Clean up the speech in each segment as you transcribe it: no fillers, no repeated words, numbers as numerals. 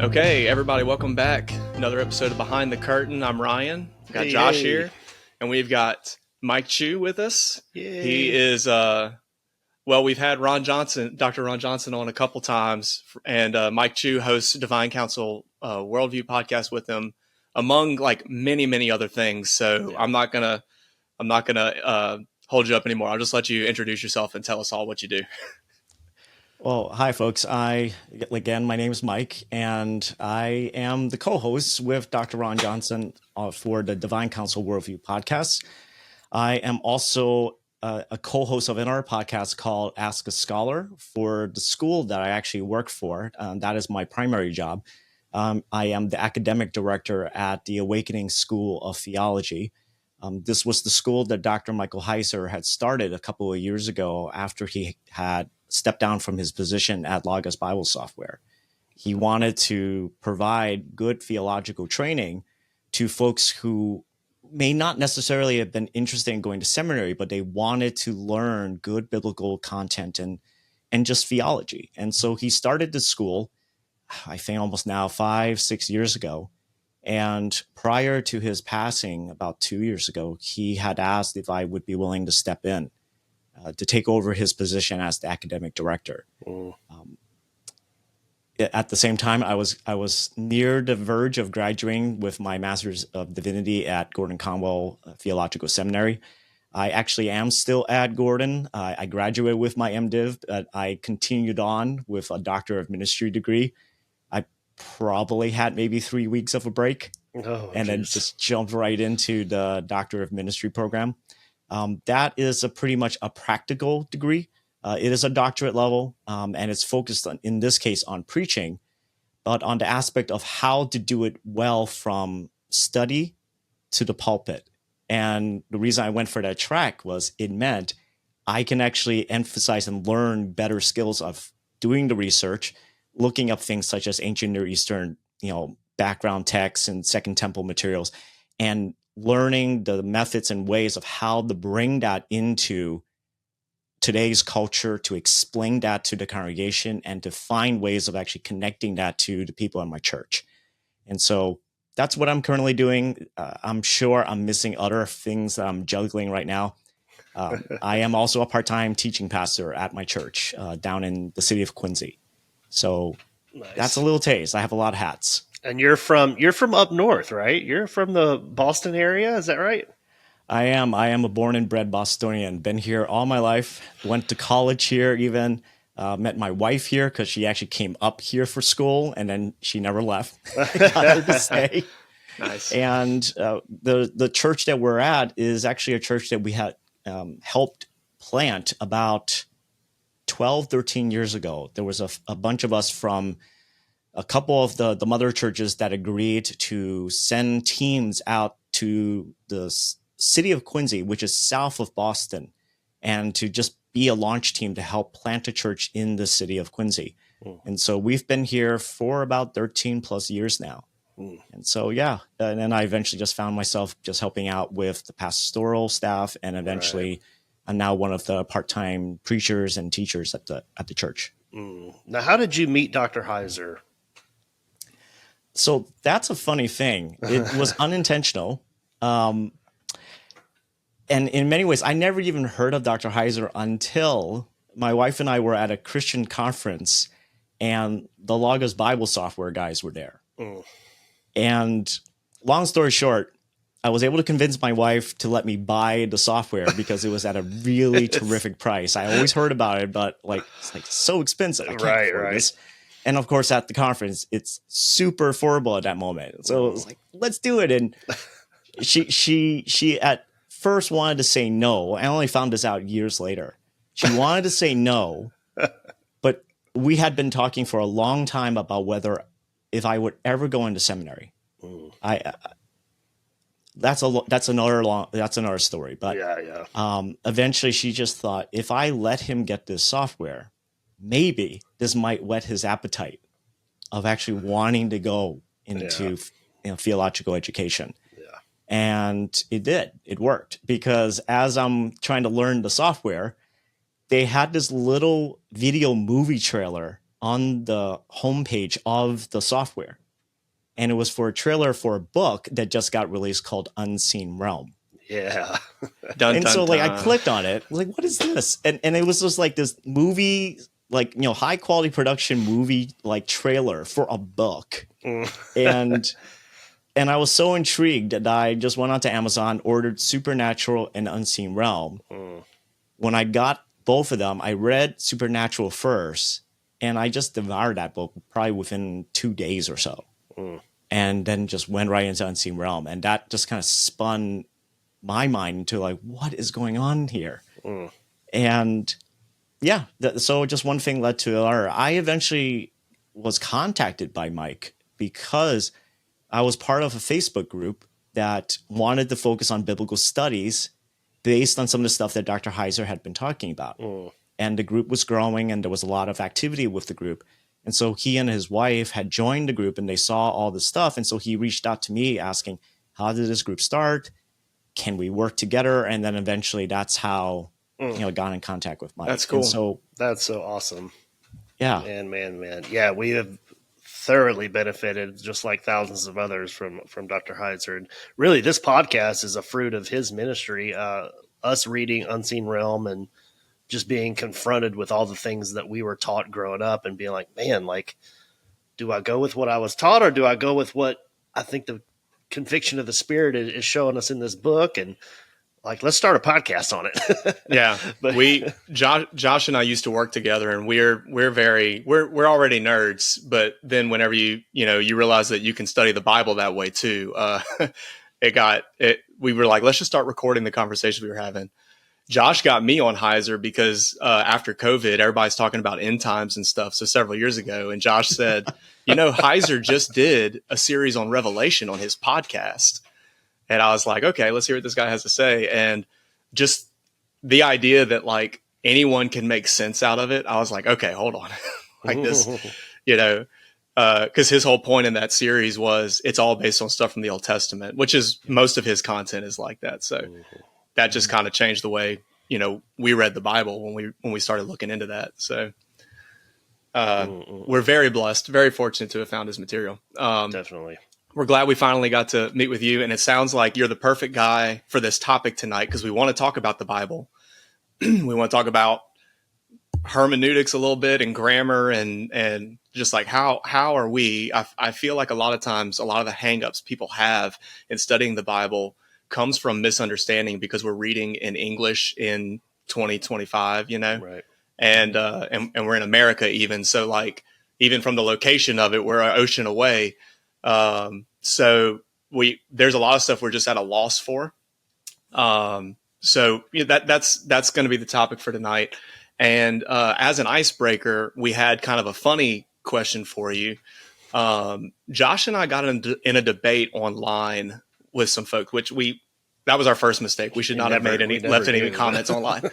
Okay, everybody, welcome back. Another episode of Behind the Curtain. I'm Ryan. We've got Josh here, and we've got Mike Chu with us. Yay. He is, we've had Ronn Johnson, Dr. Ronn Johnson on a couple times, and Mike Chu hosts Divine Council Worldview Podcast with him, among like many, many other things. So yeah. I'm not gonna hold you up anymore. I'll just let you introduce yourself and tell us all what you do. Well, hi, folks. My name is Mike, and I am the co-host with Dr. Ronn Johnson for the Divine Council Worldview Podcast. I am also a co-host of another podcast called Ask a Scholar for the school that I actually work for. That is my primary job. I am the academic director at the AWKNG School of Theology. This was the school that Dr. Michael Heiser had started a couple of years ago after he had stepped down from his position at Logos Bible Software. He wanted to provide good theological training to folks who may not necessarily have been interested in going to seminary, but they wanted to learn good biblical content and just theology. And so he started the school, I think almost now 5-6 years ago. And prior to his passing about 2 years ago, he had asked if I would be willing to step in to take over his position as the academic director. At the same time, I was near the verge of graduating with my Master's of Divinity at Gordon Conwell Theological Seminary. I actually am still at Gordon. I graduated with my MDiv, but I continued on with a Doctor of Ministry degree. I probably had maybe 3 weeks of a break then just jumped right into the Doctor of Ministry program. That is pretty much a practical degree. It is a doctorate level, and it's focused on, in this case, on preaching, but on the aspect of how to do it well from study to the pulpit. And the reason I went for that track was it meant I can actually emphasize and learn better skills of doing the research, looking up things such as ancient Near Eastern, background texts and Second Temple materials, and learning the methods and ways of how to bring that into today's culture, to explain that to the congregation, and to find ways of actually connecting that to the people in my church. And so that's what I'm currently doing. I'm sure I'm missing other things that I'm juggling right now. I am also a part-time teaching pastor at my church down in the city of Quincy. So nice. That's a little taste. I have a lot of hats. And you're from up north, right? You're from the Boston area, is that right? I am a born and bred Bostonian. Been here all my life. Went to college here even. Met my wife here because she actually came up here for school, and then she never left. Got her to stay. Nice. And the church that we're at is actually a church that we had helped plant about 12, 13 years ago. There was a bunch of us from a couple of the mother churches that agreed to send teams out to the city of Quincy, which is south of Boston, and to just be a launch team to help plant a church in the city of Quincy. And so we've been here for about 13 plus years now. And so, and then I eventually just found myself just helping out with the pastoral staff, and eventually I'm now one of the part-time preachers and teachers at the church. Now, how did you meet Dr. Heiser? So that's a funny thing. It was unintentional. And in many ways, I never even heard of Dr. Heiser until my wife and I were at a Christian conference, and the Logos Bible Software guys were there. And long story short, I was able to convince my wife to let me buy the software because it was at a really terrific price. I always heard about it, but it's so expensive. I can't afford this. And of course, at the conference, it's super affordable at that moment. So it was like, let's do it. And she at first wanted to say no. I only found this out years later. She wanted to say no, but we had been talking for a long time about if I would ever go into seminary. That's another story. But eventually, she just thought, if I let him get this software, maybe this might whet his appetite of actually wanting to go into theological education. And it did. It worked, because as I'm trying to learn the software, they had this little video movie trailer on the homepage of the software. And it was for a trailer for a book that just got released called Unseen Realm. Yeah. I clicked on it. I was like, what is this? And it was just like this movie, like, high quality production movie, like trailer for a book. And I was so intrigued that I just went onto Amazon, ordered Supernatural and Unseen Realm. When I got both of them, I read Supernatural first, and I just devoured that book probably within 2 days or so. And then just went right into Unseen Realm. And that just kind of spun my mind into like, what is going on here? And yeah, so just one thing led to another. I eventually was contacted by Mike because I was part of a Facebook group that wanted to focus on biblical studies based on some of the stuff that Dr. Heiser had been talking about. And the group was growing, and there was a lot of activity with the group. And so he and his wife had joined the group, and they saw all the stuff. And so he reached out to me asking, how did this group start? Can we work together? And then eventually that's how, got in contact with Mike. That's cool. And so That's so awesome. Yeah. Man. Yeah, we have thoroughly benefited, just like thousands of others, from Dr. Heiser. And really, this podcast is a fruit of his ministry, us reading Unseen Realm and just being confronted with all the things that we were taught growing up and being like, man, like, do I go with what I was taught, or do I go with what I think the conviction of the Spirit is showing us in this book? And like, let's start a podcast on it. Yeah. But Josh and I used to work together, and we're already nerds, but then whenever you realize that you can study the Bible that way too, we were like, let's just start recording the conversations we were having. Josh got me on Heiser because after COVID, everybody's talking about end times and stuff. So several years ago, and Josh said, Heiser just did a series on Revelation on his podcast. And I was like, okay, let's hear what this guy has to say. And just the idea that like anyone can make sense out of it, I was like, okay, hold on. Like this, because his whole point in that series was it's all based on stuff from the Old Testament, which is most of his content is like that. So that just kind of changed the way, we read the Bible when we started looking into that. So we're very blessed, very fortunate to have found his material. definitely. We're glad we finally got to meet with you. And it sounds like you're the perfect guy for this topic tonight, because we want to talk about the Bible. We want to talk about hermeneutics a little bit and grammar and just like how are we, I feel like a lot of times, a lot of the hangups people have in studying the Bible comes from misunderstanding because we're reading in English in 2025, Right. and we're in America even. So like, even from the location of it, we're an ocean away. So there's a lot of stuff we're just at a loss for. So that's going to be the topic for tonight. And, as an icebreaker, we had kind of a funny question for you. Josh and I got in a debate online with some folks, that was our first mistake. We should not have left any comments online.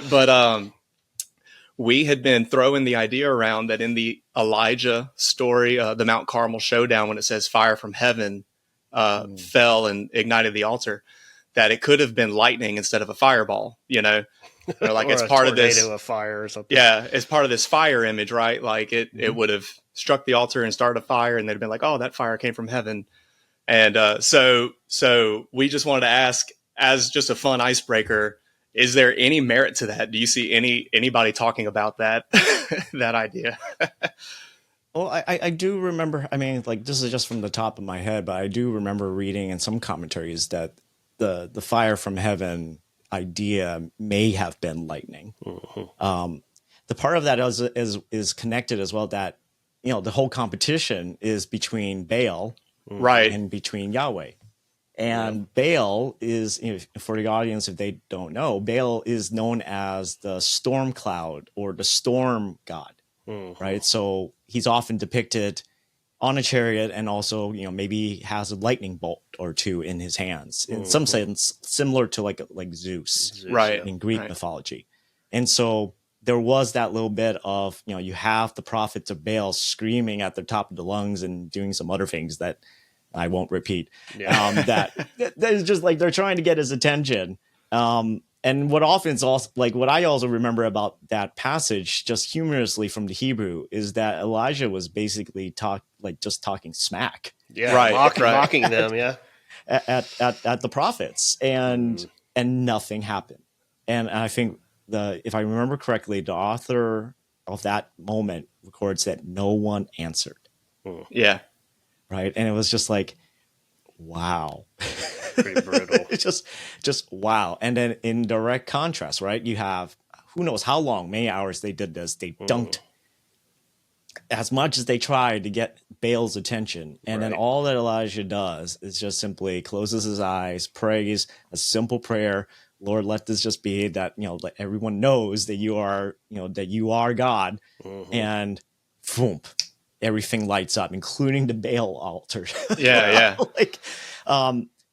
But, we had been throwing the idea around that in the Elijah story, the Mount Carmel showdown, when it says fire from heaven fell and ignited the altar, that it could have been lightning instead of a fireball, like it's part of this of fire or something. Yeah, it's part of this fire image, right? Like it would have struck the altar and started a fire, and they'd have been like, oh, that fire came from heaven. And so we just wanted to ask, as just a fun icebreaker, is there any merit to that? Do you see anybody talking about that that idea? Well, I do remember, I mean, like, this is just from the top of my head, but I do remember reading in some commentaries that the fire from heaven idea may have been lightning. The part of that is connected as well, that, the whole competition is between Baal right and between Yahweh. And Baal is, for the audience, if they don't know, Baal is known as the storm cloud or the storm god, right? So he's often depicted on a chariot, and also, maybe has a lightning bolt or two in his hands, in some sense similar to like Zeus, right, in Greek right. mythology. And so there was that little bit of, you have the prophets of Baal screaming at the top of the lungs and doing some other things that I won't repeat. That is just like they're trying to get his attention. And And what often is also like what I also remember about that passage, just humorously from the Hebrew, is that Elijah was basically just talking smack. Yeah, Right, mocking them. Yeah, at the prophets, and nothing happened. And I think if I remember correctly, the author of that moment records that no one answered. Yeah. Right. And it was just like, wow. pretty brutal. It's just wow. And then in direct contrast, right, you have who knows how long, many hours they did this. They dunked as much as they tried to get Baal's attention. And then all that Elijah does is just simply closes his eyes, prays a simple prayer. Lord, let this just be that, let everyone knows that you are, that you are God. And boom, everything lights up, including the Baal altar. Yeah.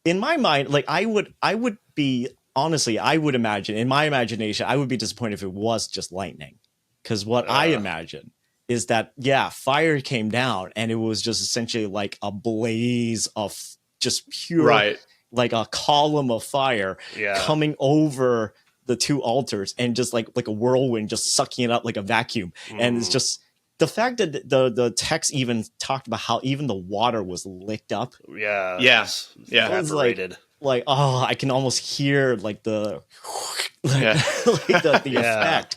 In my mind, like I would be, honestly, I would imagine in my imagination, I would be disappointed if it was just lightning. Because what I imagine is that, fire came down and it was just essentially like a blaze of just pure, like a column of fire coming over the two altars and just like a whirlwind, just sucking it up like a vacuum. And it's just the fact that the text even talked about how even the water was licked up. Evaporated. Like, oh, I can almost hear like the effect.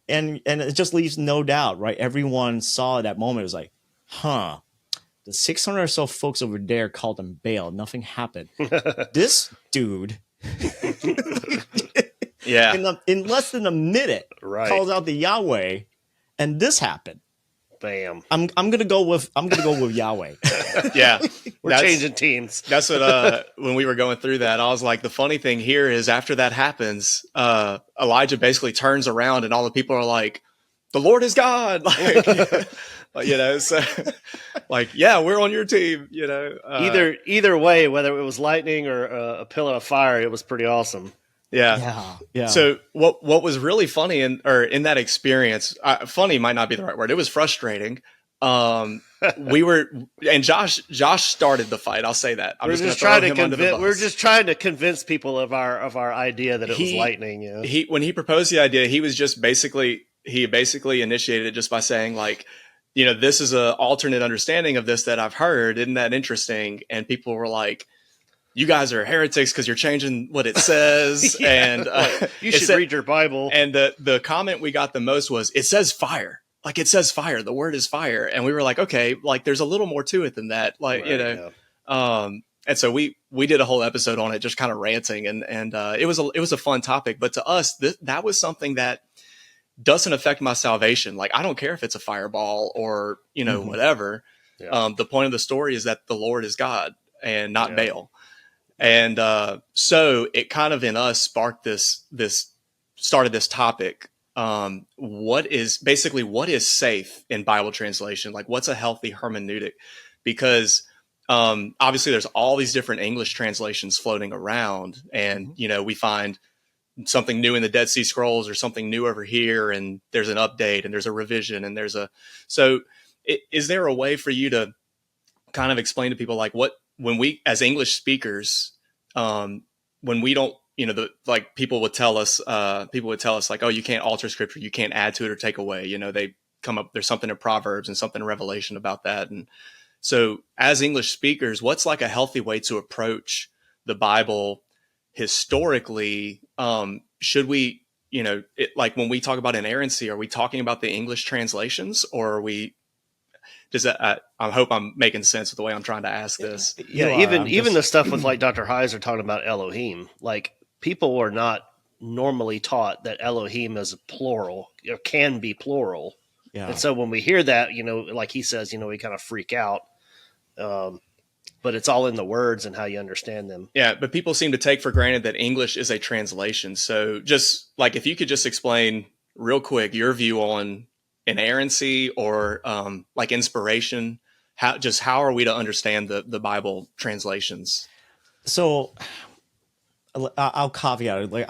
And it just leaves no doubt, right? Everyone saw that moment. It was like, the 600 or so folks over there called him Baal. Nothing happened. This dude, in less than a minute, calls out the Yahweh, and this happened. Bam. I'm gonna go with Yahweh. Yeah, we're changing teams. That's what when we were going through that, I was like, the funny thing here is after that happens, Elijah basically turns around and all the people are like, "The Lord is God!" Like, so like, we're on your team. Either way, whether it was lightning or a pillar of fire, it was pretty awesome. Yeah. So what was really funny in that experience, funny might not be the right word. It was frustrating. Josh started the fight. I'll say that. We're just trying to convince people of our idea that it was lightning. Yeah. When he proposed the idea, he basically initiated it just by saying like, this is an alternate understanding of this that I've heard. Isn't that interesting? And people were like, you guys are heretics because you're changing what it says. And you should read your Bible. And the comment we got the most was, it says fire. Like, it says fire. The word is fire. And we were like, okay, like there's a little more to it than that. Like, and so we did a whole episode on it, just kind of ranting. And it was a fun topic. But to us, that was something that doesn't affect my salvation. Like, I don't care if it's a fireball or, whatever. Yeah. The point of the story is that the Lord is God and not Baal. And so it kind of in us started this topic. What is safe in Bible translation? Like, what's a healthy hermeneutic? Because obviously there's all these different English translations floating around, and we find something new in the Dead Sea Scrolls or something new over here, and there's an update and there's a revision and is there a way for you to kind of explain to people like when we as English speakers, when we don't, people would tell us like, oh, you can't alter scripture, you can't add to it or take away. They come up, there's something in Proverbs and something in Revelation about that. And so as English speakers, what's like a healthy way to approach the Bible historically? Should we, like when we talk about inerrancy, are we talking about the English translations, or are we, I hope I'm making sense with the way I'm trying to ask this. Yeah, even the stuff with like Dr. Heiser talking about Elohim, like people are not normally taught that Elohim is plural or can be plural. Yeah. And so when we hear that, like he says, we kind of freak out. But it's all in the words and how you understand them. Yeah, but people seem to take for granted that English is a translation. So just like if you could just explain real quick your view on inerrancy or like inspiration, how are we to understand the Bible translations? So I'll caveat it. Like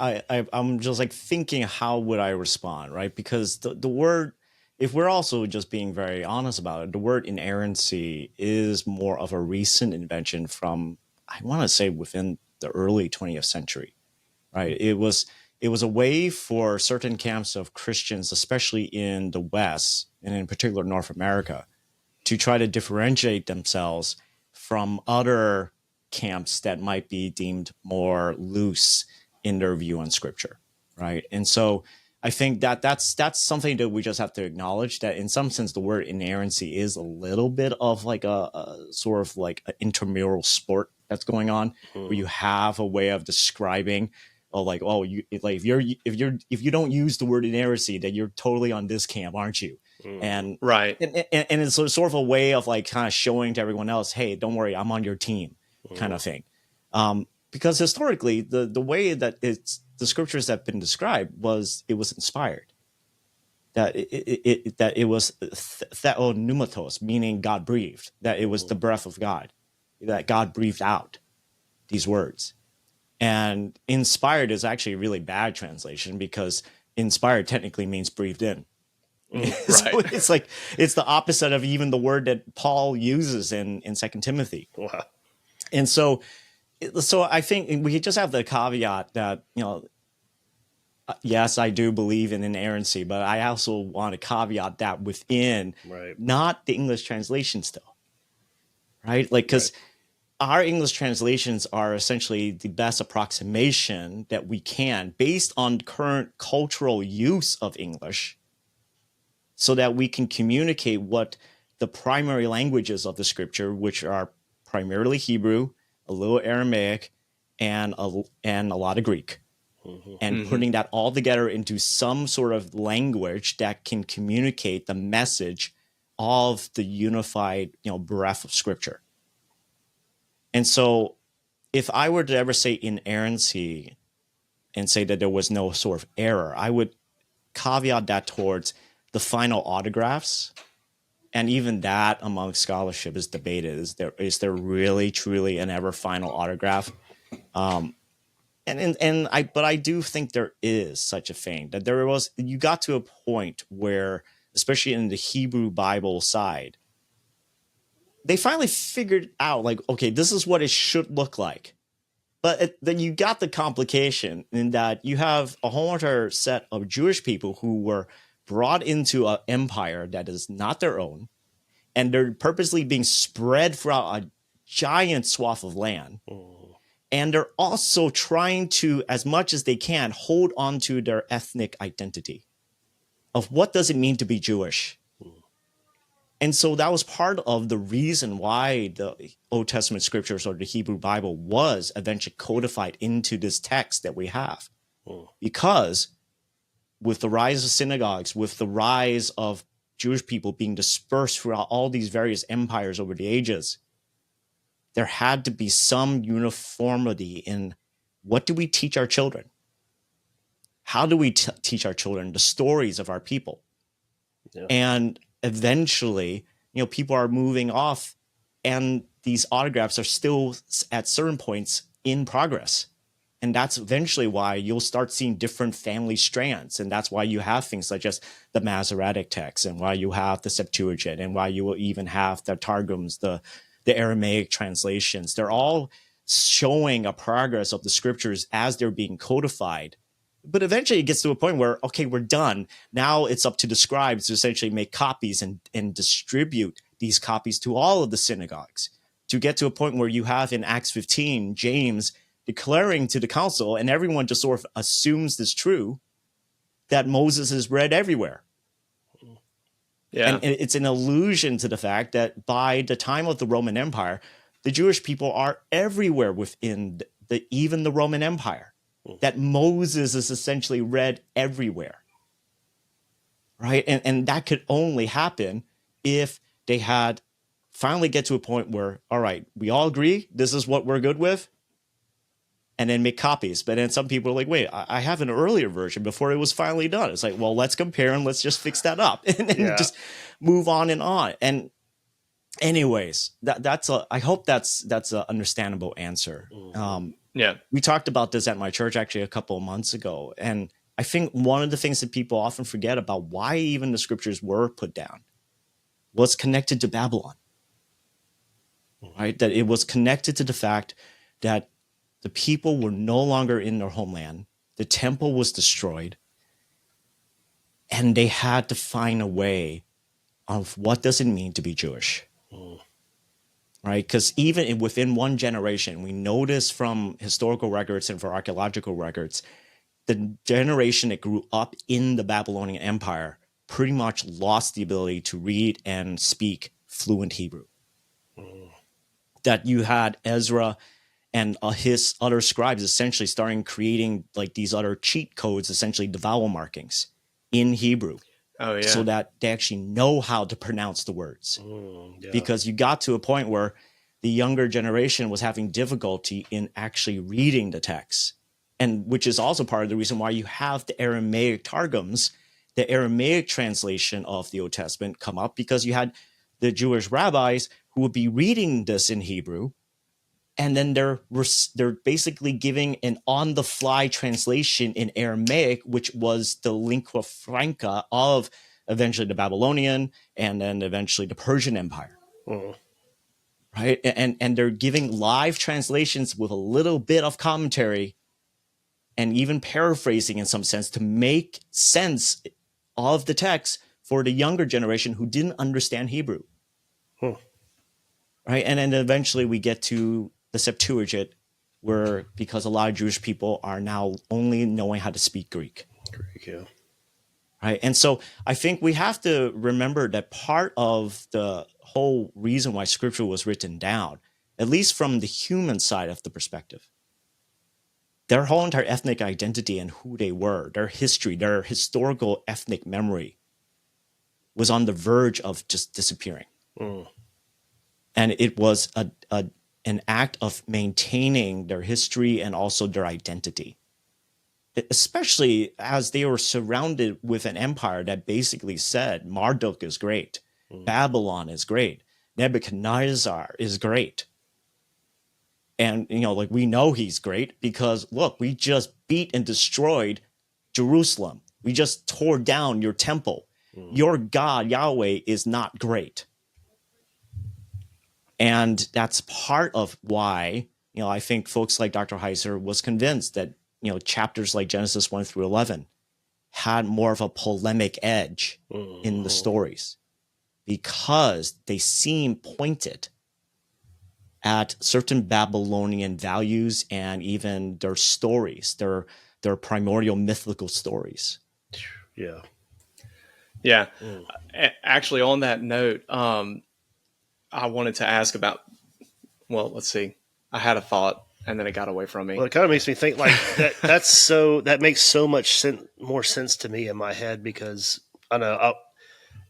I'm just like thinking, how would I respond, right? Because the word, if we're also just being very honest about it, the word inerrancy is more of a recent invention from, I want to say, within the early 20th century, right? It was it was a way for certain camps of Christians, especially in the West and in particular North America, to try to differentiate themselves from other camps that might be deemed more loose in their view on Scripture, right? And so I think that that's something that we just have to acknowledge, that in some sense the word inerrancy is a little bit of like a sort of like an intramural sport that's going on, where you have a way of describing, like, oh, you like if you don't use the word inerrancy, then you're totally on this camp, aren't you? And Right. and it's sort of a way of like kind of showing to everyone else, hey, don't worry, I'm on your team, kind of thing. Because historically, the way that the scriptures have been described was it was inspired, that it was theopneumatos, meaning God breathed, that it was the breath of God, that God breathed out these words. And inspired is actually a really bad translation, because inspired technically means breathed in. So Right. it's like it's the opposite of even the word that Paul uses in 2 Timothy. Wow. And so I think we just have the caveat that, yes, I do believe in inerrancy, but I also want to caveat that within not the English translation still, right? Like, because our English translations are essentially the best approximation that we can based on current cultural use of English, so that we can communicate what the primary languages of the scripture, which are primarily Hebrew, a little Aramaic, and a lot of Greek, and putting that all together into some sort of language that can communicate the message of the unified, breadth of scripture. And so if I were to ever say inerrancy and say that there was no sort of error, I would caveat that towards the final autographs. And even that among scholarship is debated. Is there really truly an ever final autograph? But I do think there is such a thing, that you got to a point where, especially in the Hebrew Bible side, they finally figured out, like, okay, this is what it should look like. But then you got the complication in that you have a whole other set of Jewish people who were brought into an empire that is not their own, and they're purposely being spread throughout a giant swath of land. And they're also trying to, as much as they can, hold on to their ethnic identity of what does it mean to be Jewish. And so that was part of the reason why the Old Testament scriptures, or the Hebrew Bible, was eventually codified into this text that we have. Because with the rise of synagogues, with the rise of Jewish people being dispersed throughout all these various empires over the ages, there had to be some uniformity in what do we teach our children? How do we teach our children the stories of our people? Yeah. And eventually, people are moving off, and these autographs are still at certain points in progress. And that's eventually why you'll start seeing different family strands. And that's why you have things such as the Masoretic text, and why you have the Septuagint, and why you will even have the Targums, the Aramaic translations. They're all showing a progress of the scriptures as they're being codified. But eventually it gets to a point where, okay, we're done. Now it's up to the scribes to essentially make copies and distribute these copies to all of the synagogues, to get to a point where you have in Acts 15, James declaring to the council, and everyone just sort of assumes this true, that Moses is read everywhere. Yeah. And it's an allusion to the fact that by the time of the Roman Empire, the Jewish people are everywhere within even the Roman Empire. That Moses is essentially read everywhere, right? And that could only happen if they had finally get to a point where, all right, we all agree this is what we're good with, and then make copies. But then some people are like, wait, I have an earlier version before it was finally done. It's like, well, let's compare and let's just fix that up and then just move on and on. And anyways, I hope that's an understandable answer. Yeah. We talked about this at my church actually a couple of months ago. And I think one of the things that people often forget about why even the scriptures were put down was connected to Babylon, right? That it was connected to the fact that the people were no longer in their homeland. the temple was destroyed, and they had to find a way of what does it mean to be Jewish, right? Because even within one generation, we notice from historical records and from archaeological records, the generation that grew up in the Babylonian Empire pretty much lost the ability to read and speak fluent Hebrew. That you had Ezra and his other scribes essentially starting creating like these other cheat codes, essentially the vowel markings in Hebrew. Oh, yeah. So that they actually know how to pronounce the words. Because you got to a point where the younger generation was having difficulty in actually reading the text. And which is also part of the reason why you have the Aramaic Targums, the Aramaic translation of the Old Testament come up, because you had the Jewish rabbis who would be reading this in Hebrew, and then they're basically giving an on-the-fly translation in Aramaic, which was the lingua franca of eventually the Babylonian and then eventually the Persian Empire. Right? And they're giving live translations with a little bit of commentary and even paraphrasing in some sense to make sense of the text for the younger generation who didn't understand Hebrew. Right? And then eventually we get to the Septuagint, where because a lot of Jewish people are now only knowing how to speak Greek. Yeah. Right? And so I think we have to remember that part of the whole reason why Scripture was written down, at least from the human side of the perspective, their whole entire ethnic identity and who they were, their history, their historical ethnic memory was on the verge of just disappearing. And it was an act of maintaining their history and also their identity, especially as they were surrounded with an empire that basically said Marduk is great, Babylon is great, Nebuchadnezzar is great. And, like we know he's great because, look, we just beat and destroyed Jerusalem. We just tore down your temple. Your God, Yahweh, is not great. And that's part of why, I think folks like Dr. Heiser was convinced that, chapters like Genesis 1 through 11 had more of a polemic edge in the stories because they seem pointed at certain Babylonian values and even their stories, their primordial mythical stories. Yeah. Yeah. Actually, on that note, I wanted to ask about, let's see. I had a thought and then it got away from me. Well, it kind of makes me think like that makes so much more sense to me in my head, because I know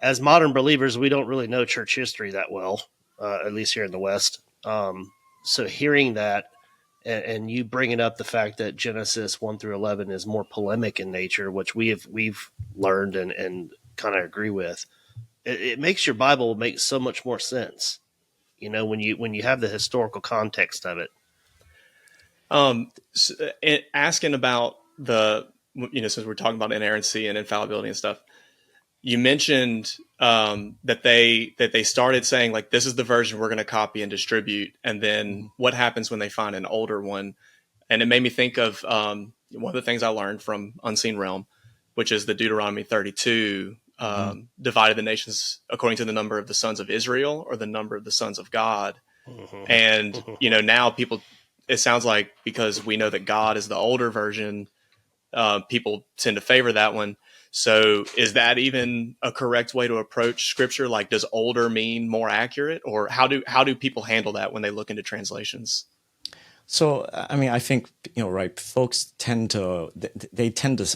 as modern believers, we don't really know church history that well, at least here in the West. So hearing that and you bringing up the fact that Genesis 1 through 11 is more polemic in nature, which we've learned and kind of agree with, it makes your Bible make so much more sense, when you have the historical context of it. Asking about since we're talking about inerrancy and infallibility and stuff, you mentioned that they started saying like, this is the version we're going to copy and distribute. And then what happens when they find an older one? And it made me think of one of the things I learned from Unseen Realm, which is the Deuteronomy 32, divided the nations according to the number of the sons of Israel or the number of the sons of God. And, now it sounds like because we know that God is the older version, people tend to favor that one. So is that even a correct way to approach Scripture? Like, does older mean more accurate, or how do people handle that when they look into translations? So, I think, right, folks tend to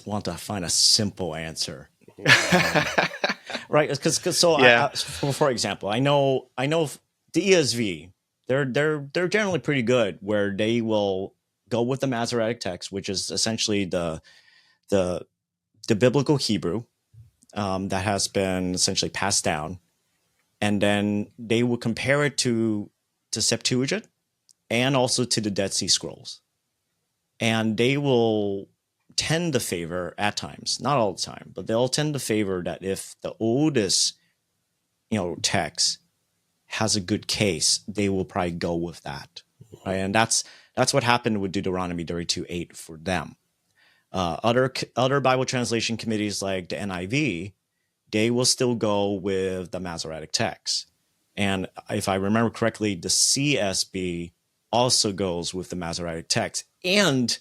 want to find a simple answer. Right? Because for example, I know the ESV, they're generally pretty good, where they will go with the Masoretic text, which is essentially the biblical Hebrew that has been essentially passed down, and then they will compare it to Septuagint and also to the Dead Sea Scrolls, and they will tend to favor at times, not all the time, but they'll tend to favor that if the oldest text has a good case, they will probably go with that, right? And that's what happened with Deuteronomy 32:8 for them. Other Bible translation committees like the NIV, they will still go with the Masoretic text. And if I remember correctly, the CSB also goes with the Masoretic text. And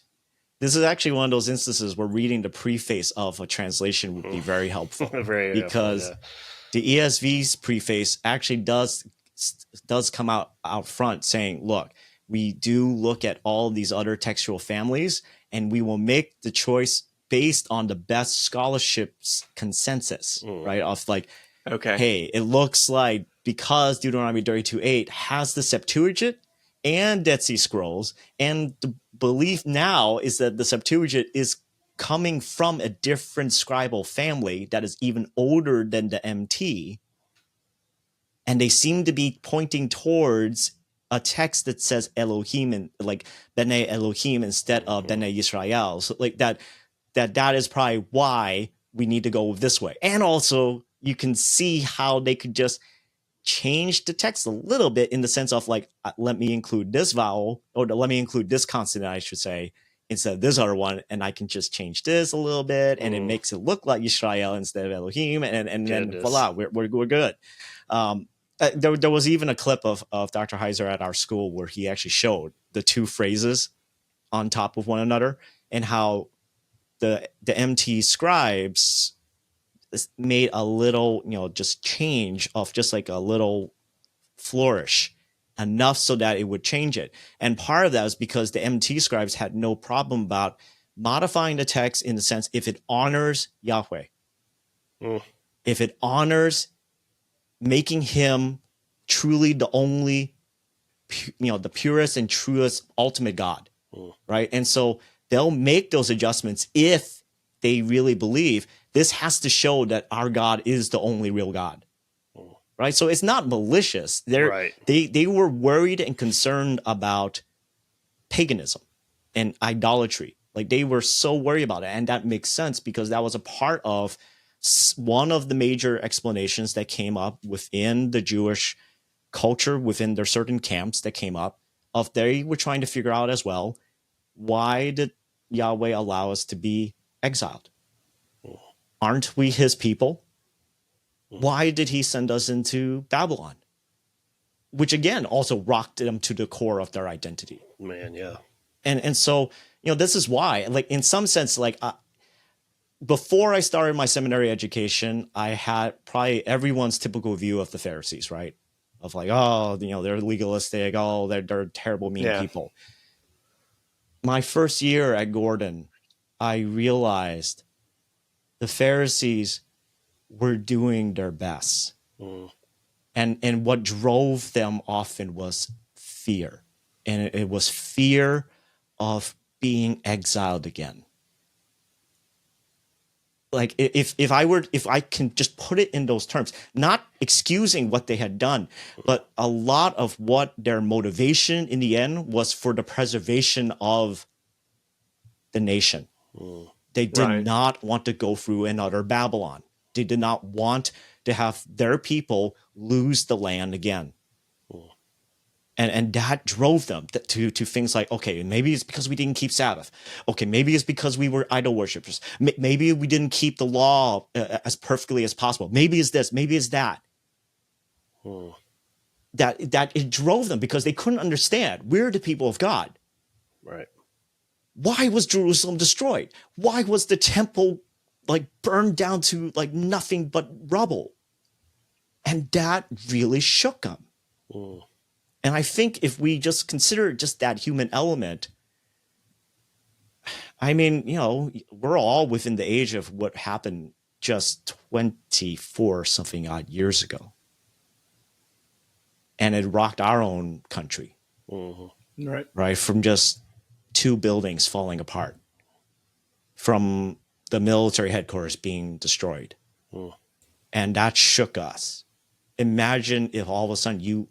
this is actually one of those instances where reading the preface of a translation would be very helpful. Because the ESV's preface actually does come out front saying, look, we do look at all these other textual families, and we will make the choice based on the best scholarship's consensus, right? Of like, hey, it looks like because Deuteronomy 32:8 has the Septuagint and Dead Sea Scrolls, and the belief now is that the Septuagint is coming from a different scribal family that is even older than the MT, and they seem to be pointing towards a text that says Elohim and like B'nai Elohim instead of B'nai Yisrael. So like that is probably why we need to go this way. And also you can see how they could just change the text a little bit in the sense of like, let me include this vowel, or let me include this consonant, I should say, instead of this other one, and I can just change this a little bit, and it makes it look like Yisrael instead of Elohim, and then voila, we're good. There was even a clip of Dr. Heiser at our school where he actually showed the two phrases on top of one another, and how the MT scribes made a little, just change of just like a little flourish, enough so that it would change it. And part of that is because the MT scribes had no problem about modifying the text in the sense if it honors Yahweh, if it honors making him truly the only, the purest and truest ultimate God, right? And so they'll make those adjustments if they really believe this has to show that our God is the only real God, right? So it's not malicious. They were worried and concerned about paganism and idolatry. Like they were so worried about it. And that makes sense because that was a part of one of the major explanations that came up within the Jewish culture, within their certain camps that came up, of they were trying to figure out as well, why did Yahweh allow us to be exiled? Aren't we his people? Why did he send us into Babylon? Which again also rocked them to the core of their identity. Man, yeah. And so, this is why, like in some sense, like before I started my seminary education, I had probably everyone's typical view of the Pharisees, right? Of like, oh, they're legalistic. Oh, they're terrible, mean people. My first year at Gordon, I realized the Pharisees were doing their best. And what drove them often was fear. And it was fear of being exiled again. Like if I can just put it in those terms, not excusing what they had done, but a lot of what their motivation in the end was for the preservation of the nation. They did not want to go through another Babylon. They did not want to have their people lose the land again. And that drove them to things like, okay, maybe it's because we didn't keep Sabbath. Okay, maybe it's because we were idol worshippers. Maybe we didn't keep the law as perfectly as possible. Maybe it's this, maybe it's that. That it drove them because they couldn't understand. We're the people of God. Right. Why was Jerusalem destroyed? Why was the temple like burned down to like nothing but rubble? And that really shook them. And I think if we just consider just that human element, I mean, we're all within the age of what happened just 24 something odd years ago. And it rocked our own country. Right. From just 2 buildings falling apart, from the military headquarters being destroyed. And that shook us. Imagine if all of a sudden you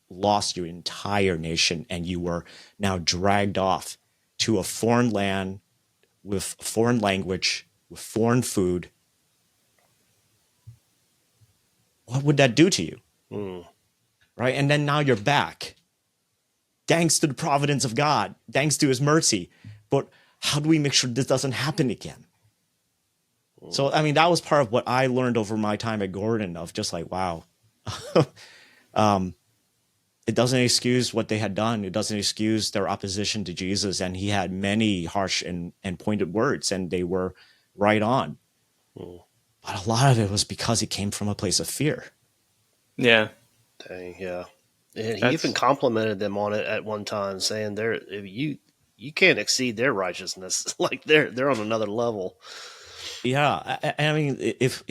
lost your entire nation and you were now dragged off to a foreign land with foreign language, with foreign food. What would that do to you? Right? And then now you're back. Thanks to the providence of God, thanks to his mercy. But how do we make sure this doesn't happen again? So, I mean, that was part of what I learned over my time at Gordon, of just like, wow, it doesn't excuse what they had done. It doesn't excuse their opposition to Jesus. And he had many harsh and pointed words, and they were right on. But a lot of it was because it came from a place of fear. Yeah. Dang, yeah. And he even complimented them on it at one time, saying you can't exceed their righteousness. Like they're on another level. Yeah. I mean, if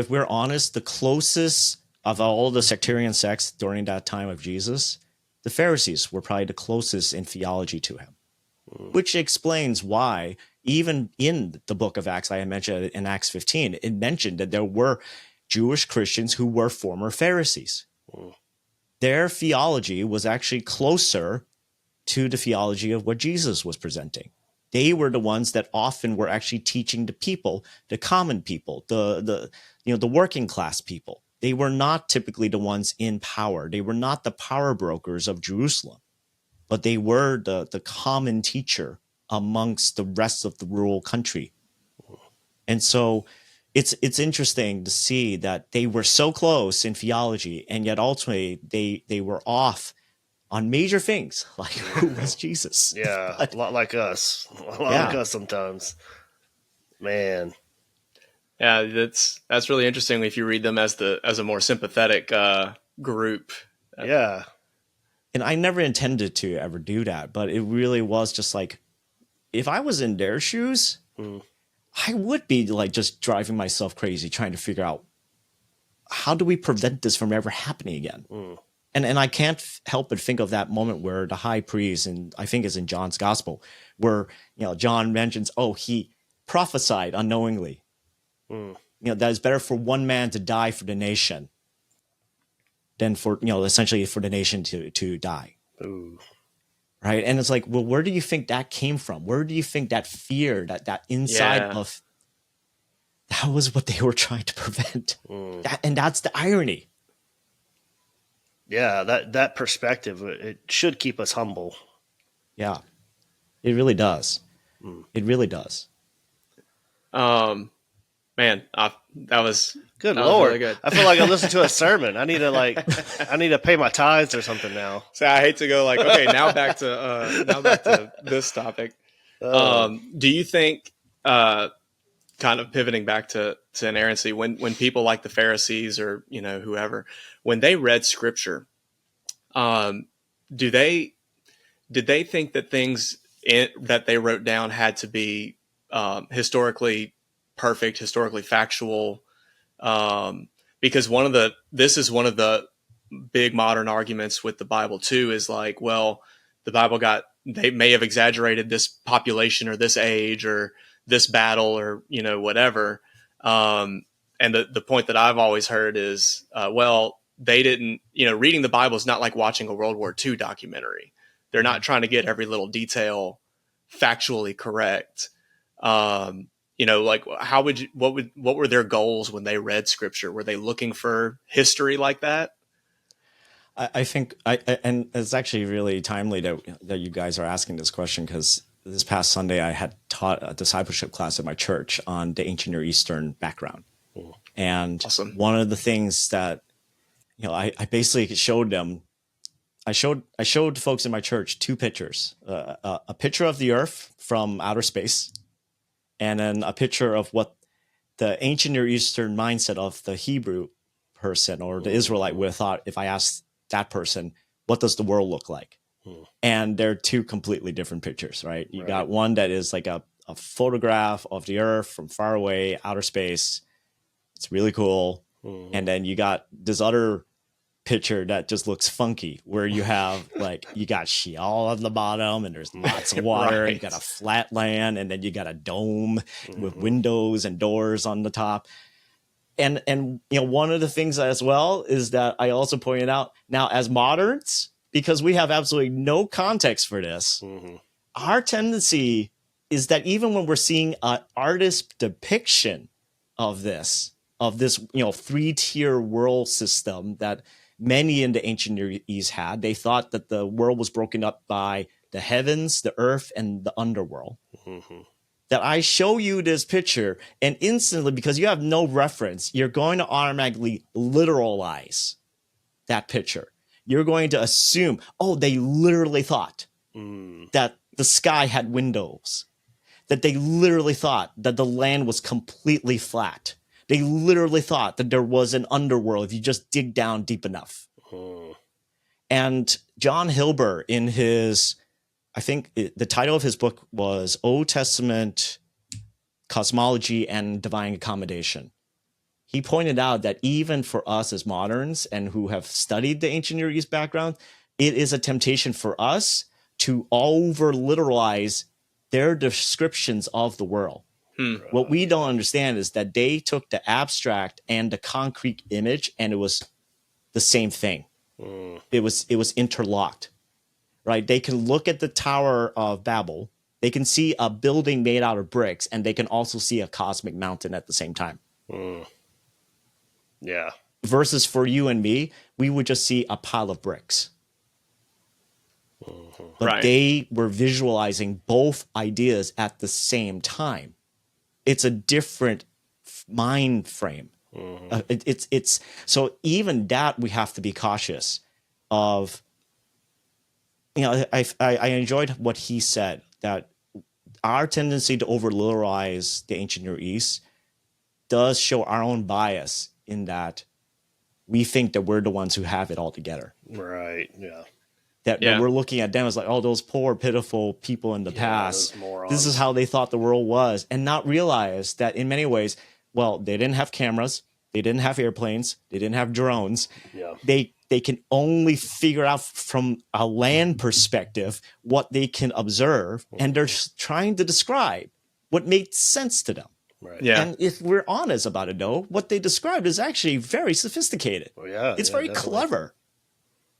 we're honest, the closest of all the sectarian sects during that time of Jesus, the Pharisees were probably the closest in theology to him, which explains why even in the book of Acts, I mentioned in Acts 15, it mentioned that there were Jewish Christians who were former Pharisees. Their theology was actually closer to the theology of what Jesus was presenting. They were the ones that often were actually teaching the people, the common people, the working class people. They were not typically the ones in power. They were not the power brokers of Jerusalem, but they were the common teacher amongst the rest of the rural country. And so it's interesting to see that they were so close in theology, and yet ultimately they were off on major things, like who was Jesus? Yeah, a lot like us. A lot like us sometimes. Man. Yeah, that's really interesting if you read them as a more sympathetic group. Yeah. And I never intended to ever do that, but it really was just like, if I was in their shoes, I would be like just driving myself crazy trying to figure out, how do we prevent this from ever happening again? And I can't help but think of that moment where the high priest, and I think it's in John's gospel, where John mentions, he prophesied unknowingly. That it's better for one man to die for the nation than for essentially for the nation to die. Ooh. Right. And it's like, well, where do you think that came from? Where do you think that fear, that inside of, that was what they were trying to prevent? And that's the irony. Yeah, that perspective, it should keep us humble. Yeah, it really does. It really does. Man, that was good. That Lord, was really good. I feel like I listened to a sermon. I need to pay my tithes or something now. So I hate to go like, okay, now back to this topic. Do you think, kind of pivoting back to inerrancy, when people like the Pharisees or whoever, when they read Scripture, did they think that things that they wrote down had to be historically perfect, historically factual? Because this is one of the big modern arguments with the Bible too, is like, well, the Bible they may have exaggerated this population or this age or this battle or whatever. And the point that I've always heard is, well, they didn't, reading the Bible is not like watching a World War II documentary. They're not trying to get every little detail factually correct. Like what were their goals when they read Scripture? Were they looking for history like that? I think and it's actually really timely that you guys are asking this question, because this past Sunday I had taught a discipleship class at my church on the ancient Near Eastern background. And awesome. One of the things that I basically showed them, I showed folks in my church two pictures, a picture of the earth from outer space, and then a picture of what the ancient Near Eastern mindset of the Hebrew person or the Israelite would have thought if I asked that person, what does the world look like? And they're two completely different pictures, right? You got one that is like a photograph of the earth from far away, outer space. It's really cool. And then you got this other picture that just looks funky, where you have you got Sheol on the bottom and there's lots of water. Right. You got a flat land, and then you got a dome with windows and doors on the top. And one of the things as well is that I also pointed out, now as moderns, because we have absolutely no context for this, our tendency is that even when we're seeing an artist depiction of this 3-tier world system that many in the ancient Near East had, they thought that the world was broken up by the heavens, the earth, and the underworld. Mm-hmm. That I show you this picture, and instantly, because you have no reference, you're going to automatically literalize that picture. You're going to assume, oh, they literally thought that the sky had windows, that they literally thought that the land was completely flat. They literally thought that there was an underworld if you just dig down deep enough. And John Hilber, in his, I think the title of his book was Old Testament Cosmology and Divine Accommodation. He pointed out that even for us as moderns and who have studied the ancient Near East background, it is a temptation for us to over literalize their descriptions of the world. What we don't understand is that they took the abstract and the concrete image, and it was the same thing. It was interlocked, right? They can look at the Tower of Babel. They can see a building made out of bricks, and they can also see a cosmic mountain at the same time. Yeah. Versus for you and me, we would just see a pile of bricks. But they were visualizing both ideas at the same time. It's a different mind frame. It's so even that we have to be cautious of. You know, I enjoyed what he said, that our tendency to over literalize the ancient Near East does show our own bias in that we think that we're the ones who have it all together. Right. Yeah. That we're looking at them as like, oh, those poor, pitiful people in the past. This is how they thought the world was, and not realize that in many ways, well, they didn't have cameras, they didn't have airplanes, they didn't have drones. Yeah. They can only figure out from a land perspective what they can observe, and they're trying to describe what made sense to them. Right. Yeah. And if we're honest about it, though, what they described is actually very sophisticated. It's very clever.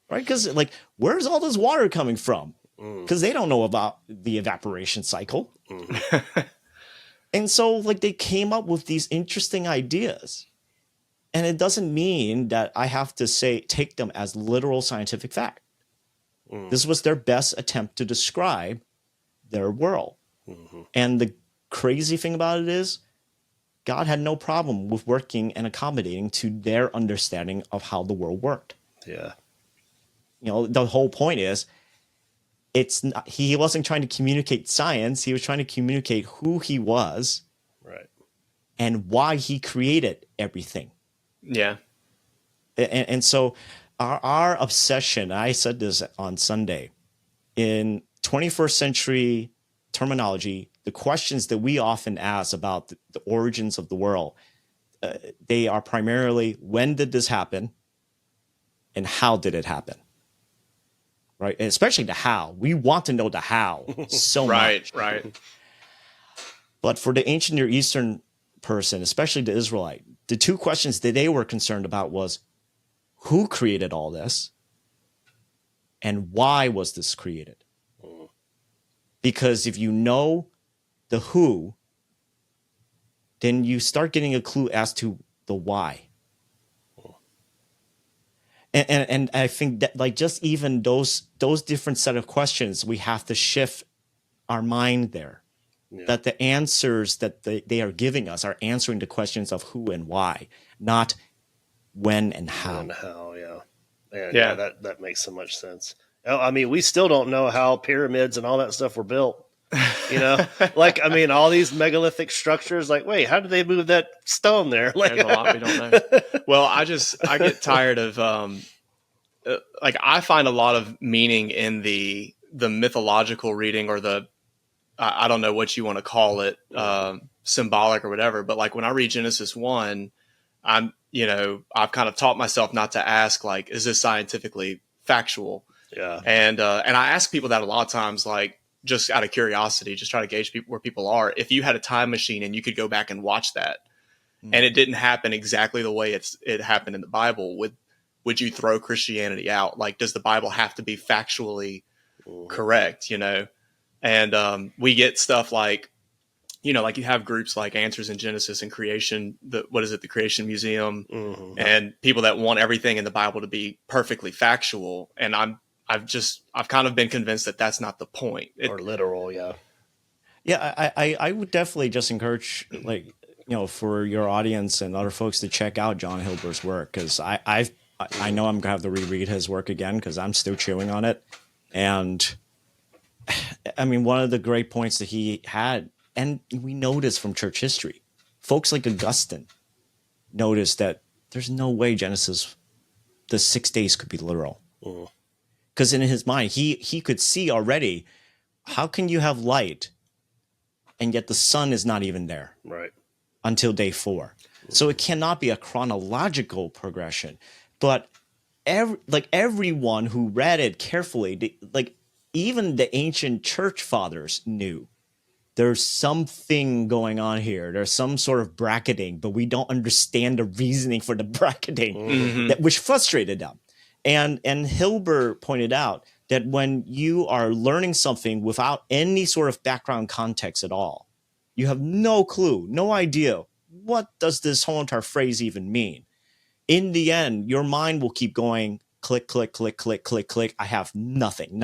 Right? Because, like, where's all this water coming from? Because they don't know about the evaporation cycle. And so, like, they came up with these interesting ideas. And it doesn't mean that I have to take them as literal scientific fact. This was their best attempt to describe their world. And the crazy thing about it is, God had no problem with working and accommodating to their understanding of how the world worked. Yeah. You know, the whole point is, he wasn't trying to communicate science. He was trying to communicate who he was, right, and why he created everything. Yeah. And so our obsession, I said this on Sunday, in 21st century terminology, the questions that we often ask about the origins of the world, they are primarily, when did this happen? And how did it happen? Right? And especially the how. We want to know the how so much. Right. But for the ancient Near Eastern person, especially the Israelite, the two questions that they were concerned about was, who created all this? And why was this created? Because if you know the who, then you start getting a clue as to the why. And I think that, like, just even those different set of questions, we have to shift our mind there. Yeah. That the answers that they are giving us are answering the questions of who and why, not when and how. And how, yeah. And yeah, that makes so much sense. I mean, we still don't know how pyramids and all that stuff were built. You know, like, I mean, all these megalithic structures, like, wait, how did they move that stone there? Like, there's a lot we don't know. Well, I get tired of, like, I find a lot of meaning in the mythological reading, or the, I don't know what you want to call it, symbolic or whatever. But like, when I read Genesis 1, I've kind of taught myself not to ask, like, is this scientifically factual? Yeah. And I ask people that a lot of times, like, just out of curiosity, just try to gauge where people are. If you had a time machine and you could go back and watch that, and it didn't happen exactly the way it happened in the Bible, would you throw Christianity out? Like, does the Bible have to be factually correct? You know, and we get stuff like, like, you have groups like Answers in Genesis and Creation. The Creation Museum, and people that want everything in the Bible to be perfectly factual. And I've kind of been convinced that that's not the point. Or literal, yeah. Yeah, I would definitely just encourage, like, for your audience and other folks to check out John Hilber's work, because I know I'm gonna have to reread his work again because I'm still chewing on it. And I mean, one of the great points that he had, and we notice from church history, folks like Augustine noticed that there's no way Genesis, the 6 days, could be literal. Because in his mind, he could see already, how can you have light and yet the sun is not even there until day 4? So it cannot be a chronological progression. But everyone who read it carefully, even the ancient church fathers knew there's something going on here. There's some sort of bracketing, but we don't understand the reasoning for the bracketing, which frustrated them. And Hilber pointed out that when you are learning something without any sort of background context at all, you have no clue, no idea, what does this whole entire phrase even mean? In the end, your mind will keep going, click, click, click, click, click, click. I have nothing.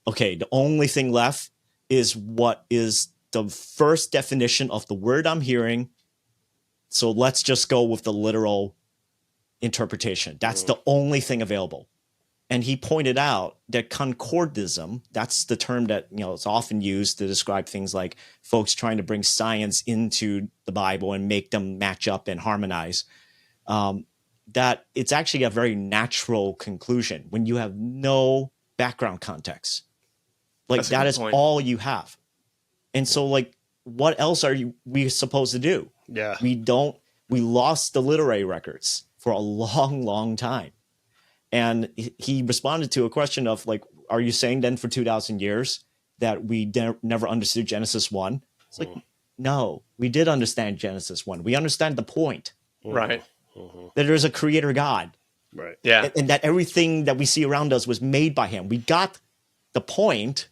Okay, the only thing left is what is the first definition of the word I'm hearing. So let's just go with the literal interpretation. That's the only thing available. And he pointed out that concordism, that's the term that is often used to describe things like folks trying to bring science into the Bible and make them match up and harmonize, that it's actually a very natural conclusion when you have no background context. That is point. All you have. And so what else are we supposed to do? Yeah. We lost the literary records for a long, long time. And he responded to a question of are you saying then for 2,000 years that we never understood Genesis 1? It's no, we did understand Genesis 1. We understand the point. Right. That there's a creator God. Right. Yeah. And that everything that we see around us was made by him. We got the point.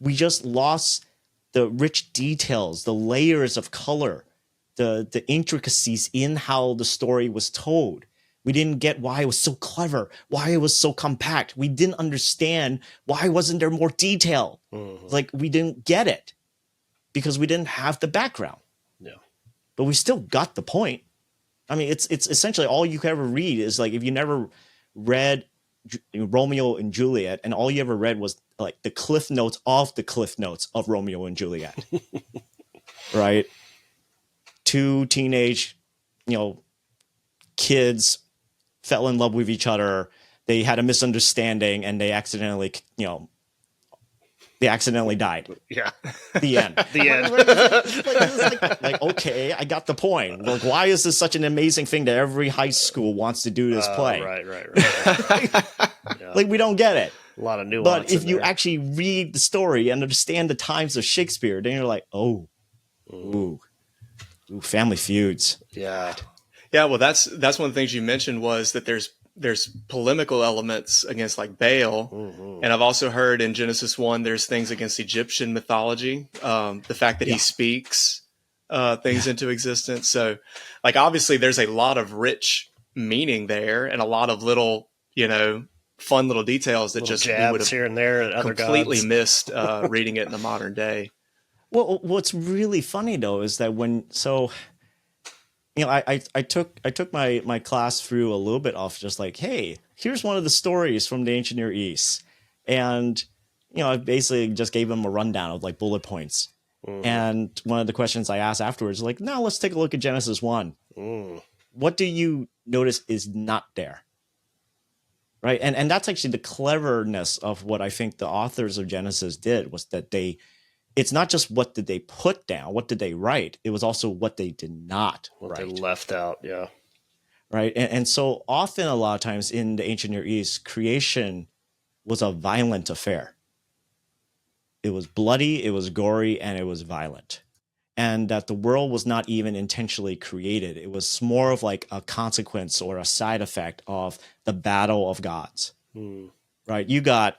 We just lost the rich details, the layers of color, the intricacies in how the story was told. We didn't get why it was so clever, why it was so compact. We didn't understand why wasn't there more detail. We didn't get it because we didn't have the background. Yeah. But we still got the point. I mean, it's essentially all you can ever read is if you never read Romeo and Juliet, and all you ever read was the cliff notes of Romeo and Juliet, right? 2 teenage, kids fell in love with each other. They had a misunderstanding, and they accidentally died. Yeah. The end. The end. Okay, I got the point. Why is this such an amazing thing that every high school wants to do this play? Right. Yeah. We don't get it. A lot of nuance. But if you actually read the story and understand the times of Shakespeare, then you're ooh, Family Feuds. Yeah. Yeah. Well, that's one of the things you mentioned was that there's polemical elements against Baal. And I've also heard in Genesis 1, there's things against Egyptian mythology. The fact that he speaks things into existence. So obviously there's a lot of rich meaning there and a lot of little, fun little details that just we would have here and there and completely missed reading it in the modern day. Well, what's really funny though is that I took my class through a little bit off just hey, here's one of the stories from the ancient Near East, and I basically just gave them a rundown of bullet points. And one of the questions I asked afterwards now let's take a look at Genesis 1. What do you notice is not there? Right. And that's actually the cleverness of what I think the authors of Genesis did, was that it's not just what did they put down, what did they write? It was also what they did not write. They left out, yeah. Right. And so often, a lot of times in the ancient Near East, creation was a violent affair. It was bloody, it was gory, and it was violent. And that the world was not even intentionally created. It was more of a consequence or a side effect of the battle of gods. Right. You got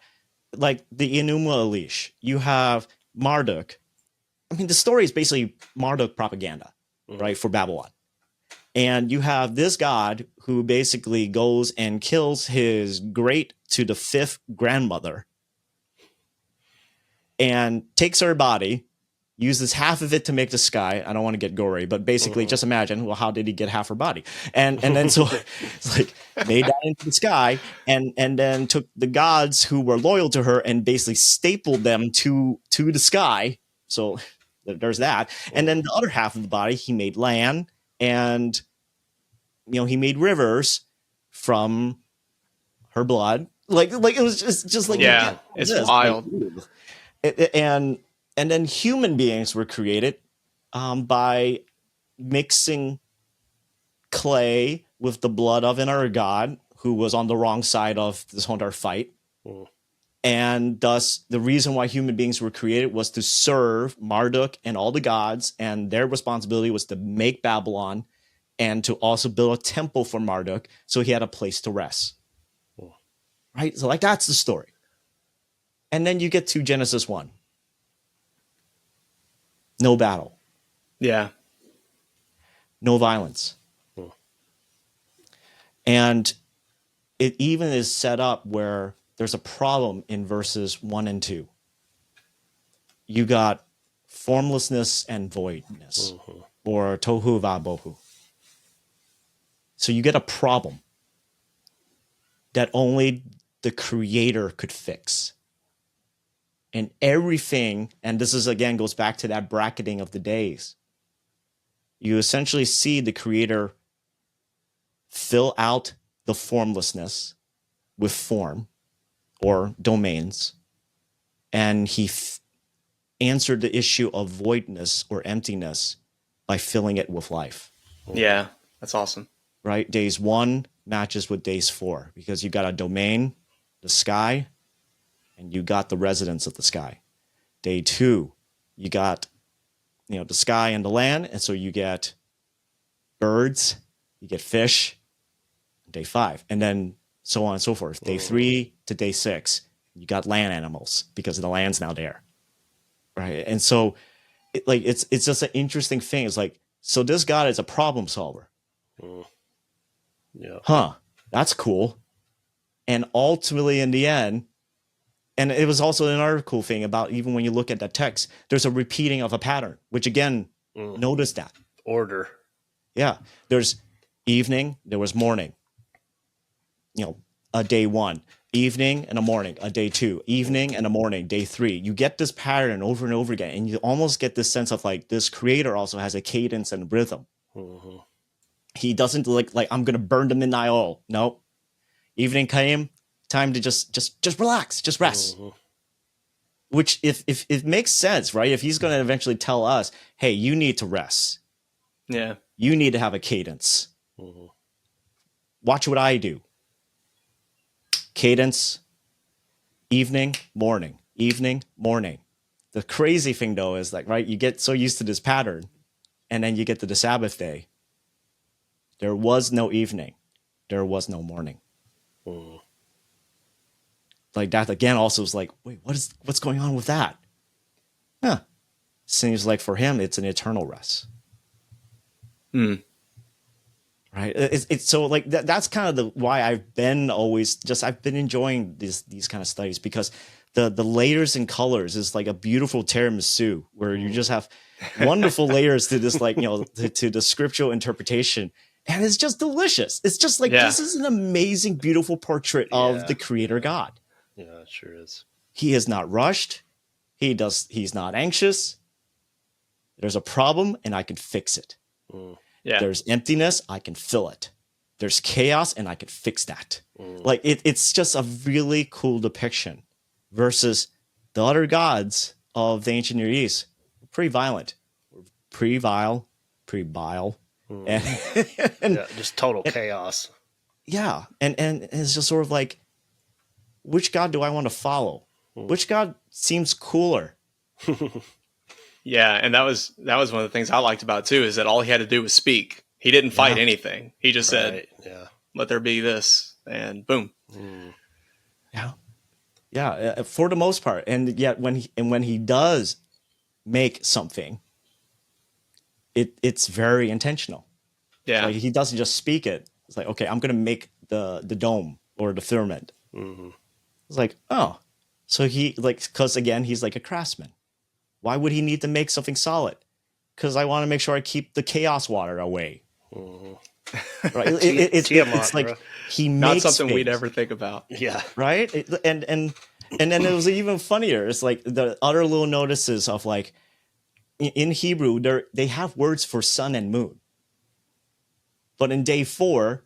the Enuma Elish. You have Marduk. I mean, the story is basically Marduk propaganda, right, for Babylon. And you have this god who basically goes and kills his great to the 5th grandmother and takes her body, uses half of it to make the sky. I don't want to get gory, but basically just imagine, well, how did he get half her body? And then so it's like made that into the sky and then took the gods who were loyal to her and basically stapled them to the sky. So there's that. And then the other half of the body, he made land and, he made rivers from her blood. Like it was just like, yeah, it's wild. And then human beings were created by mixing clay with the blood of another god who was on the wrong side of this whole entire fight. And thus, the reason why human beings were created was to serve Marduk and all the gods. And their responsibility was to make Babylon and to also build a temple for Marduk so he had a place to rest. Right? So like that's the story. And then you get to Genesis 1. No battle. Yeah. No violence. And it even is set up where there's a problem in verses 1 and 2. You got formlessness and voidness, or tohu vabohu. So you get a problem that only the creator could fix. And everything, and this is again goes back to that bracketing of the days. You essentially see the creator fill out the formlessness with form or domains, and he answered the issue of voidness or emptiness by filling it with life. Yeah, that's awesome. Right? Days 1 matches with days 4 because you got a domain, the sky, and you got the residents of the sky. Day 2, you got, the sky and the land, and so you get birds, you get fish. Day 5, and then so on and so forth. Day 3 to day 6, you got land animals because the land's now there, right? And so, it's just an interesting thing. It's like, so this God is a problem solver. Yeah. Huh? That's cool. And ultimately, in the end. And it was also another cool thing about even when you look at that text, there's a repeating of a pattern, which again, notice that. Order. Yeah. There's evening, there was morning. A day 1, evening and a morning, a day 2, evening and a morning, day 3. You get this pattern over and over again. And you almost get this sense of like this creator also has a cadence and rhythm. He doesn't like I'm going to burn the midnight oil. No. Evening came. Time to just relax, just rest. Which if it makes sense, right? If he's going to eventually tell us, hey, you need to rest. Yeah. You need to have a cadence. Watch what I do. Cadence, evening, morning, evening, morning. The crazy thing though is like, right, you get so used to this pattern and then you get to the Sabbath day. There was no evening. There was no morning. Like that again also is like, wait, what's going on with that? Huh. Seems like for him it's an eternal rest. Right? It's so like that's kind of the why I've been enjoying these kind of studies because the layers and colors is like a beautiful tiramisu where you just have wonderful layers to this to the scriptural interpretation. And it's just delicious. It's just like this is an amazing, beautiful portrait of the creator God. Yeah, it sure is. He is not rushed. He's not anxious. There's a problem and I can fix it. Yeah. There's emptiness, I can fill it. There's chaos and I can fix that. Like it's just a really cool depiction versus the other gods of the ancient Near East. Pretty violent, pretty vile, pretty bile. And just total chaos. Yeah. And it's just sort of like, which God do I want to follow? Which God seems cooler? Yeah, and that was one of the things I liked about it too, is that all he had to do was speak. He didn't fight anything. He just said, let there be this, and boom. Yeah, for the most part. And yet when he does make something, it's very intentional. Yeah. Like he doesn't just speak it. It's like, okay, I'm going to make the dome or the firmament. It's like, oh, So he because again, he's like a craftsman. Why would he need to make something solid? Because I want to make sure I keep the chaos water away. Right? It's like he makes not something things, we'd ever think about. Yeah. right? And then it was even funnier. It's like the other little notices of like in Hebrew, they have words for sun and moon, but in day 4,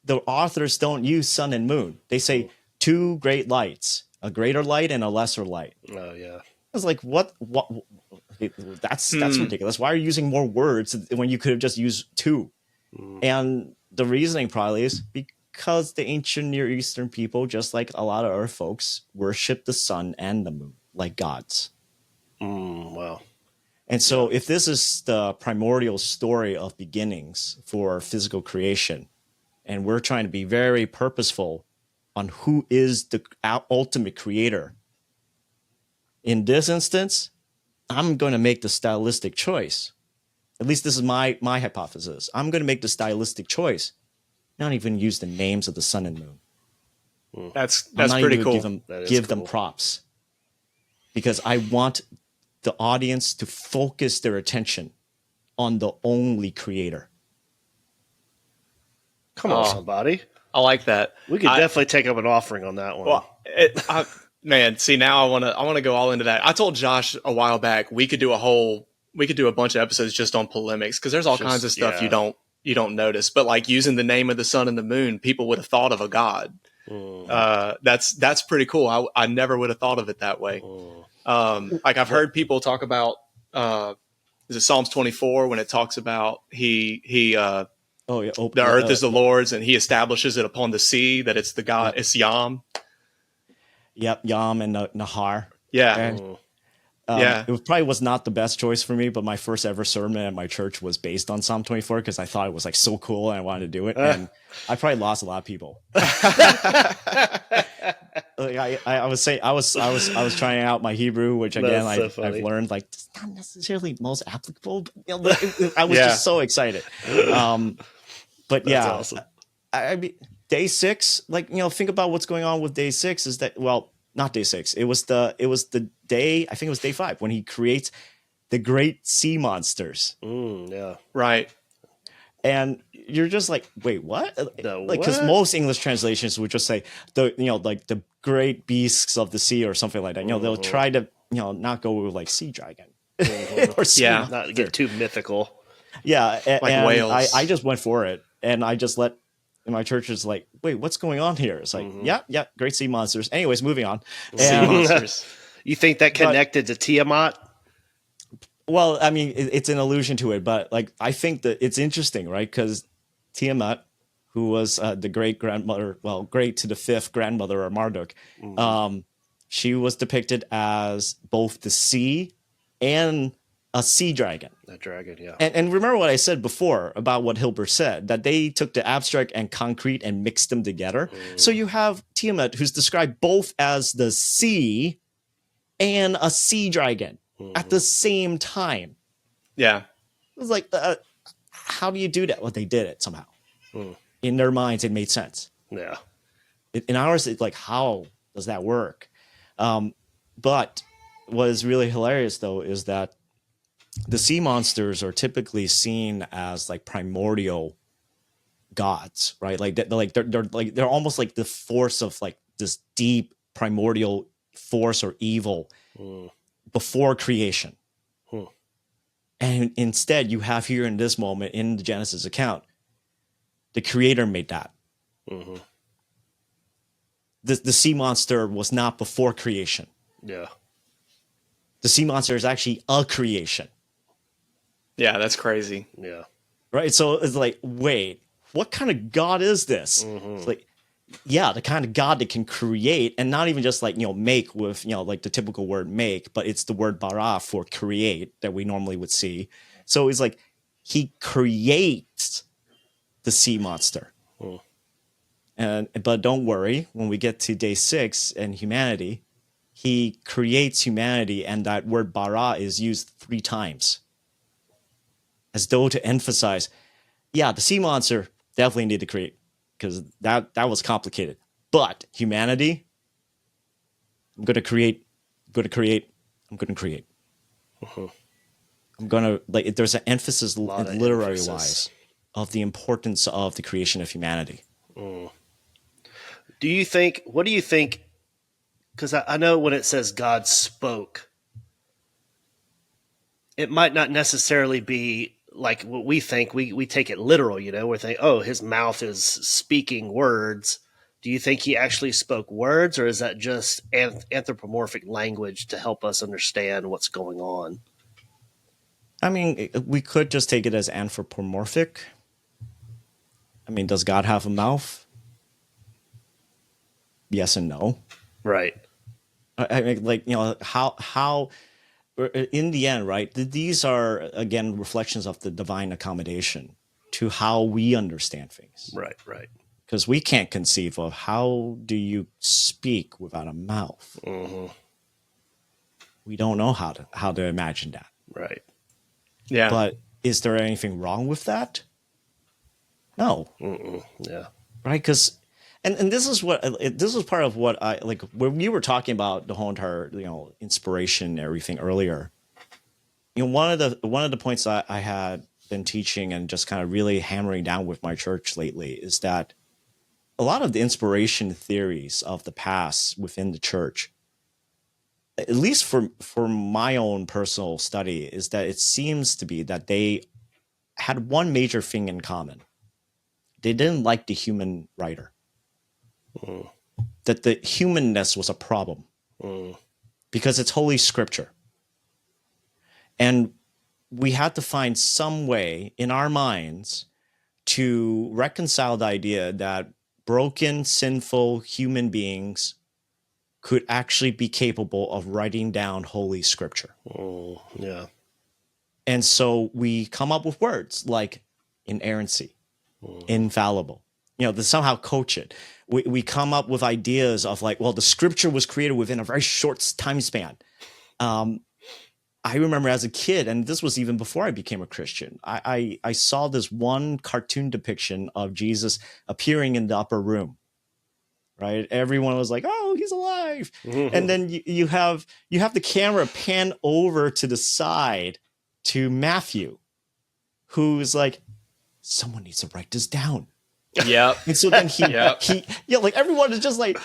the authors don't use sun and moon. They say 2 great lights, a greater light and a lesser light. Oh yeah. I was like, what? That's ridiculous. Why are you using more words when you could have just used 2? And the reasoning probably is because the ancient Near Eastern people, just like a lot of our folks, worship the sun and the moon like gods. Wow. And so if this is the primordial story of beginnings for physical creation, and we're trying to be very purposeful on who is the ultimate creator, in this instance, I'm going to make the stylistic choice. At least this is my hypothesis. I'm going to make the stylistic choice, not even use the names of the sun and moon. That's pretty cool. Give them props, because I want the audience to focus their attention on the only creator. Come on, somebody. I like that. We could definitely take up an offering on that one. Well, man, see, now I want to go all into that. I told Josh a while back we could do a bunch of episodes just on polemics, because there's all kinds of stuff you don't notice. But like using the name of the sun and the moon, people would have thought of a god. That's pretty cool. I never would have thought of it that way. Like I've heard people talk about is it Psalms 24 when it talks about the earth is the Lord's and he establishes it upon the sea, that it's the God, it's Yam. Yep, Yam and Nahar. Yeah. It probably was not the best choice for me, but my first ever sermon at my church was based on Psalm 24 because I thought it was like so cool and I wanted to do it. And I probably lost a lot of people. Like I was trying out my Hebrew, which again I've learned like it's not necessarily most applicable. But I was just so excited. But that's awesome. I mean, day 6, like think about what's going on with day 6 is that not day 6. It was the day, I think it was day 5 when he creates the great sea monsters. Yeah. Right. And you're just like, wait, what? Because most English translations would just say the great beasts of the sea or something like that. They'll try to not go with like sea dragon or sea monster. Not get too mythical. Yeah, like and whales. I just went for it, and I just let. And my church is like, wait, what's going on here? It's like, yeah, great sea monsters. Anyways, moving on. Sea monsters. You think that connected to Tiamat? Well, I mean, it's an allusion to it, but like, I think that it's interesting, right? Because Tiamat, who was the great grandmother, great to the 5th grandmother of Marduk, she was depicted as both the sea and a sea dragon. That dragon, yeah. And remember what I said before about what Hilbert said, that they took the abstract and concrete and mixed them together. So you have Tiamat, who's described both as the sea and a sea dragon at the same time. Yeah. It was like, how do you do that? Well, they did it somehow. In their minds, it made sense. Yeah. In ours, it's like, how does that work? But what is really hilarious, though, is that the sea monsters are typically seen as like primordial gods, right? Like they're almost like the force of like this deep primordial force or evil before creation. And instead, you have here in this moment in the Genesis account, the creator made that. The sea monster was not before creation. Yeah. The sea monster is actually a creation. Yeah, that's crazy. Yeah. Right. So it's like, wait, what kind of God is this? It's like, yeah, the kind of God that can create and not even just like, make with, like the typical word make, but it's the word bara for create that we normally would see. So it's like he creates the sea monster. But don't worry, when we get to day 6 and humanity, he creates humanity, and that word bara is used 3 times. As though to emphasize, the sea monster definitely need to create because that was complicated. But humanity, I'm going to create. I'm going to create. I'm going to create. I'm going to, like, there's an emphasis literary wise of the importance of the creation of humanity. What do you think? Because I know when it says God spoke, it might not necessarily be like what we think. We take it literal, we think, oh, his mouth is speaking words. Do you think he actually spoke words, or is that just anthropomorphic language to help us understand what's going on? I mean, we could just take it as anthropomorphic. I mean, does God have a mouth? Yes and no. Right. I mean, like, how in the end, right? These are, again, reflections of the divine accommodation to how we understand things. Right. Because we can't conceive of how do you speak without a mouth. We don't know how to imagine that. Right. Yeah. But is there anything wrong with that? No. Yeah. Right? Because, and this is part of what I like when you were talking about the whole entire inspiration and everything earlier. One of the points that I had been teaching and just kind of really hammering down with my church lately is that a lot of the inspiration theories of the past within the church, at least for my own personal study, is that it seems to be that they had one major thing in common. They didn't like the human writer. That the humanness was a problem because it's Holy Scripture. And we had to find some way in our minds to reconcile the idea that broken, sinful human beings could actually be capable of writing down Holy Scripture. Yeah. And so we come up with words like inerrancy, infallible, to somehow coach it. We come up with ideas of like, well, the Scripture was created within a very short time span. I remember as a kid, and this was even before I became a Christian, I saw this one cartoon depiction of Jesus appearing in the upper room. Right, everyone was like, "Oh, he's alive!" And then you have the camera pan over to the side to Matthew, who's like, "Someone needs to write this down." Yep. And so then he like everyone is just like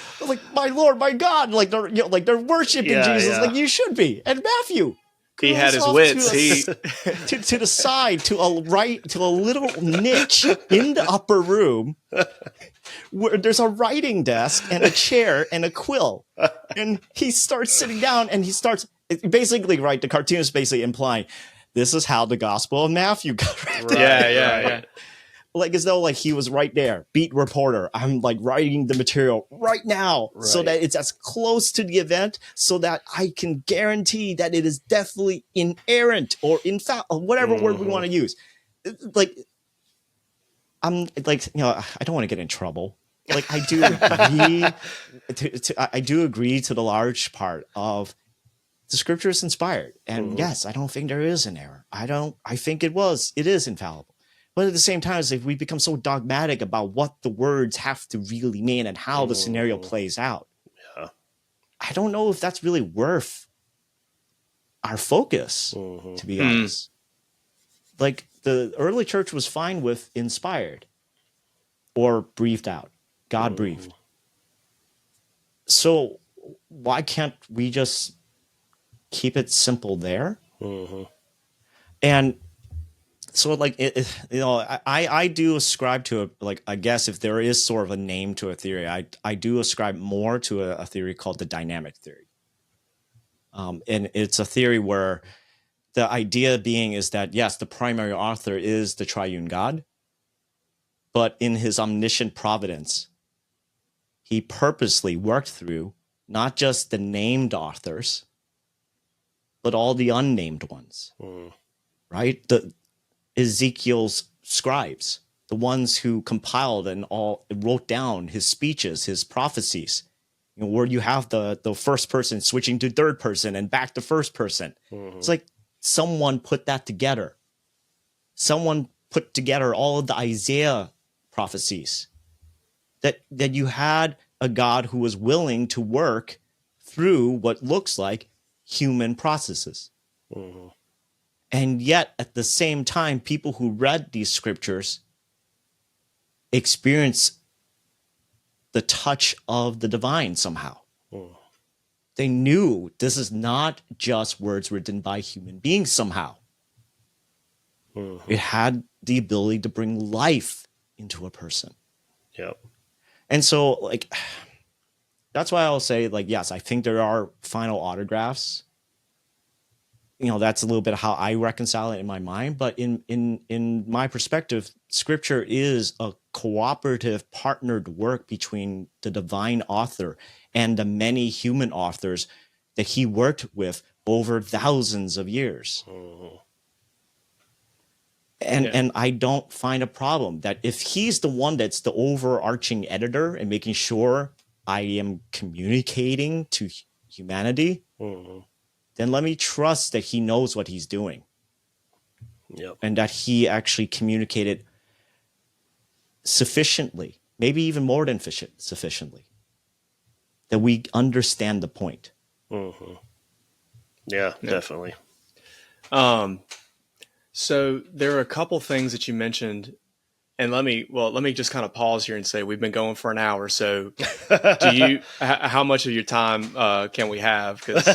my Lord, my God, like they're worshiping Jesus, like you should be. And Matthew, he had his wits. To the side, to a little niche in the upper room where there's a writing desk and a chair and a quill, and he starts sitting down and he starts basically, right, the cartoon is basically implying this is how the Gospel of Matthew got written. Yeah. Like as though like he was right there, beat reporter. I'm like writing the material right now so that it's as close to the event so that I can guarantee that it is definitely inerrant or in fact, whatever word we want to use. Like, I'm like, I don't want to get in trouble. Like I do agree I do agree to the large part of the Scripture is inspired. And yes, I don't think there is an error. I think it is infallible. But at the same time, if we become so dogmatic about what the words have to really mean and how the scenario plays out, I don't know if that's really worth our focus, to be honest. Like the early church was fine with inspired or breathed out. God breathed. So why can't we just keep it simple there? And so like, I do ascribe to I guess if there is sort of a name to a theory, I do ascribe more to a theory called the dynamic theory. And it's a theory where the idea being is that, yes, the primary author is the triune God, but in his omniscient providence, he purposely worked through not just the named authors, but all the unnamed ones, right? Ezekiel's scribes, the ones who compiled and all wrote down his speeches, his prophecies, where you have the first person switching to third person and back to first person. It's like someone put that together. Someone put together all of the Isaiah prophecies that you had a God who was willing to work through what looks like human processes. Mm-hmm. And yet, at the same time, people who read these scriptures experience the touch of the divine somehow. Mm. They knew this is not just words written by human beings somehow. Mm-hmm. It had the ability to bring life into a person. Yep. And so, like, that's why I'll say, like, yes, I think there are final autographs. You know, that's a little bit of how I reconcile it in my mind. But in my perspective, scripture is a cooperative, partnered work between the divine author and the many human authors that he worked with over thousands of years. Mm-hmm. And I don't find a problem that if he's the one that's the overarching editor and making sure I am communicating to humanity, Mm-hmm. then let me trust that he knows what he's doing. Yep. And that he actually communicated sufficiently, maybe even more than sufficiently, that we understand the point. Mm-hmm. Yeah, definitely. So there are a couple things that you mentioned, and let me just kind of pause here and say we've been going for an hour. So, how much of your time can we have? Because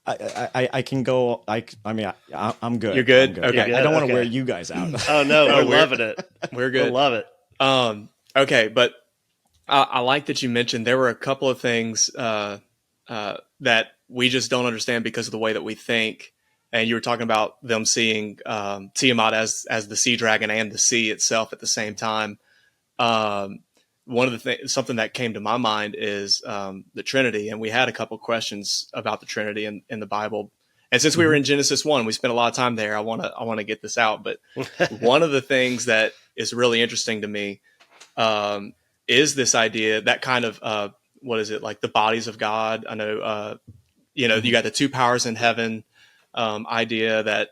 I can go. I'm good. You're good? I'm good. Okay. I don't want to Okay. wear you guys out. Oh no, we're loving it. we're good. We love it. Okay, but I like that you mentioned there were a couple of things that we just don't understand because of the way that we think. And you were talking about them seeing Tiamat as the sea dragon and the sea itself at the same time. One of the things, something that came to my mind is the Trinity, and we had a couple questions about the Trinity in the Bible. And since we were in Genesis 1, we spent a lot of time there. I want to get this out, but one of the things that is really interesting to me is this idea, that kind of what is it, like the bodies of God? I know you got the two powers in heaven. Idea that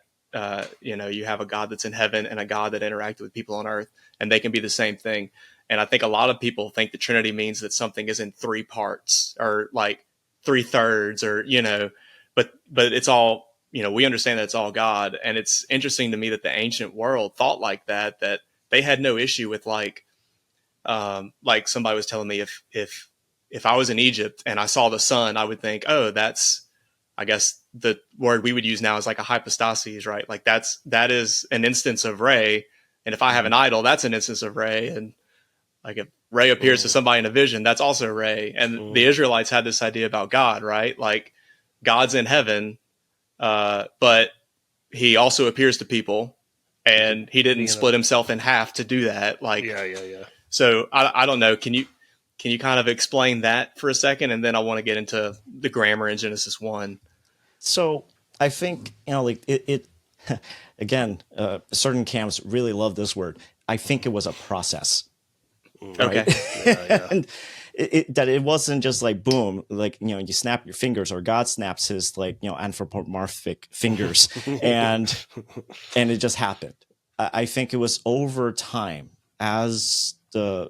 you have a God that's in heaven and a God that interacted with people on earth, and they can be the same thing. And I think a lot of people think the Trinity means that something is in three parts or like 3/3 or but it's all, we understand that it's all God. And it's interesting to me that the ancient world thought like that they had no issue with like somebody was telling me if I was in Egypt and I saw the sun, I would think, oh, that's, I guess the word we would use now is like a hypostasis, right? Like that is an instance of Ray. And if I have an idol, that's an instance of Ray. And like if Ray appears to somebody in a vision, that's also Ray. And the Israelites had this idea about God, right? Like God's in heaven, but he also appears to people, and he didn't split himself in half to do that. Like, Yeah. So I don't know. Can you kind of explain that for a second? And then I want to get into the grammar in Genesis 1. So I think, like it again, certain camps really love this word. I think it was a process. Right? Okay. Yeah. And that it wasn't just like, boom, like, you snap your fingers, or God snaps his anthropomorphic fingers and it just happened. I think it was over time as the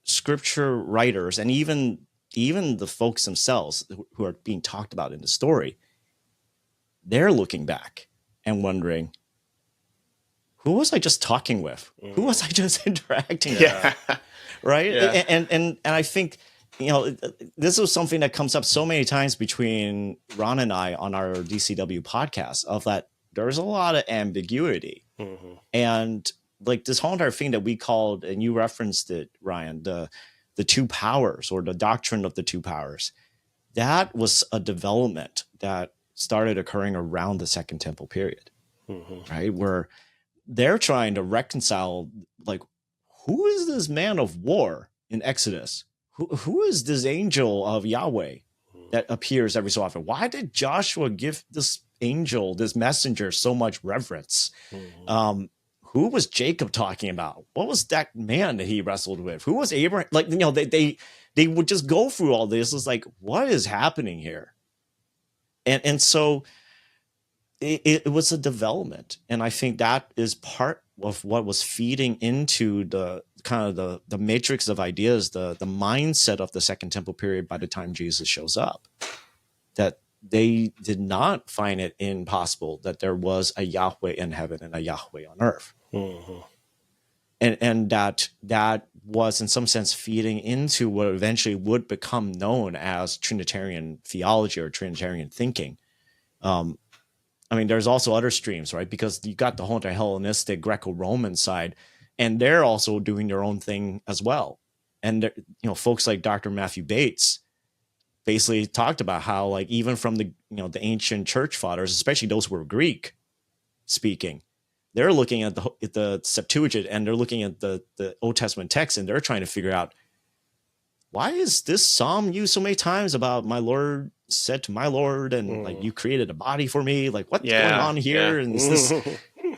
scripture writers and even the folks themselves who are being talked about in the story, they're looking back and wondering, who was I just talking with? Who was I just interacting with? Yeah. Right. Yeah. And I think, this was something that comes up so many times between Ron and I on our DCW podcast, of that there's a lot of ambiguity. Mm-hmm. And like this whole entire thing that we called, and you referenced it, Ryan, the two powers, or the doctrine of the two powers, that was a development that started occurring around the Second Temple period, right? Where they're trying to reconcile, like, who is this man of war in Exodus? Who is this angel of Yahweh that appears every so often? Why did Joshua give this angel, this messenger, so much reverence? Who was Jacob talking about? What was that man that he wrestled with? Who was Abraham? Like, they would just go through all this. It's like, what is happening here? And so it was a development. And I think that is part of what was feeding into the kind of the matrix of ideas, the mindset of the Second Temple period by the time Jesus shows up, that they did not find it impossible that there was a Yahweh in heaven and a Yahweh on earth. Mm-hmm. And that was in some sense feeding into what eventually would become known as Trinitarian theology or Trinitarian thinking. I mean, there's also other streams, right? Because you got the whole Hellenistic Greco-Roman side, and they're also doing their own thing as well. And folks like Dr. Matthew Bates basically talked about how, like, even from the the ancient church fathers, especially those who were Greek speaking, they're looking at the Septuagint and they're looking at the Old Testament text, and they're trying to figure out, why is this psalm used so many times about my Lord said to my Lord, and like, you created a body for me, like, what's going on here? And this,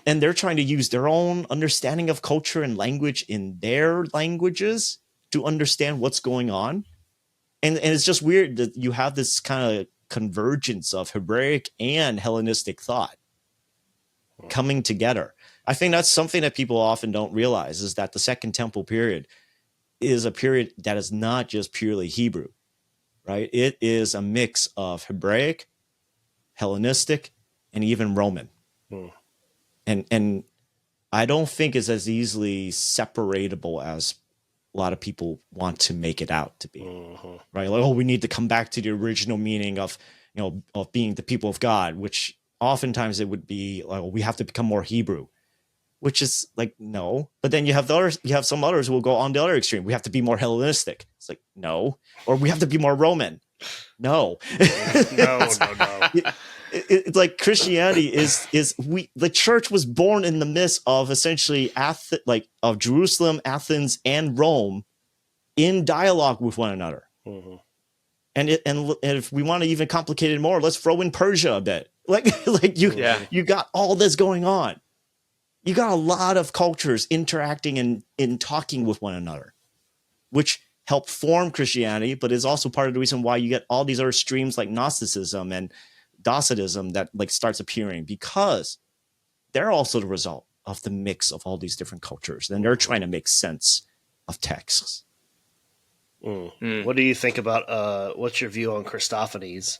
and they're trying to use their own understanding of culture and language in their languages to understand what's going on. And it's just weird that you have this kind of convergence of Hebraic and Hellenistic thought coming together. I think that's something that people often don't realize, is that the Second Temple period is a period that is not just purely Hebrew, right? It is a mix of Hebraic, Hellenistic, and even Roman. And I don't think it's as easily separatable as a lot of people want to make it out to be, right? Like, oh, we need to come back to the original meaning of, of being the people of God, which oftentimes it would be like, we have to become more Hebrew, which is like, no. But then you have some others who will go on the other extreme. We have to be more Hellenistic. It's like, no. Or we have to be more Roman. No. No. It's like Christianity the church was born in the midst of essentially of Jerusalem, Athens, and Rome in dialogue with one another. And if we want to even complicate it more, let's throw in Persia a bit. You got all this going on. You got a lot of cultures interacting and in talking with one another, which help form Christianity, but is also part of the reason why you get all these other streams like Gnosticism and Docetism that like starts appearing, because they're also the result of the mix of all these different cultures, and they're trying to make sense of texts. What do you think about what's your view on Christophanies?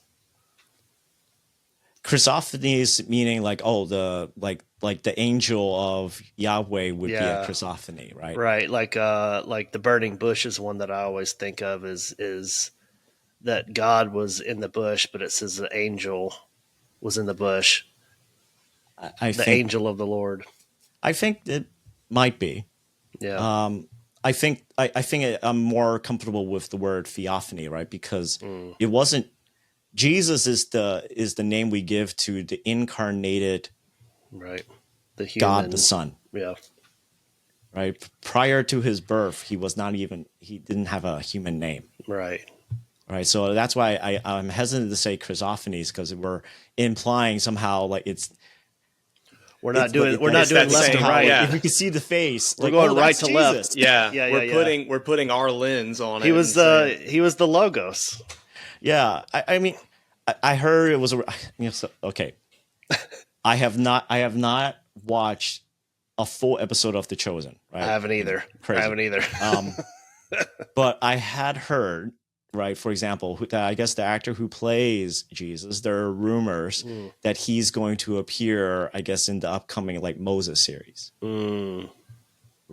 Christophanies meaning like, oh, the angel of Yahweh would be a Christophany, right? Right, like the burning bush is one that I always think of is that God was in the bush, but it says the angel was in the bush. I think angel of the Lord. I think it might be. Yeah. I think I'm more comfortable with the word theophany, right? Because it wasn't. Jesus is the name we give to the incarnated, right? The human, God the Son. Yeah. Right. Prior to his birth, he didn't have a human name. Right. Right. So that's why I'm hesitant to say Christophanies, because we're implying somehow like we're not doing left and right. Like, if we can see the face, we're going right to Jesus. left. We're putting our lens on it. He was the Logos. Yeah. I mean, I heard it was okay. I have not watched a full episode of The Chosen. Right. I haven't either. But I had heard, right, for example, I guess the actor who plays Jesus, there are rumors that he's going to appear, I guess, in the upcoming like Moses series.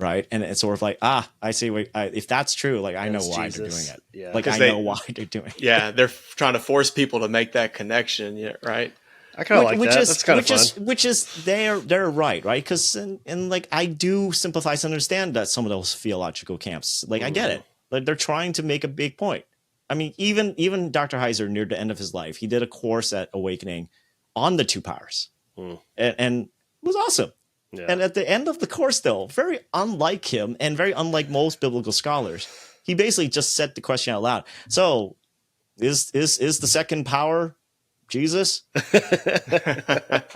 Right. And it's sort of like, I see. If that's true, like, I know why they're doing it. Yeah. Like, I know why they're doing it. Yeah. They're trying to force people to make that connection. Yeah. Right. I kind of like that. That's kind of fun. Which is they're right. Right. Because and like, I do sympathize and understand that some of those theological camps, like, I get it. Like, they're trying to make a big point. I mean, even Dr. Heiser, near the end of his life, he did a course at Awakening on the two powers, and it was awesome. Yeah. And at the end of the course, though, very unlike him and very unlike most biblical scholars, he basically just said the question out loud. So, is the second power Jesus?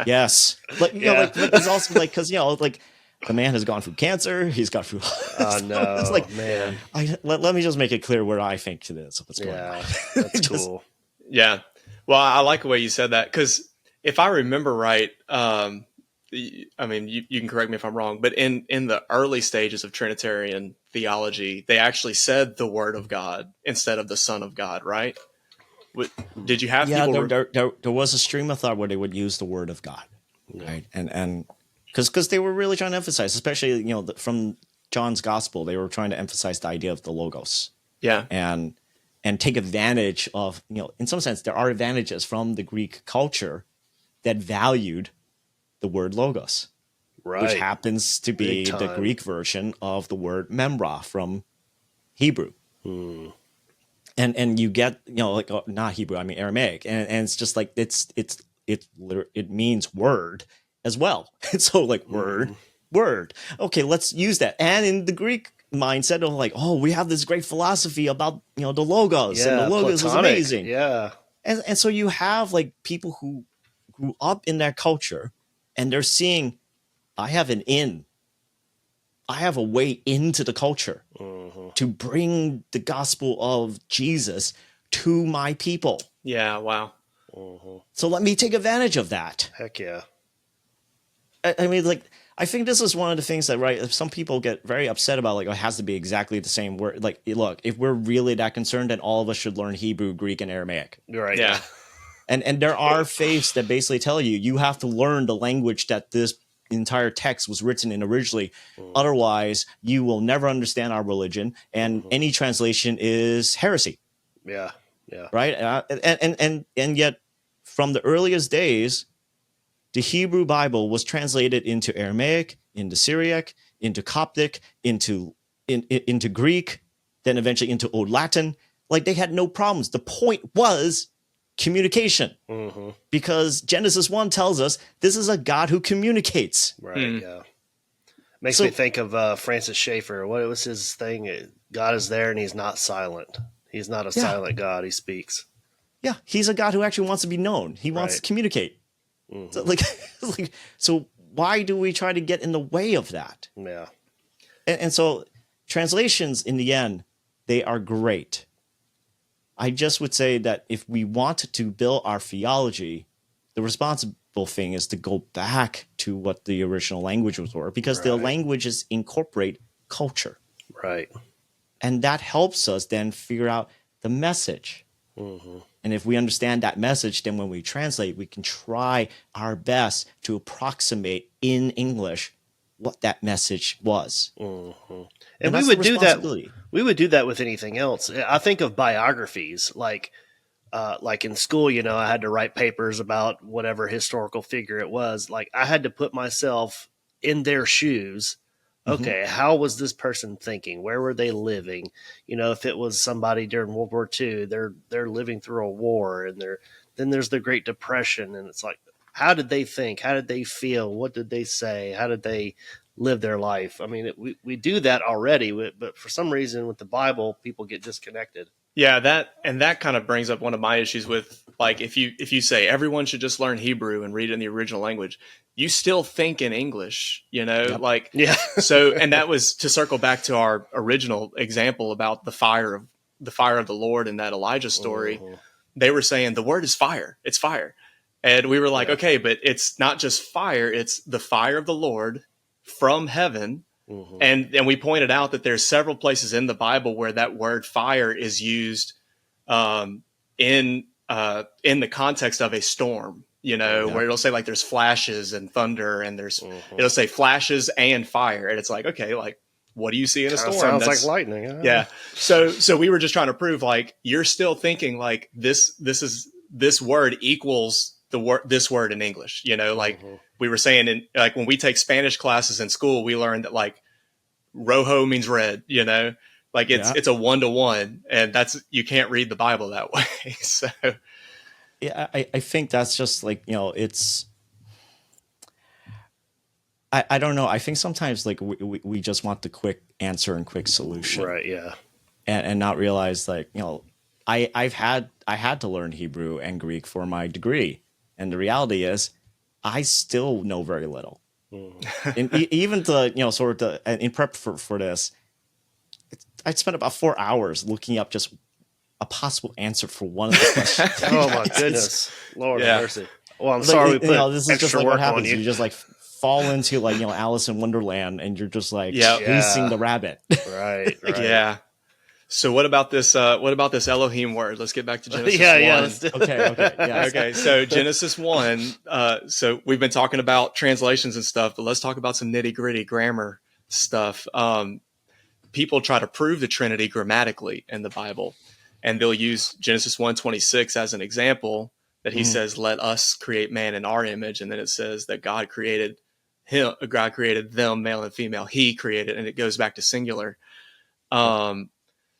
Yes. Like, like it's also like, because like the man has gone through cancer, he's gone through. Oh no, it's like, man. Let me just make it clear where I think it is. What's going on? That's cool. Yeah. Well, I like the way you said that, because if I remember right, I mean, you can correct me if I'm wrong, but in the early stages of Trinitarian theology, they actually said the Word of God instead of the Son of God, right? Did you have people? There was a stream of thought where they would use the Word of God, right? And because they were really trying to emphasize, especially from John's Gospel, they were trying to emphasize the idea of the Logos, and take advantage of in some sense there are advantages from the Greek culture that valued the word Logos, which happens to be the Greek version of the word memra from Hebrew. And you get not Hebrew, I mean Aramaic, and it's just like it means word as well. And so word. Okay, let's use that. And in the Greek mindset of like, oh, we have this great philosophy about the Logos, and the Logos is amazing. Yeah. And so you have like people who grew up in that culture, and they're seeing, I have a way into the culture to bring the gospel of Jesus to my people. Yeah, wow. So let me take advantage of that. Heck yeah. I mean, like, I think this is one of the things that, some people get very upset about, like, it has to be exactly the same word. Like, look, if we're really that concerned, then all of us should learn Hebrew, Greek, and Aramaic. Right. Yeah. And there are faiths that basically tell you have to learn the language that this entire text was written in originally. Otherwise, you will never understand our religion, and any translation is heresy. Yeah. Right. And yet, from the earliest days, the Hebrew Bible was translated into Aramaic, into Syriac, into Coptic, into Greek, then eventually into Old Latin. Like, they had no problems. The point was communication, because Genesis 1 tells us this is a God who communicates. Right. Yeah. Makes me think of Francis Schaeffer. What was his thing? God is there and he's not silent. He's not a silent God. He speaks. Yeah. He's a God who actually wants to be known. He wants to communicate. So why do we try to get in the way of that? Yeah. And so translations, in the end, they are great. I just would say that if we want to build our theology, the responsible thing is to go back to what the original languages were, because the languages incorporate culture. Right. And that helps us then figure out the message. And if we understand that message, then when we translate, we can try our best to approximate in English what that message was. And we would do that. We would do that with anything else. I think of biographies, like in school, I had to write papers about whatever historical figure it was. Like, I had to put myself in their shoes. Okay, how was this person thinking? Where were they living? If it was somebody during World War II, they're living through a war, and then there's the Great Depression, and it's like, how did they think? How did they feel? What did they say? How did they live their life? I mean, we do that already, but for some reason with the Bible, people get disconnected. Yeah, that kind of brings up one of my issues with, like, if you say everyone should just learn Hebrew and read it in the original language, you still think in English, So, and that was to circle back to our original example about the fire of the Lord in that Elijah story. They were saying the word is fire. It's fire. And we were like, okay, but it's not just fire. It's the fire of the Lord from heaven. And we pointed out that there's several places in the Bible where that word fire is used in the context of a storm, where it'll say, like, there's flashes and thunder, and it'll say flashes and fire. And it's like, okay, like, what do you see in a storm? Sounds like lightning. Yeah. So we were just trying to prove, like, you're still thinking like this word equals this word in English, like we were saying like when we take Spanish classes in school, we learned that, like, rojo means red, like it's a 1-to-1, and you can't read the Bible that way. So yeah, I think that's just like, it's, I don't know. I think sometimes, like, we just want the quick answer and quick solution. Right. Yeah. And not realize, like, I had to learn Hebrew and Greek for my degree. And the reality is I still know very little. And even in prep for this, I spent about 4 hours looking up just a possible answer for one of the questions. Oh my goodness. Lord have mercy. Well, I'm sorry we put this is just like what happens. You just, like, fall into like, Alice in Wonderland, and you're just like Yeah. chasing the rabbit. Right. Yeah. So what about this Elohim word? Let's get back to Genesis 1. Let's do Okay. Yeah. Okay, so Genesis 1. So we've been talking about translations and stuff, but let's talk about some nitty gritty grammar stuff. People try to prove the Trinity grammatically in the Bible, and they'll use Genesis 1:26 as an example, that he says, "Let us create man in our image," and then it says that God created them, male and female. He created, and it goes back to singular.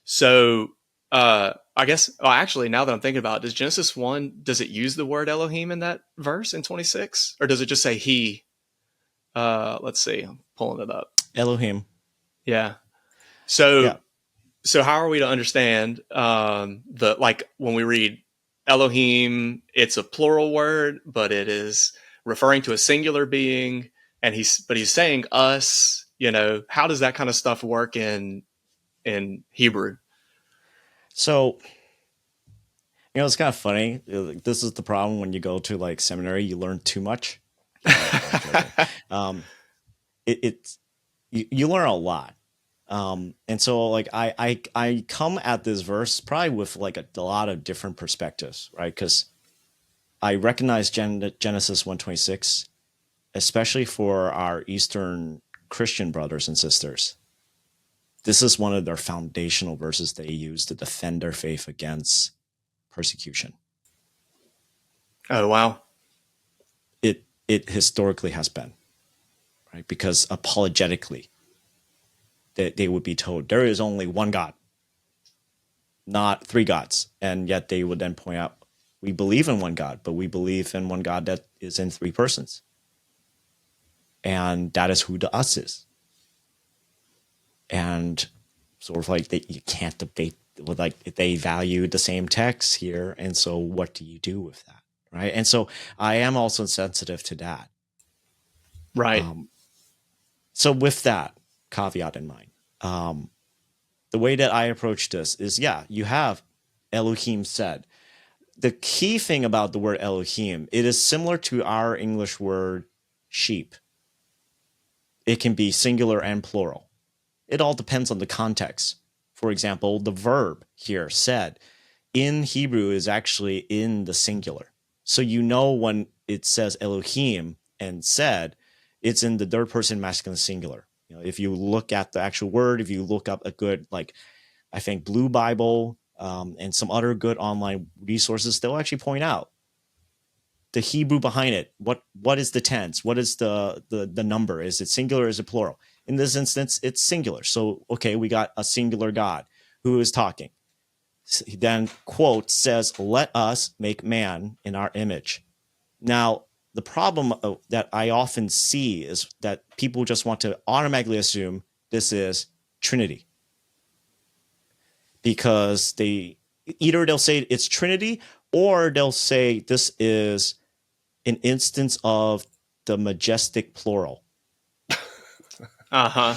So I guess, actually, now that I'm thinking about it, does Genesis 1, does it use the word Elohim in that verse in 26? Or does it just say he? Let's see. I'm pulling it up. Elohim. Yeah. So how are we to understand when we read Elohim, it's a plural word, but it is referring to a singular being, and he's saying us, how does that kind of stuff work in Hebrew? So, it's kind of funny. This is the problem when you go to like seminary, you learn too much. You learn a lot. And so like I come at this verse probably with like a lot of different perspectives, right? Because I recognize Genesis 1:26, especially for our Eastern Christian brothers and sisters. This is one of their foundational verses they use to defend their faith against persecution. Oh, wow. It historically has been, right? Because apologetically, they would be told there is only one God, not three gods. And yet they would then point out, we believe in one God, but we believe in one God that is in three persons. And that is who the us is. And sort of like you can't debate with like they value the same text here. And so what do you do with that? Right. And so I am also sensitive to that. Right. So with that caveat in mind, the way that I approach this is, you have Elohim said. The key thing about the word Elohim, it is similar to our English word sheep. It can be singular and plural. It all depends on the context. For example, the verb here, said, in Hebrew is actually in the singular. So when it says Elohim and said, it's in the third person masculine singular. If you look at the actual word, if you look up a good, I think Blue Bible and some other good online resources, they'll actually point out the Hebrew behind it. What is the tense? What is the number? Is it singular? Is it plural? In this instance, it's singular. So, okay, we got a singular God who is talking. He then, quote, says, let us make man in our image. Now, the problem that I often see is that people just want to automatically assume this is Trinity. Because they'll say it's Trinity, or they'll say this is an instance of the majestic plural. Uh-huh.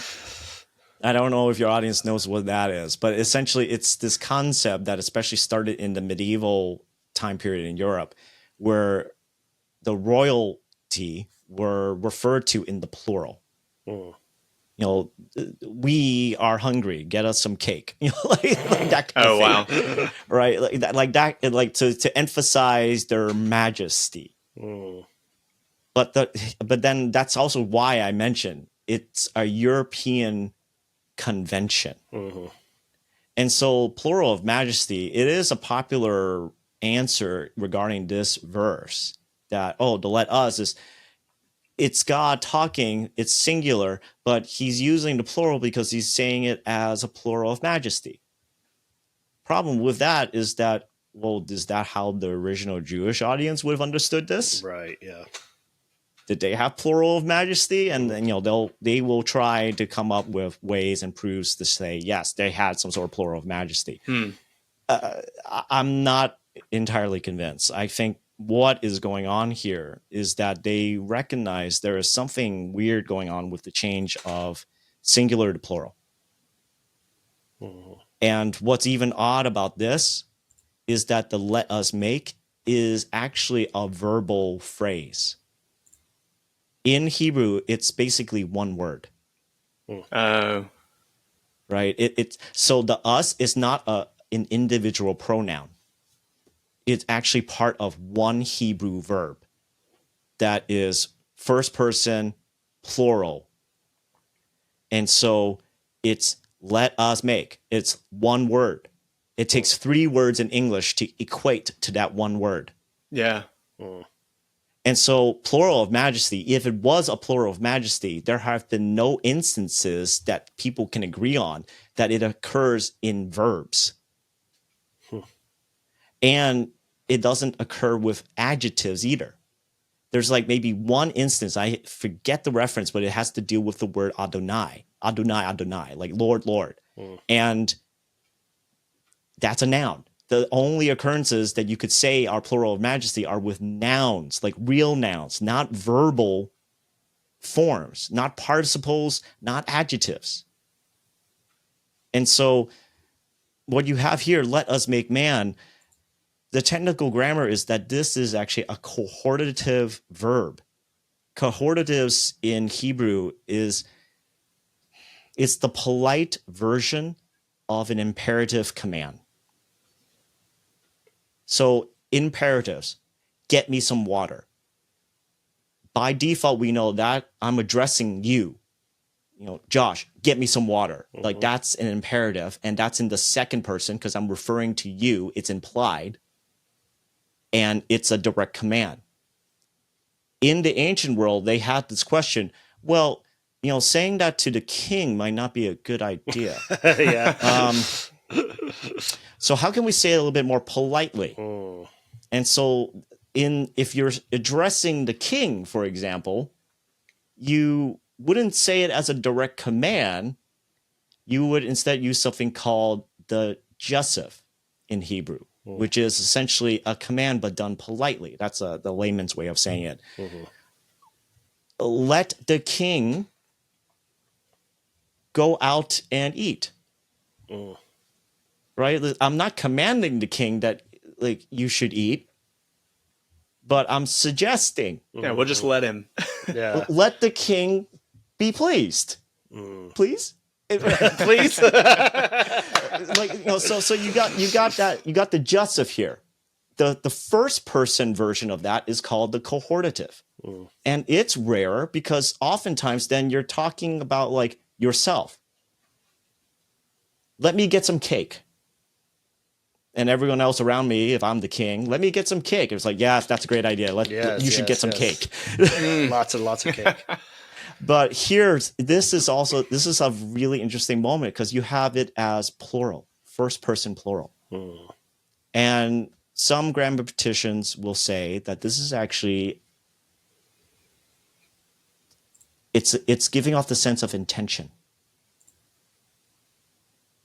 I don't know if your audience knows what that is, but essentially it's this concept that especially started in the medieval time period in Europe, where the royalty were referred to in the plural. We are hungry. Get us some cake. Like that kind of thing. Wow. Right? Like that, to emphasize their majesty. But then that's also why I mentioned it's a European convention. And so plural of majesty, it is a popular answer regarding this verse that, the let us is, it's God talking, it's singular, but he's using the plural because he's saying it as a plural of majesty. Problem with that is that, is that how the original Jewish audience would have understood this? Right, yeah. Did they have plural of majesty? And then, they will try to come up with ways and proofs to say, yes, they had some sort of plural of majesty. I'm not entirely convinced. I think what is going on here is that they recognize there is something weird going on with the change of singular to plural. And what's even odd about this is that the let us make is actually a verbal phrase. In Hebrew, it's basically one word. Oh. Right? It's so the us is not an individual pronoun. It's actually part of one Hebrew verb that is first person plural. And so it's let us make. It's one word. It takes 3 words in English to equate to that one word. Yeah. And so plural of majesty, if it was a plural of majesty, there have been no instances that people can agree on that it occurs in verbs. And it doesn't occur with adjectives either. There's like maybe one instance, I forget the reference, but it has to do with the word Adonai, like Lord, Lord. And that's a noun. The only occurrences that you could say are plural of majesty are with nouns, like real nouns, not verbal forms, not participles, not adjectives. And so what you have here, let us make man, the technical grammar is that this is actually a cohortative verb. Cohortatives in Hebrew it's the polite version of an imperative command. So imperatives, get me some water. By default, we know that I'm addressing you. Josh, get me some water. Like that's an imperative, and that's in the second person because I'm referring to you. It's implied, and it's a direct command. In the ancient world, they had this question. Well, saying that to the king might not be a good idea. Yeah. So how can we say it a little bit more politely? And so if you're addressing the king, for example, you wouldn't say it as a direct command. You would instead use something called the Joseph in Hebrew, which is essentially a command but done politely. That's the layman's way of saying it. Let the king go out and eat. Right? I'm not commanding the king that you should eat, but I'm suggesting. Yeah, we'll just let him. Yeah. Let the king be pleased. Please? Please. So you got the Joseph here. The first person version of that is called the cohortative. And it's rare because oftentimes then you're talking about yourself. Let me get some cake. And everyone else around me, if I'm the king, let me get some cake. It's like, yes, that's a great idea. You should get some cake. Lots and lots of cake. But this is a really interesting moment because you have it as plural, first person plural. And some grammaticians will say that this is actually, it's giving off the sense of intention.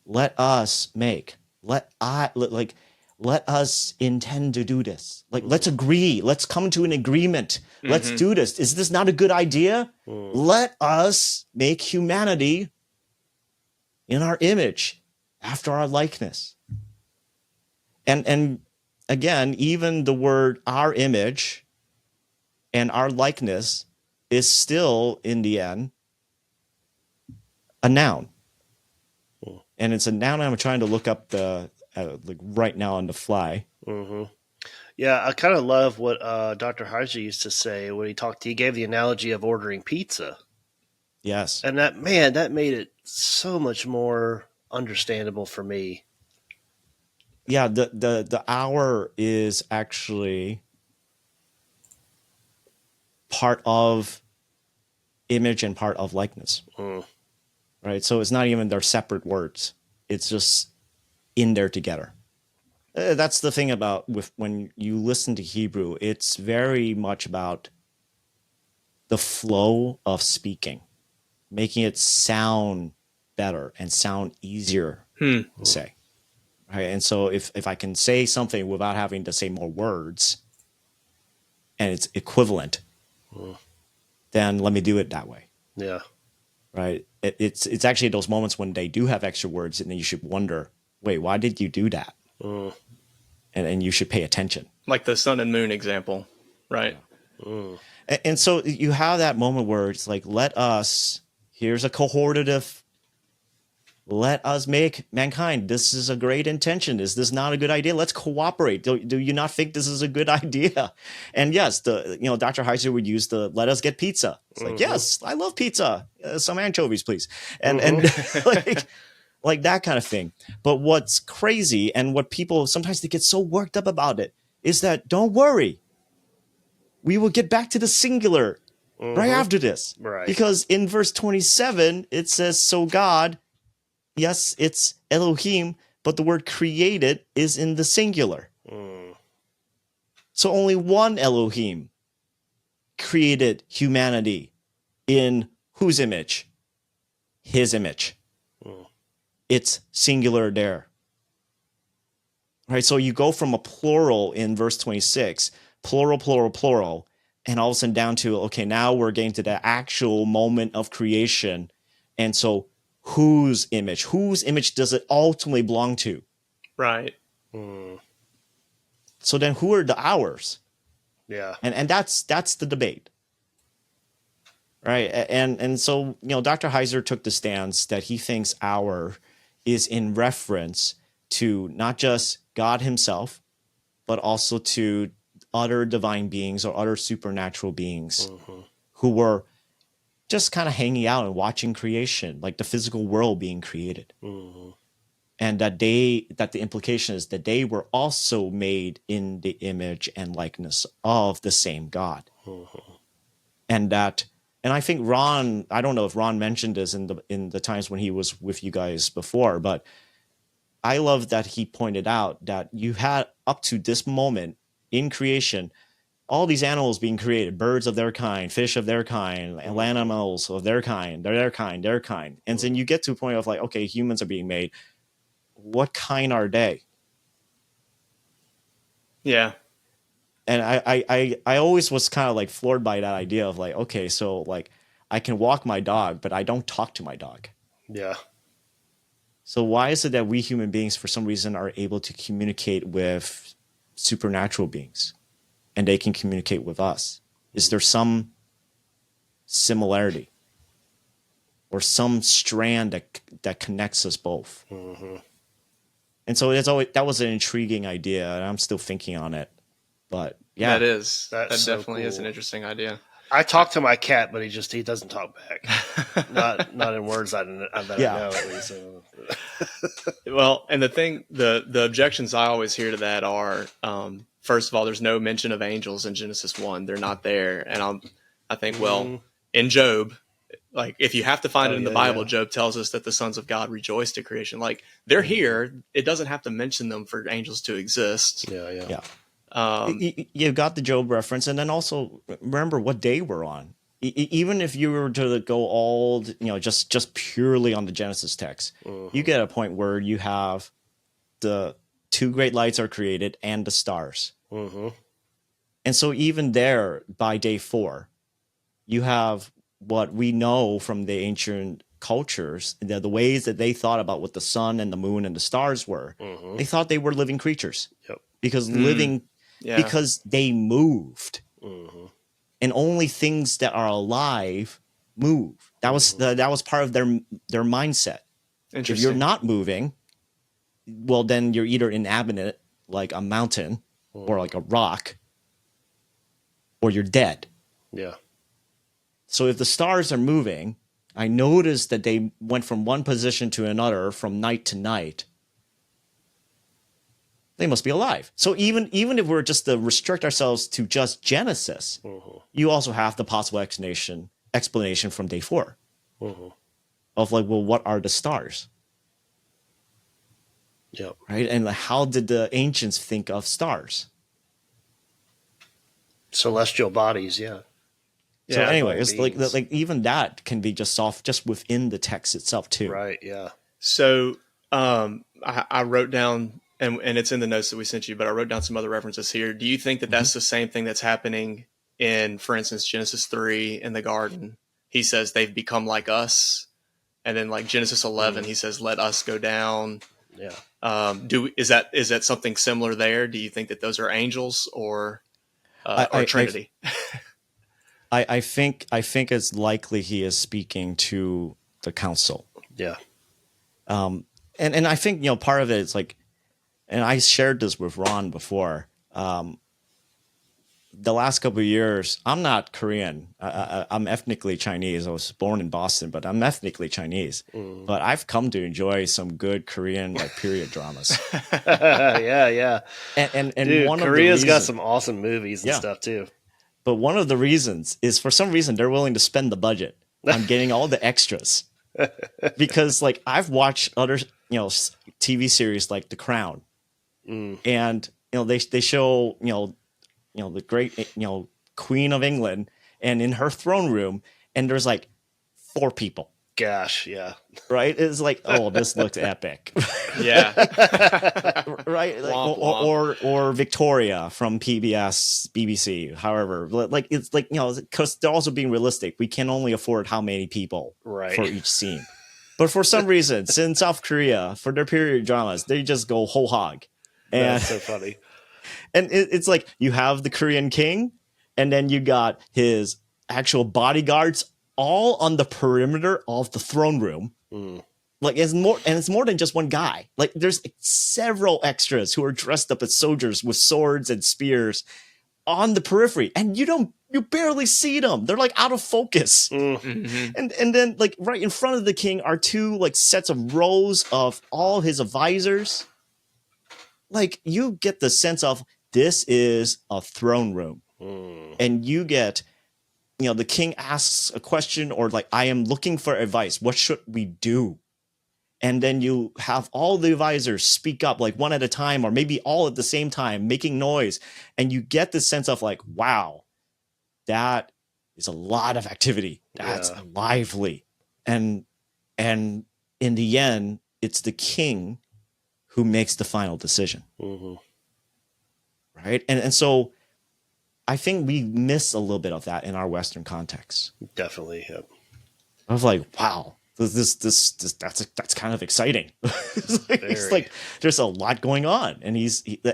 Let us make. Let us intend to do this. Let's agree. Let's come to an agreement. Let's do this. Is this not a good idea? Let us make humanity in our image, after our likeness. And again, even the word our image and our likeness is still, in the end, a noun. And it's a noun I'm trying to look up right now on the fly. Yeah, I kind of love what Dr. Heiser used to say when he gave the analogy of ordering pizza. Yes. And that made it so much more understandable for me. Yeah, the our is actually part of image and part of likeness. Right? So it's not even they're separate words. It's just in there together. That's the thing about when you listen to Hebrew, it's very much about the flow of speaking, making it sound better and sound easier to say. Right? And so if I can say something without having to say more words and it's equivalent, then let me do it that way. Yeah. Right. It's actually those moments when they do have extra words and then you should wonder, wait, why did you do that? And you should pay attention. Like the sun and moon example, right? And so you have that moment where it's like, here's a cohortative, let us make mankind. This is a great intention. Is this not a good idea? Let's cooperate. Do you not think this is a good idea? And yes, Dr. Heiser would use let us get pizza. It's like, yes, I love pizza. Some anchovies, please. And like that kind of thing. But what's crazy, and what people sometimes they get so worked up about it, is that don't worry, we will get back to the singular right after this. Right. Because in verse 27, it says, so God, yes, it's Elohim, but the word created is in the singular. So only one Elohim created humanity in whose image? His image. It's singular there. Right? So you go from a plural in verse 26, plural, plural, plural, and all of a sudden down to, okay, now we're getting to the actual moment of creation. And so whose image does it ultimately belong to? Right. So then who are the ours? Yeah. And that's the debate. Right. And so, Dr. Heiser took the stance that he thinks our is in reference to not just God himself, but also to other divine beings or other supernatural beings who were just kind of hanging out and watching creation, like the physical world being created. And that the implication is that they were also made in the image and likeness of the same God. And I think Ron, I don't know if Ron mentioned this in the times when he was with you guys before, but I love that he pointed out that you had up to this moment in creation, all these animals being created, birds of their kind, fish of their kind, land animals of their kind, their kind. And then you get to a point of like, okay, humans are being made. What kind are they? Yeah. And I always was kind of like floored by that idea of like, okay, so like I can walk my dog, but I don't talk to my dog. Yeah. So why is it that we human beings, for some reason, are able to communicate with supernatural beings and they can communicate with us? Is there some similarity or some strand that connects us both? And so that was an intriguing idea, and I'm still thinking on it. But yeah, that so definitely is cool. an interesting idea. I talk to my cat, but he doesn't talk back. not in words that I know at least. Well, and the objections I always hear to that are, first of all, there's no mention of angels in Genesis 1. They're not there. And I think, well, in Job, like if you have to find it in the Bible, Job tells us that the sons of God rejoiced at creation. Like they're here. It doesn't have to mention them for angels to exist. Yeah. You got the Job reference, and then also remember what day we're on. Even if you were to go all, just purely on the Genesis text, you get a point where you have the two great lights are created and the stars. And so even there, by day 4, you have what we know from the ancient cultures, the ways that they thought about what the sun and the moon and the stars were. They thought they were living creatures. Because because they moved. And only things that are alive move. That was part of their mindset. If you're not moving, well, then you're either inanimate, like a mountain or like a rock, or you're dead. Yeah. So if the stars are moving, I noticed that they went from one position to another from night to night. They must be alive. So even if we're just to restrict ourselves to just Genesis, you also have the possible explanation from day 4 of like, well, what are the stars? Yep. Right. And how did the ancients think of stars? Celestial bodies. Yeah. So anyway, it's like even that can be just solved just within the text itself too. Right. Yeah. So I wrote down, and it's in the notes that we sent you, but I wrote down some other references here. Do you think that that's the same thing that's happening in, for instance, Genesis 3 in the garden? He says they've become like us. And then like Genesis 11, he says, let us go down. Yeah. Is that something similar there? Do you think that those are angels or Trinity? I think it's likely he is speaking to the council. Yeah. And I think, part of it is like, and I shared this with Ron before. The last couple of years, I'm not Korean. I'm ethnically Chinese. I was born in Boston, but I'm ethnically Chinese. But I've come to enjoy some good Korean period dramas. Yeah. And Dude, one Korea's of the got some awesome movies and stuff too. But one of the reasons is for some reason they're willing to spend the budget on getting all the extras. Because like I've watched other TV series like The Crown, and they show the great Queen of England and in her throne room, and there's like 4 people. Gosh, yeah. Right? It's like, oh, this looks epic. Yeah. Right? Like, Womp, womp. or Victoria from PBS, BBC, however. Like it's like, because they're also being realistic. We can only afford how many people for each scene. But for some reason, in South Korea, for their period dramas, they just go whole hog. And that's so funny. And it's like you have the Korean king, and then you got his actual bodyguards all on the perimeter of the throne room. Like it's more than just one guy. Like there's several extras who are dressed up as soldiers with swords and spears on the periphery, and you barely see them. They're like out of focus. And then like right in front of the king are 2 like sets of rows of all his advisors. Like you get the sense of this is a throne room, and you get, the king asks a question or like, I am looking for advice. What should we do? And then you have all the advisors speak up like one at a time, or maybe all at the same time, making noise. And you get the sense of like, wow, that is a lot of activity. That's lively. And in the end, it's the king who makes the final decision. Right. And so I think we miss a little bit of that in our Western context. Definitely. Yep. I was like, wow, that's kind of exciting. It's like there's a lot going on. And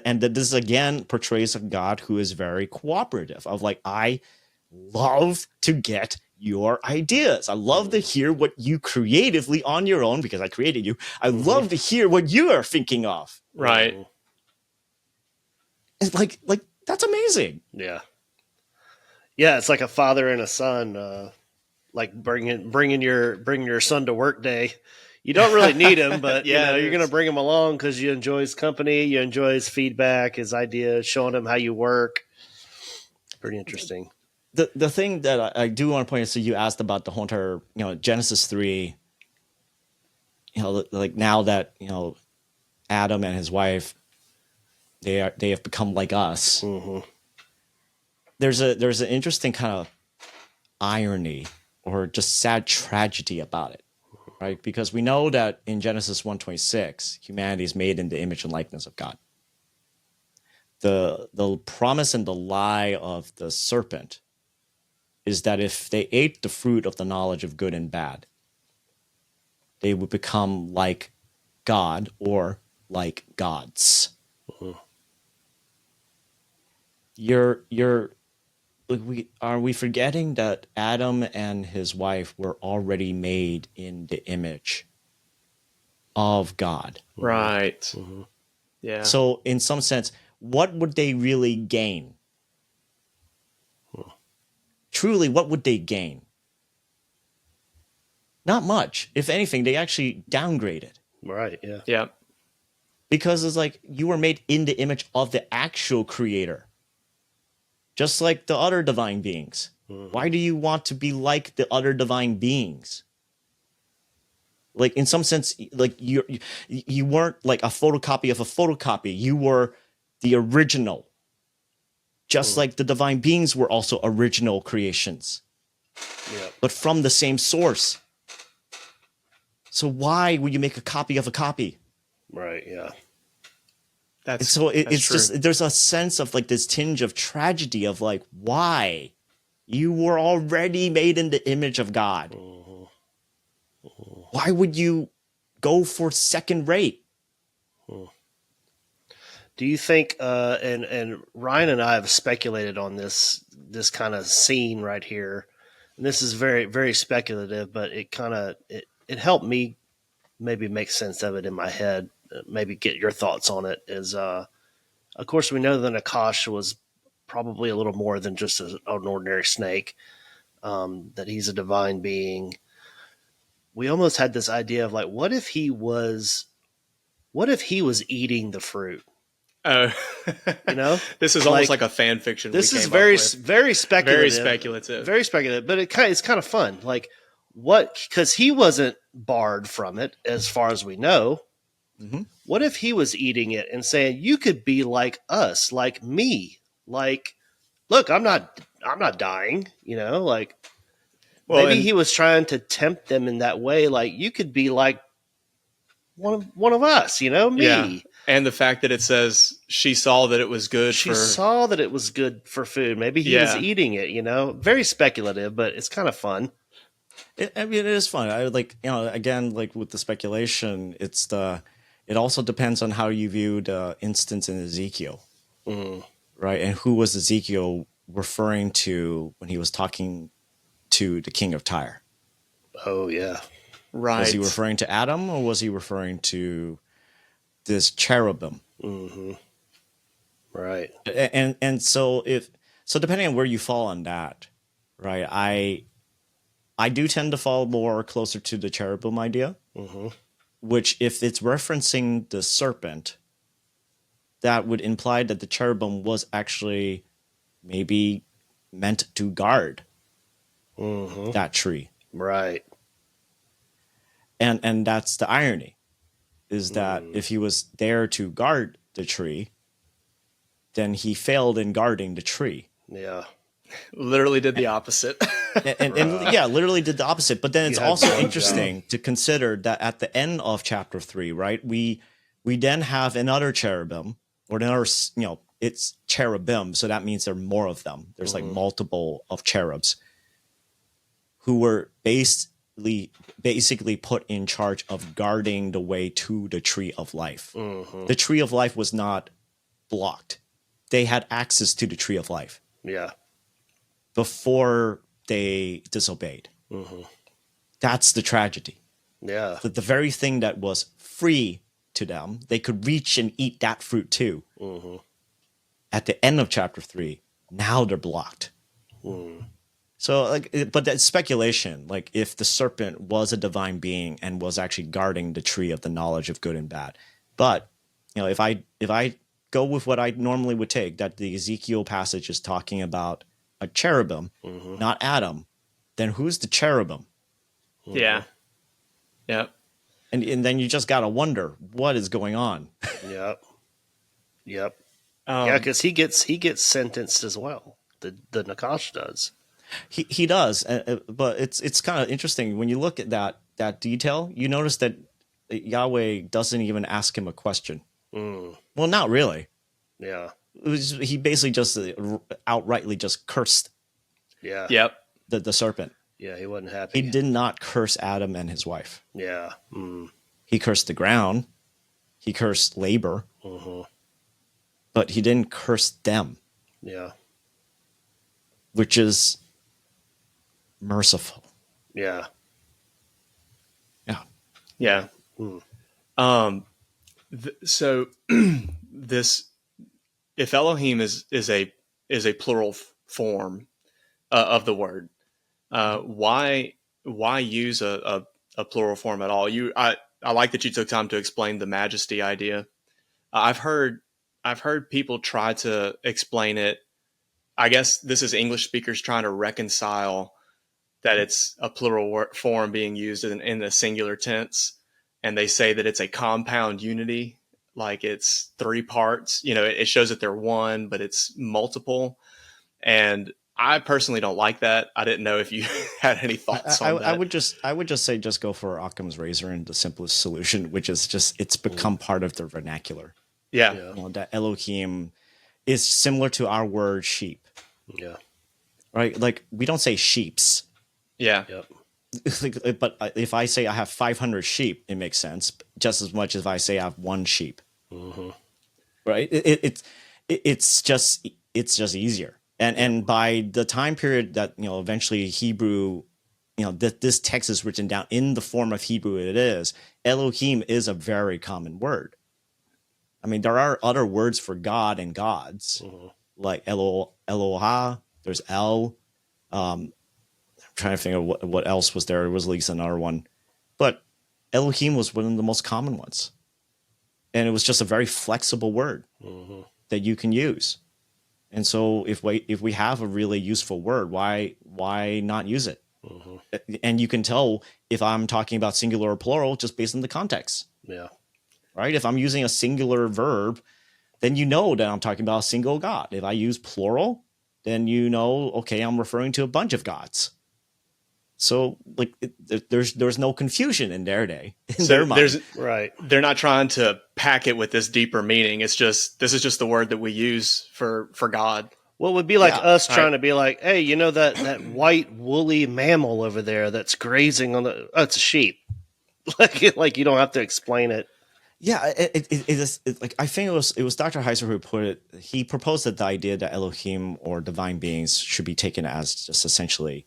and this again portrays a God who is very cooperative, of like, I love to get your ideas. I love to hear what you creatively on your own, because I created you. I love to hear what you are thinking of. Right. It's like that's amazing. Yeah. Yeah. It's like a father and a son, like bringing your son to work day. You don't really need him, but you're going to bring him along because you enjoy his company. You enjoy his feedback, his ideas, showing him how you work. Pretty interesting. The thing that I do want to point out, so you asked about the whole entire, Genesis 3, like now that, Adam and his wife, they have become like us. There's an interesting kind of irony or just sad tragedy about it, right? Because we know that in Genesis 1:26, humanity is made in the image and likeness of God. The promise and the lie of the serpent is that if they ate the fruit of the knowledge of good and bad, they would become like God or like gods. Are we forgetting that Adam and his wife were already made in the image of God? Right. Yeah. So in some sense, what would they really gain? Truly, what would they gain? Not much. If anything, they actually downgraded. Right. Yeah. Yeah. Because it's like you were made in the image of the actual creator. Just like the other divine beings. Why do you want to be like the other divine beings? Like in some sense, like you weren't like a photocopy of a photocopy. You were the original. Just like the divine beings were also original creations. Yeah. But from the same source. So why would you make a copy of a copy? Right. Yeah. That's it's true. just, there's a sense of like this tinge of tragedy of like, why? You were already made in the image of God. Why would you go for second rate? Do you think, and Ryan and I have speculated on this kind of scene right here, and this is very, very speculative, but it helped me maybe make sense of it in my head, maybe get your thoughts on it, is, of course, we know that Nakash was probably a little more than just an ordinary snake, that he's a divine being. We almost had this idea of like, what if he was eating the fruit? Oh, this is almost like a fan fiction. This is very speculative, very speculative, but it's kind of fun. Like because he wasn't barred from it, as far as we know. Mm-hmm. What if he was eating it and saying, "You could be like us, like me, like, look, I'm not dying," like. Well, maybe he was trying to tempt them in that way, like you could be like one of us, me. Yeah. And the fact that it says she saw that it was good. She saw that it was good for food. Maybe he was eating it. Very speculative, but it's kind of fun. It is fun. I like, again, like with the speculation, it also depends on how you view the instance in Ezekiel, right? And who was Ezekiel referring to when he was talking to the king of Tyre? Oh yeah, right. Was he referring to Adam, or was he referring to this cherubim? Mm-hmm. Right. And so depending on where you fall on that, right? I do tend to fall more closer to the cherubim idea, which if it's referencing the serpent, that would imply that the cherubim was actually maybe meant to guard that tree. Right. And that's the irony, is that if he was there to guard the tree, then he failed in guarding the tree. Yeah. Literally did the opposite. Literally did the opposite. But then it's also interesting to consider that at the end of chapter 3, right, we then have another cherubim, or another, it's cherubim, so that means there are more of them. There's like multiple of cherubs who were basically put in charge of guarding the way to the tree of life. The tree of life was not blocked. They had access to the tree of life. Yeah. Before they disobeyed. That's the tragedy. Yeah. That the very thing that was free to them, they could reach and eat that fruit too. At the end of chapter 3, now they're blocked. So, but that's speculation. Like, if the serpent was a divine being and was actually guarding the tree of the knowledge of good and bad. But, if I go with what I normally would take, that the Ezekiel passage is talking about a cherubim, not Adam, then who's the cherubim? Yeah. Yep. And then you just got to wonder what is going on. Yep. Yeah, because he gets sentenced as well. The Nakash does. He does, but it's kind of interesting when you look at that detail. You notice that Yahweh doesn't even ask him a question. Well, not really. Yeah, he basically just outrightly just cursed. Yeah. Yep. The serpent. Yeah, he wasn't happy. He did not curse Adam and his wife. Yeah. He cursed the ground. He cursed labor. But he didn't curse them. Yeah. Which is merciful. Yeah. Yeah. Yeah. So this, if Elohim is a plural form of the word, why use a plural form at all? I like that you took time to explain the majesty idea. I've heard people try to explain it. I guess this is English speakers trying to reconcile that it's a plural form being used in the singular tense, and they say that it's a compound unity, like it's three parts. It shows that they're one, but it's multiple. And I personally don't like that. I didn't know if you had any thoughts on that. I would just say just go for Occam's razor and the simplest solution, which is just it's become part of the vernacular. Yeah. That Elohim is similar to our word sheep. Yeah. Right? Like, we don't say sheeps. Yeah. Yep. But if I say I have 500 sheep, it makes sense just as much as if I say I have one sheep. right? It's just easier. And by the time period that, eventually Hebrew, that this text is written down in the form of Hebrew it is, Elohim is a very common word. I mean, there are other words for God and gods, like Eloha, there's El. I'm trying to think of what else was there. It was at least another one. But Elohim was one of the most common ones. And it was just a very flexible word that you can use. And so if we have a really useful word, why not use it? And you can tell if I'm talking about singular or plural just based on the context. Yeah. Right? If I'm using a singular verb, then you know that I'm talking about a single God. If I use plural, then okay, I'm referring to a bunch of gods. So there's no confusion in their mind. Right. They're not trying to pack it with this deeper meaning. It's just, this is just the word that we use for God. Well, it would be like us trying to be like, hey, that white woolly mammal over there that's grazing on it's a sheep. like you don't have to explain it. Yeah, it is like, I think it was Dr. Heiser who put it. He proposed that the idea that Elohim or divine beings should be taken as just essentially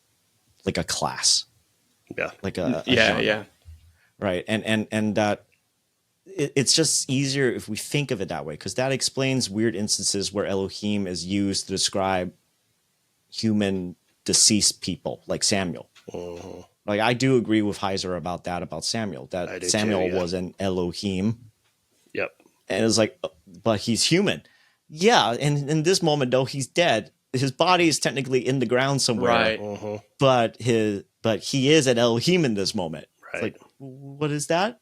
like a class. Yeah. Like a yeah. genre. Right. And that it's just easier if we think of it that way, because that explains weird instances where Elohim is used to describe human deceased people, like Samuel. Like, I do agree with Heiser about Samuel, that Samuel was an Elohim. Yep. And it's like, but he's human. Yeah. And in this moment, though, he's dead. His body is technically in the ground somewhere. Right. But he is an Elohim in this moment. Right. It's like, what is that?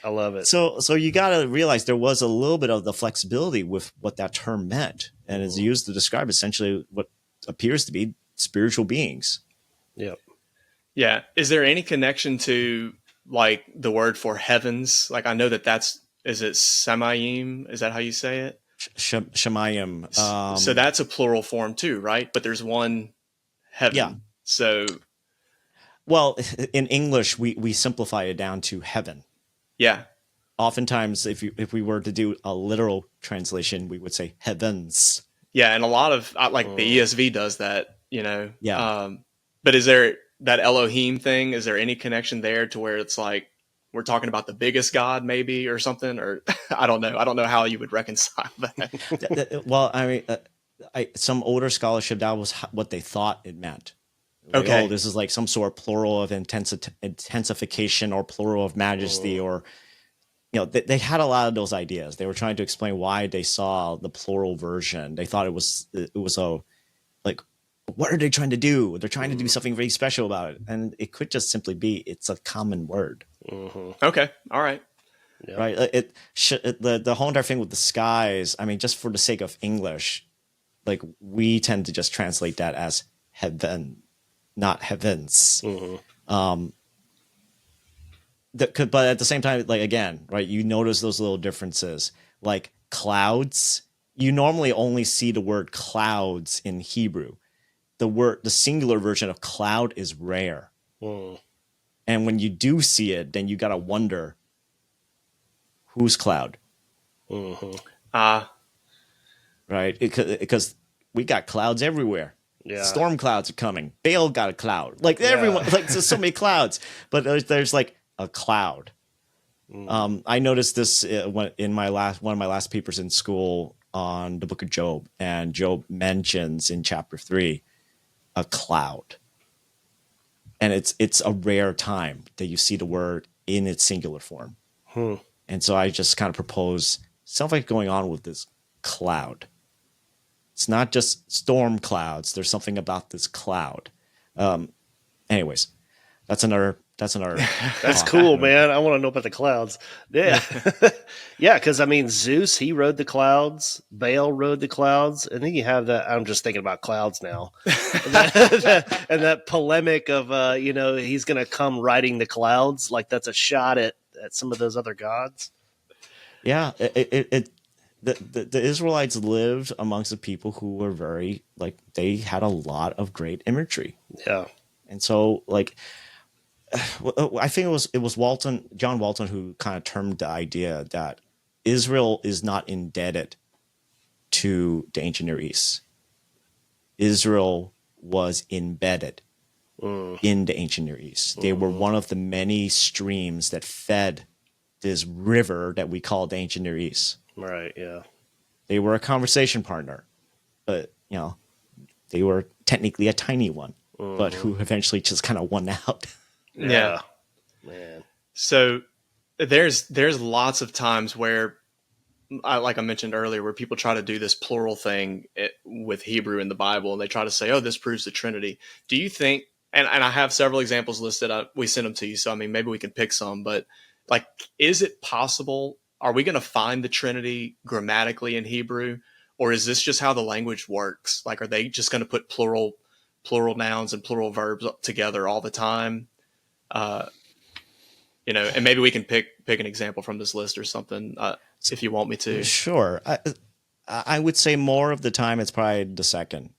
I love it. So you got to realize there was a little bit of the flexibility with what that term meant, and it's used to describe essentially what appears to be spiritual beings. Yep. Yeah. Is there any connection to like the word for heavens? Like, I know is it Samayim? Is that how you say it? Shemayim. So that's a plural form too, right? But there's one heaven. Yeah. So, well, in English, we simplify it down to heaven. Yeah. Oftentimes, if we were to do a literal translation, we would say heavens. Yeah, and a lot of the ESV does that, Yeah. But is there that Elohim thing? Is there any connection there to where it's like we're talking about the biggest God, maybe, or something? Or I don't know. I don't know how you would reconcile that. Well, I mean, some older scholarship, that was what they thought it meant. Like, Okay. Oh, this is like some sort of plural of intensification or plural of majesty, or they had a lot of those ideas. They were trying to explain why they saw the plural version. They thought it was like, what are they trying to do? They're trying to do something very special about it, and it could just simply be it's a common word. Okay, all right, yeah. Right. The whole entire thing with the skies. I mean, just for the sake of English, like we tend to just translate that as heaven, not heavens. But at the same time, like, again, right, you notice those little differences. Like clouds, you normally only see the word clouds in Hebrew. The singular version of cloud is rare. And when you do see it, then you got to wonder, who's cloud? Right? Because we got clouds everywhere. Yeah. Storm clouds are coming. Baal got a cloud. Like everyone, like there's so many clouds, but there's like a cloud. I noticed this in one of my last papers in school on the book of Job, and Job mentions in chapter 3 a cloud, and it's a rare time that you see the word in its singular form. And so I just kind of propose something going on with this cloud. It's not just storm clouds. There's something about this cloud. Anyways, that's another. That's cool, man. I want to know about the clouds. Yeah. Yeah, because I mean, Zeus, he rode the clouds. Baal rode the clouds. And then you have that. I'm just thinking about clouds now. and that polemic of, he's going to come riding the clouds. Like that's a shot at some of those other gods. Yeah. The Israelites lived amongst the people who were very, like, they had a lot of great imagery. Yeah. And so, like, I think it was John Walton who kind of termed the idea that Israel is not indebted to the ancient Near East. Israel was embedded in the ancient Near East. They were one of the many streams that fed this river that we call the ancient Near East. Right, yeah. They were a conversation partner, but, you know, they were technically a tiny one, but who eventually just kind of won out. Yeah. Man. So there's lots of times where, like I mentioned earlier, where people try to do this plural thing with Hebrew in the Bible, and they try to say, oh, this proves the Trinity. Do you think, and I have several examples listed, we sent them to you, so I mean, maybe we can pick some, but like, is it possible, are we going to find the Trinity grammatically in Hebrew, or is this just how the language works? Like, are they just going to put plural nouns and plural verbs together all the time? You know, and maybe we can pick an example from this list or something, if you want me to. Sure. I would say more of the time it's probably the second.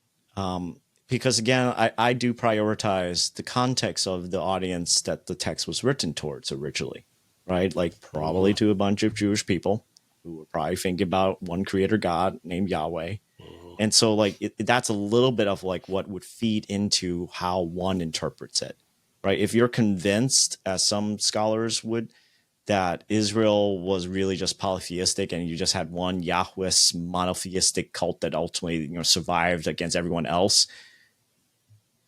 Because again, I do prioritize the context of the audience that the text was written towards originally, right? Like probably to a bunch of Jewish people who were probably thinking about one creator God named Yahweh. And so like that's a little bit of like what would feed into how one interprets it, right? If you're convinced, as some scholars would, that Israel was really just polytheistic and you just had one Yahweh's monotheistic cult that ultimately, you know, survived against everyone else,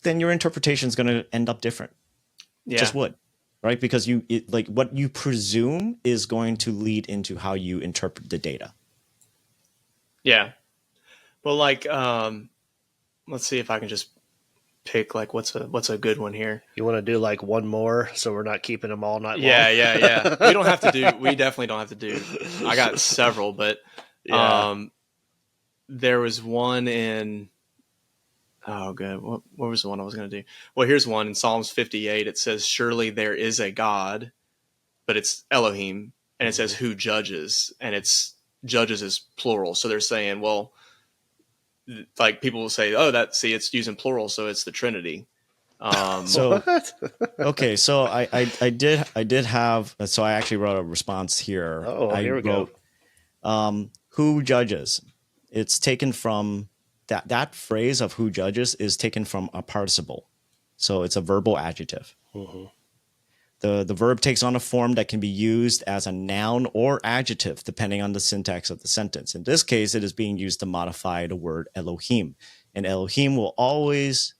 then your interpretation is going to end up different. Yeah. Just would, right? Because like what you presume is going to lead into how you interpret the data. Yeah. Well, like, let's see if I can just pick like what's a good one here. You want to do like one more so we're not keeping them all night long? Yeah. We definitely don't have to do. I got several, but there was one in. Oh, good. What was the one I was going to do? Well, here's one in Psalms 58. It says, "Surely there is a God," but it's Elohim, and it says, "Who judges," and it's judges is plural. So they're saying, well, like people will say, "Oh, it's using plural, so it's the Trinity." So okay, so I did have, so I actually wrote a response here. Here we go. Who judges? It's taken from that phrase of who judges is taken from a participle. So it's a verbal adjective. The verb takes on a form that can be used as a noun or adjective, depending on the syntax of the sentence. In this case, it is being used to modify the word Elohim. And Elohim will always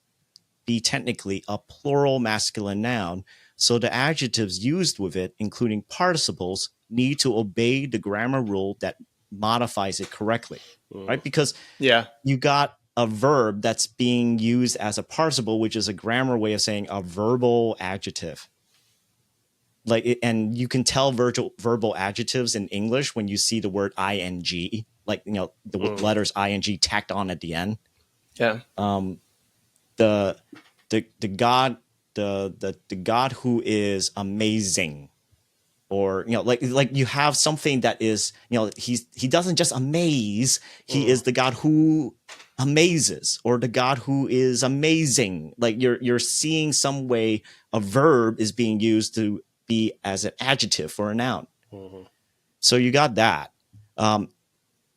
be technically a plural masculine noun. So the adjectives used with it, including participles, need to obey the grammar rule that modifies it correctly, right? Because you got a verb that's being used as a participle, which is a grammar way of saying a verbal adjective. And you can tell verbal adjectives in English when you see the word ing, like, you know, the letters ing tacked on at the end. Yeah. The God who is amazing, or, you know, like you have something that is, you know, he doesn't just amaze, he is the God who amazes, or the God who is amazing. Like you're seeing some way a verb is being used to be as an adjective for a noun. So you got that, and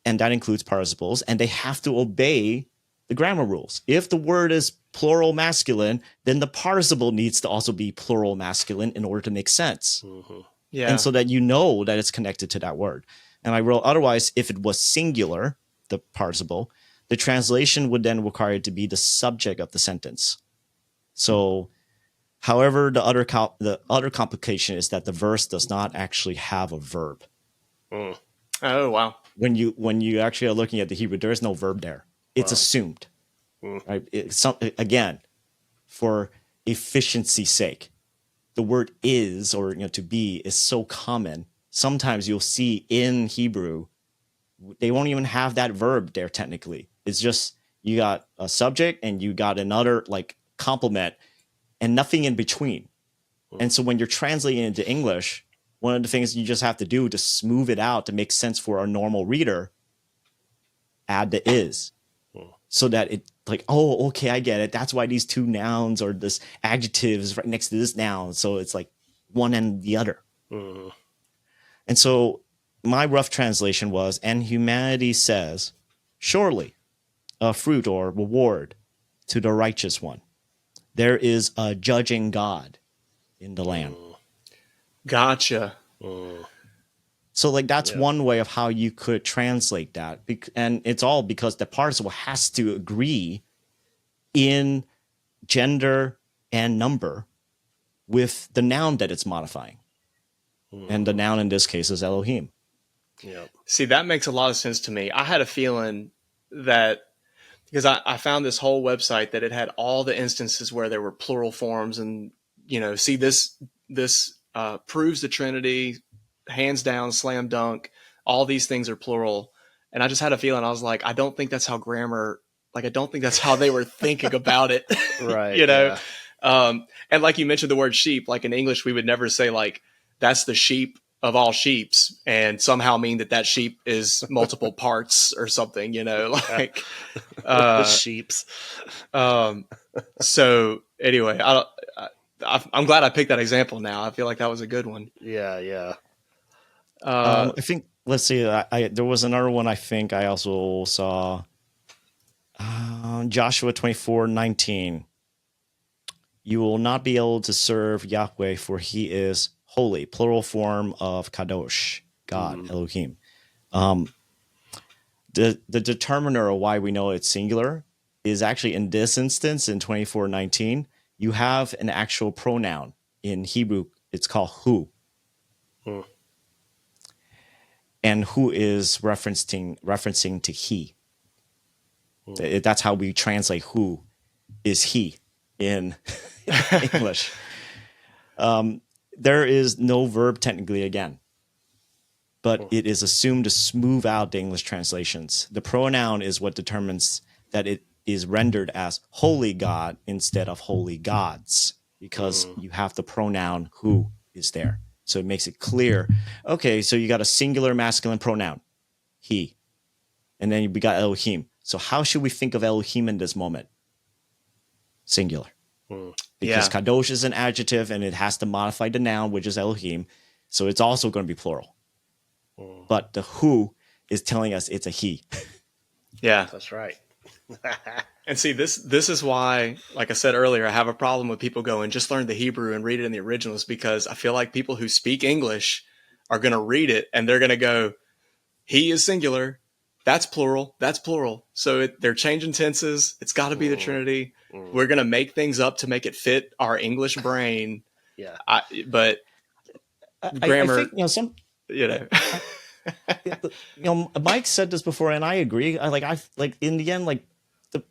that includes participles, and they have to obey the grammar rules. If the word is plural masculine, then the participle needs to also be plural masculine in order to make sense. Yeah. And so that you know that it's connected to that word. And I wrote, otherwise, if it was singular, the participle, the translation would then require it to be the subject of the sentence. So, however, the other complication is that the verse does not actually have a verb. Oh, wow. When you actually are looking at the Hebrew, there is no verb there. It's assumed. Right? Again, for efficiency's sake, the word is, or, you know, to be, is so common. Sometimes you'll see in Hebrew, they won't even have that verb there technically. It's just you got a subject and you got another like complement and nothing in between. And so when you're translating into English, one of the things you just have to do to smooth it out to make sense for a normal reader, add the is. So that it like, oh, okay, I get it. That's why these two nouns or this adjective is right next to this noun. So it's like one and the other. And so my rough translation was, and humanity says, surely a fruit or reward to the righteous one. There is a judging God in the land. Gotcha. So like that's one way of how you could translate that. And it's all because the participle has to agree in gender and number with the noun that it's modifying. And the noun in this case is Elohim. Yeah. See, that makes a lot of sense to me. I had a feeling that because I found this whole website that it had all the instances where there were plural forms, and see this proves the Trinity, hands down, slam dunk. All these things are plural, and I just had a feeling. I was like, I don't think that's how grammar. Like, I don't think that's how they were thinking about it. Right. And like you mentioned the word sheep. Like in English, we would never say like that's the sheep of all sheeps and somehow mean that sheep is multiple parts or something, like sheeps. So anyway, I'm glad I picked that example now. I feel like that was a good one. Yeah. I think, let's see, there was another one I think I also saw. Joshua 24:19. You will not be able to serve Yahweh, for he is holy, plural form of kadosh, God, Elohim. The determiner of why we know it's singular is actually in this instance in 24:19. You have an actual pronoun in Hebrew. It's called who. And who is referencing to he. That's how we translate who is he in English. There is no verb technically again, but it is assumed to smooth out the English translations. The pronoun is what determines that it is rendered as holy God instead of holy gods, because you have the pronoun who is there. So it makes it clear. Okay, so you got a singular masculine pronoun, he, and then we got Elohim. So how should we think of Elohim in this moment? Singular. Because kadosh is an adjective and it has to modify the noun, which is Elohim. So it's also going to be plural. But the who is telling us it's a he. Yeah. That's right. And see, this is why, like I said earlier, I have a problem with people going, just learn the Hebrew and read it in the originals, because I feel like people who speak English are going to read it and they're going to go, he is singular. That's plural. That's plural. So they're changing tenses. It's got to be the Trinity. We're going to make things up to make it fit our English brain. Yeah. But grammar, I think, Mike said this before, and I agree. In the end, like the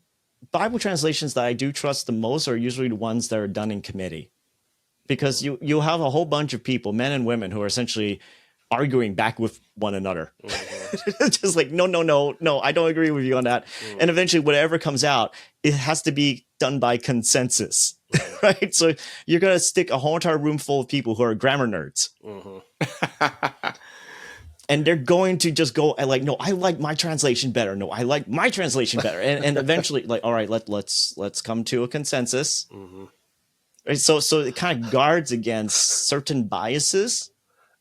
Bible translations that I do trust the most are usually the ones that are done in committee, because you'll have a whole bunch of people, men and women, who are essentially arguing back with one another. Just like, no, I don't agree with you on that. And eventually whatever comes out, it has to be done by consensus, right? So you're going to stick a whole entire room full of people who are grammar nerds. And they're going to just go like, no, I like my translation better. No, I like my translation better. And eventually, like, all right, let's come to a consensus. Right? So it kind of guards against certain biases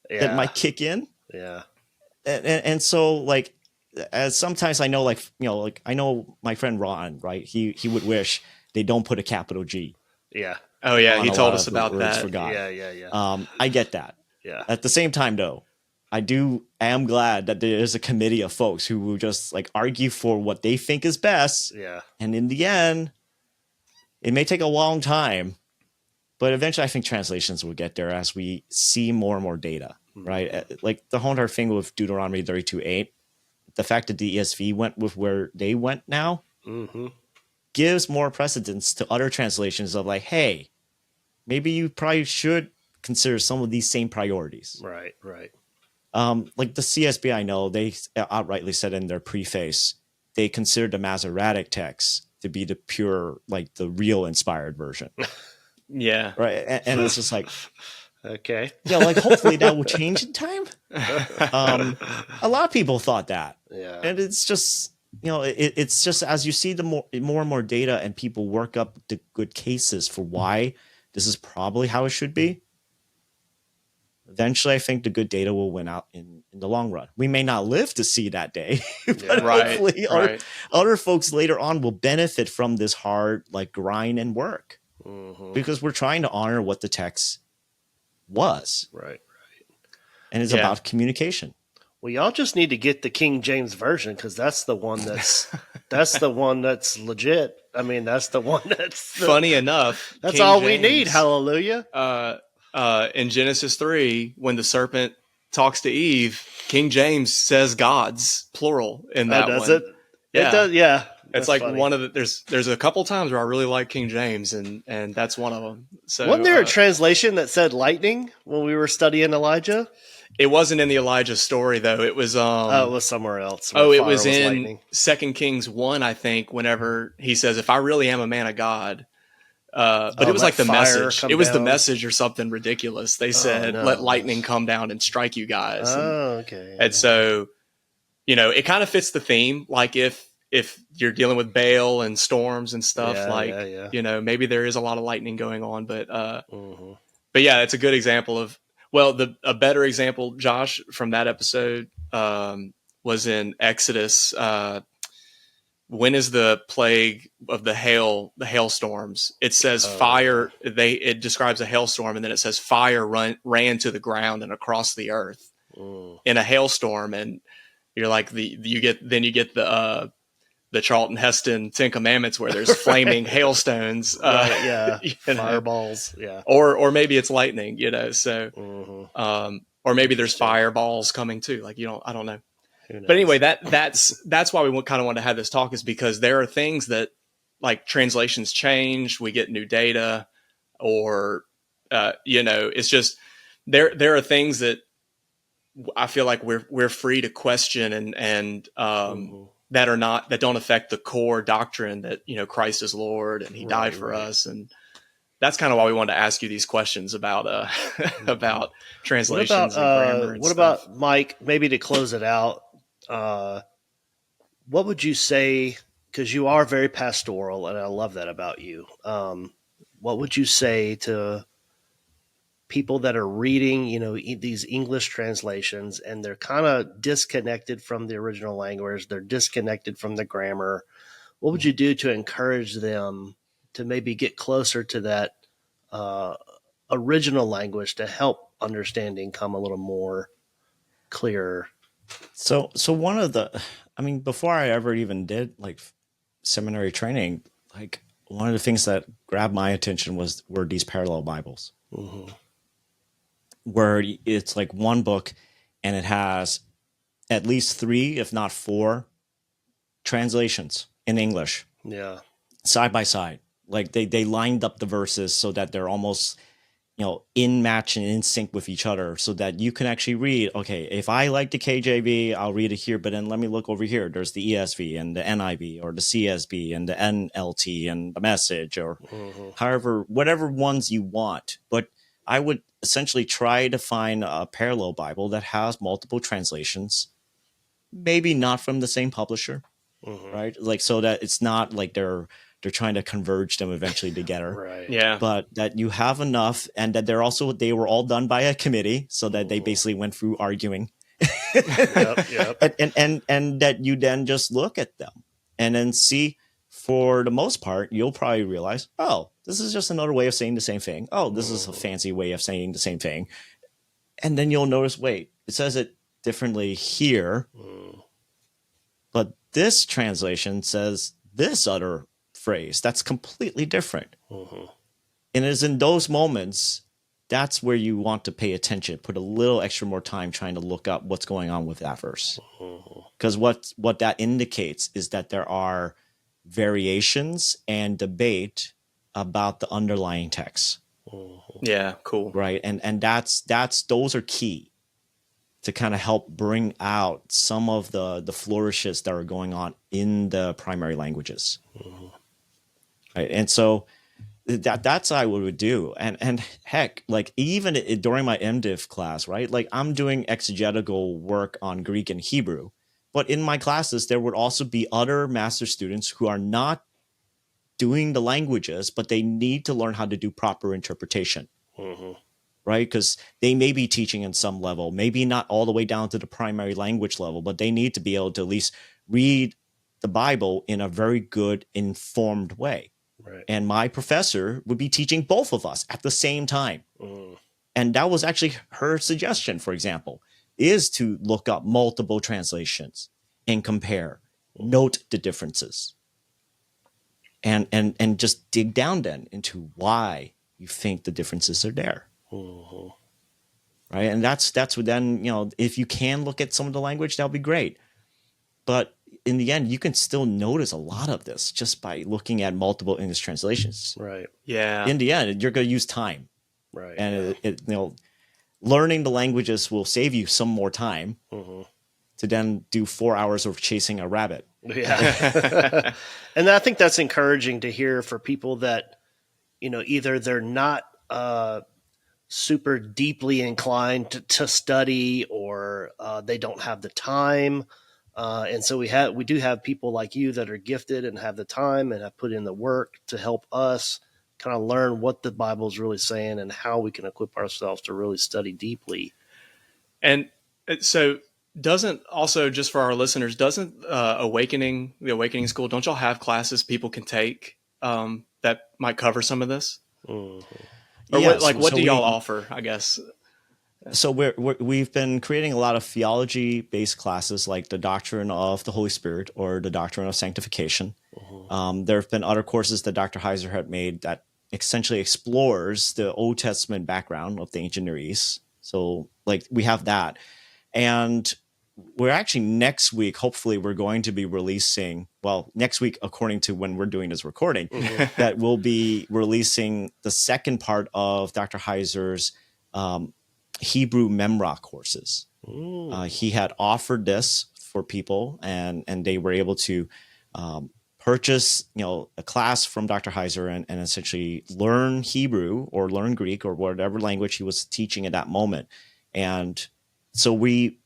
that might kick in. Yeah. And so, like, as sometimes I know, I know my friend Ron, right? He would wish they don't put a capital G. Yeah. Oh yeah, he told us about that. For God. Yeah. I get that. Yeah. At the same time, though, I am glad that there is a committee of folks who will just like argue for what they think is best. Yeah. And in the end, it may take a long time, but eventually I think translations will get there as we see more and more data, right? Like the whole entire thing with Deuteronomy 32:8, the fact that the ESV went with where they went now gives more precedence to other translations of like, hey, maybe you probably should consider some of these same priorities. Right. Like the CSB, I know they outrightly said in their preface, they consider the Masoretic text to be the pure, like the real inspired version. Yeah. Right. And it's just like, okay. Yeah, like hopefully that will change in time. A lot of people thought that. Yeah. And it's just, it's just as you see the more and more data and people work up the good cases for why this is probably how it should be. eventually I think the good data will win out in the long run. We may not live to see that day, but Right, hopefully right. other folks later on will benefit from this hard like grind and work, because we're trying to honor what the text was. Right. And it's about communication. Well, y'all just need to get the King James version, because that's the one that's the one that's legit. I mean, that's the one Funny enough. That's King all James, we need. Hallelujah. In Genesis 3, when the serpent talks to Eve, King James says gods, plural, in that does one. it? Yeah. It does, yeah. It's like funny. One of the there's a couple times where I really like King James, and that's one of them. So wasn't there a translation that said lightning when we were studying Elijah? It wasn't in the Elijah story though. It was it was somewhere else. It was in 2 Kings 1, I think, whenever he says, if I really am a man of God. But it was like the message. It was the message or something ridiculous. They said, let lightning come down and strike you guys. Okay. And so, it kind of fits the theme. Like if you're dealing with Baal and storms and stuff, maybe there is a lot of lightning going on, but yeah, it's a good example of, a better example, Josh, from that episode, was in Exodus. When is the plague of the hailstorms? It says fire. It describes a hailstorm, and then it says fire ran to the ground and across the earth in a hailstorm. And you're like you get the Charlton Heston 10 Commandments where there's flaming hailstones, fireballs, or maybe it's lightning, So, or maybe there's fireballs coming too. Like I don't know. But anyway, that's why we kind of want to have this talk, is because there are things that, like, translations change, we get new data, or it's just there are things that I feel like we're free to question and that don't affect the core doctrine that Christ is Lord and He died for us, and that's kind of why we wanted to ask you these questions about about translations and grammar. And what stuff. about, Mike? Maybe to close it out. What would you say, because you are very pastoral, and I love that about you, what would you say to people that are reading, these English translations, and they're kind of disconnected from the original language, they're disconnected from the grammar? What would you do to encourage them to maybe get closer to that original language to help understanding come a little more clear? So one of before I ever even did like seminary training, like one of the things that grabbed my attention were these parallel Bibles, where it's like one book and it has at least 3, if not 4 translations in English. Yeah. Side by side. Like they lined up the verses so that they're almost in match and in sync with each other, so that you can actually read, okay, if I like the KJV, I'll read it here, but then let me look over here. There's the ESV and the NIV or the CSB and the NLT and the Message, or however, whatever ones you want. But I would essentially try to find a parallel Bible that has multiple translations, maybe not from the same publisher, right? Like, so that it's not like they're trying to converge them eventually together. Right. Yeah. But that you have enough, and that they were all done by a committee, so that they basically went through arguing. Yep. And that you then just look at them and then see, for the most part, you'll probably realize, oh, this is just another way of saying the same thing. Oh, this is a fancy way of saying the same thing. And then you'll notice, wait, it says it differently here, but this translation says this other phrase that's completely different. And it is in those moments, that's where you want to pay attention, put a little extra more time trying to look up what's going on with that verse. Because what that indicates is that there are variations and debate about the underlying text. Yeah, cool. Right. And that's those are key to kind of help bring out some of the flourishes that are going on in the primary languages. Right. And so that's what I would do. And heck, like even during my MDiv class, right? Like I'm doing exegetical work on Greek and Hebrew, but in my classes, there would also be other master students who are not doing the languages, but they need to learn how to do proper interpretation. right? Because they may be teaching in some level, maybe not all the way down to the primary language level, but they need to be able to at least read the Bible in a very good, informed way. Right. And my professor would be teaching both of us at the same time. And that was actually her suggestion, for example, is to look up multiple translations and compare, note the differences, and just dig down then into why you think the differences are there. Right. And that's what then, if you can look at some of the language, that'll be great. But in the end, you can still notice a lot of this just by looking at multiple English translations. Right. Yeah. In the end, you're going to use time. Right. And learning the languages will save you some more time to then do 4 hours of chasing a rabbit. Yeah. And I think that's encouraging to hear for people that, either they're not super deeply inclined to study, or they don't have the time. And so we do have people like you that are gifted and have the time and have put in the work to help us kind of learn what the Bible is really saying and how we can equip ourselves to really study deeply. And so doesn't also, just for our listeners, doesn't the Awakening School, don't y'all have classes people can take that might cover some of this? Or what do y'all offer, I guess? So we've been creating a lot of theology-based classes like the Doctrine of the Holy Spirit or the Doctrine of Sanctification. There have been other courses that Dr. Heiser had made that essentially explores the Old Testament background of the ancient Near East. So we have that. And we're actually next week, hopefully we're going to be releasing, next week, according to when we're doing this recording, that we'll be releasing the second part of Dr. Heiser's Hebrew Memra courses. He had offered this for people, and they were able to purchase a class from Dr. Heiser and essentially learn Hebrew or learn Greek or whatever language he was teaching at that moment. And so we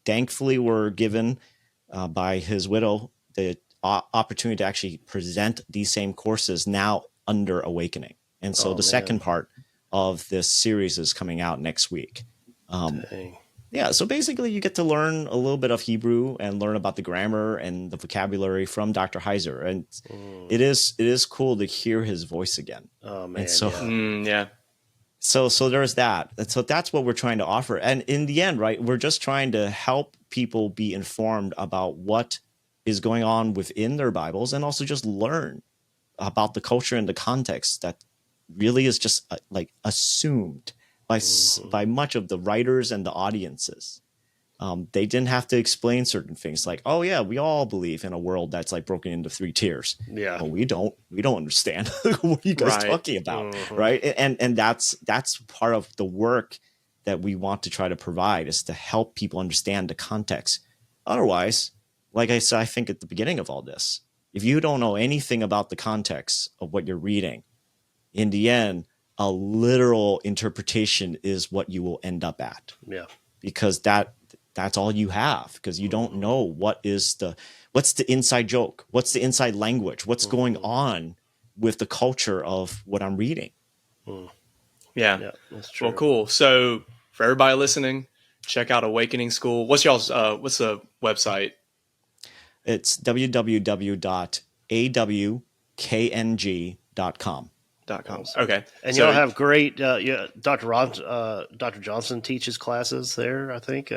thankfully were given by his widow the opportunity to actually present these same courses now under Awakening. And so second part of this series is coming out next week. Yeah, so basically you get to learn a little bit of Hebrew and learn about the grammar and the vocabulary from Dr. Heiser. And it is cool to hear his voice again. Oh, man. And so, yeah. So there's that. And so that's what we're trying to offer. And in the end, right, we're just trying to help people be informed about what is going on within their Bibles and also just learn about the culture and the context that really is just assumed by much of the writers and the audiences. They didn't have to explain certain things like, oh yeah, we all believe in a world that's broken into 3 tiers. Yeah. Well, we don't understand. What are you guys talking about? Right. And that's part of the work that we want to try to provide, is to help people understand the context. Otherwise, like I said, I think at the beginning of all this, if you don't know anything about the context of what you're reading, in the end, a literal interpretation is what you will end up at. Yeah. Because that's all you have, because you don't know what's the inside joke, what's the inside language, what's going on with the culture of what I'm reading. Yeah, that's true. Well, cool. So for everybody listening, check out Awakening School. What's y'all's what's the website? It's www.awkng.com. Okay. And you'll have great, Dr. Johnson teaches classes there, I think.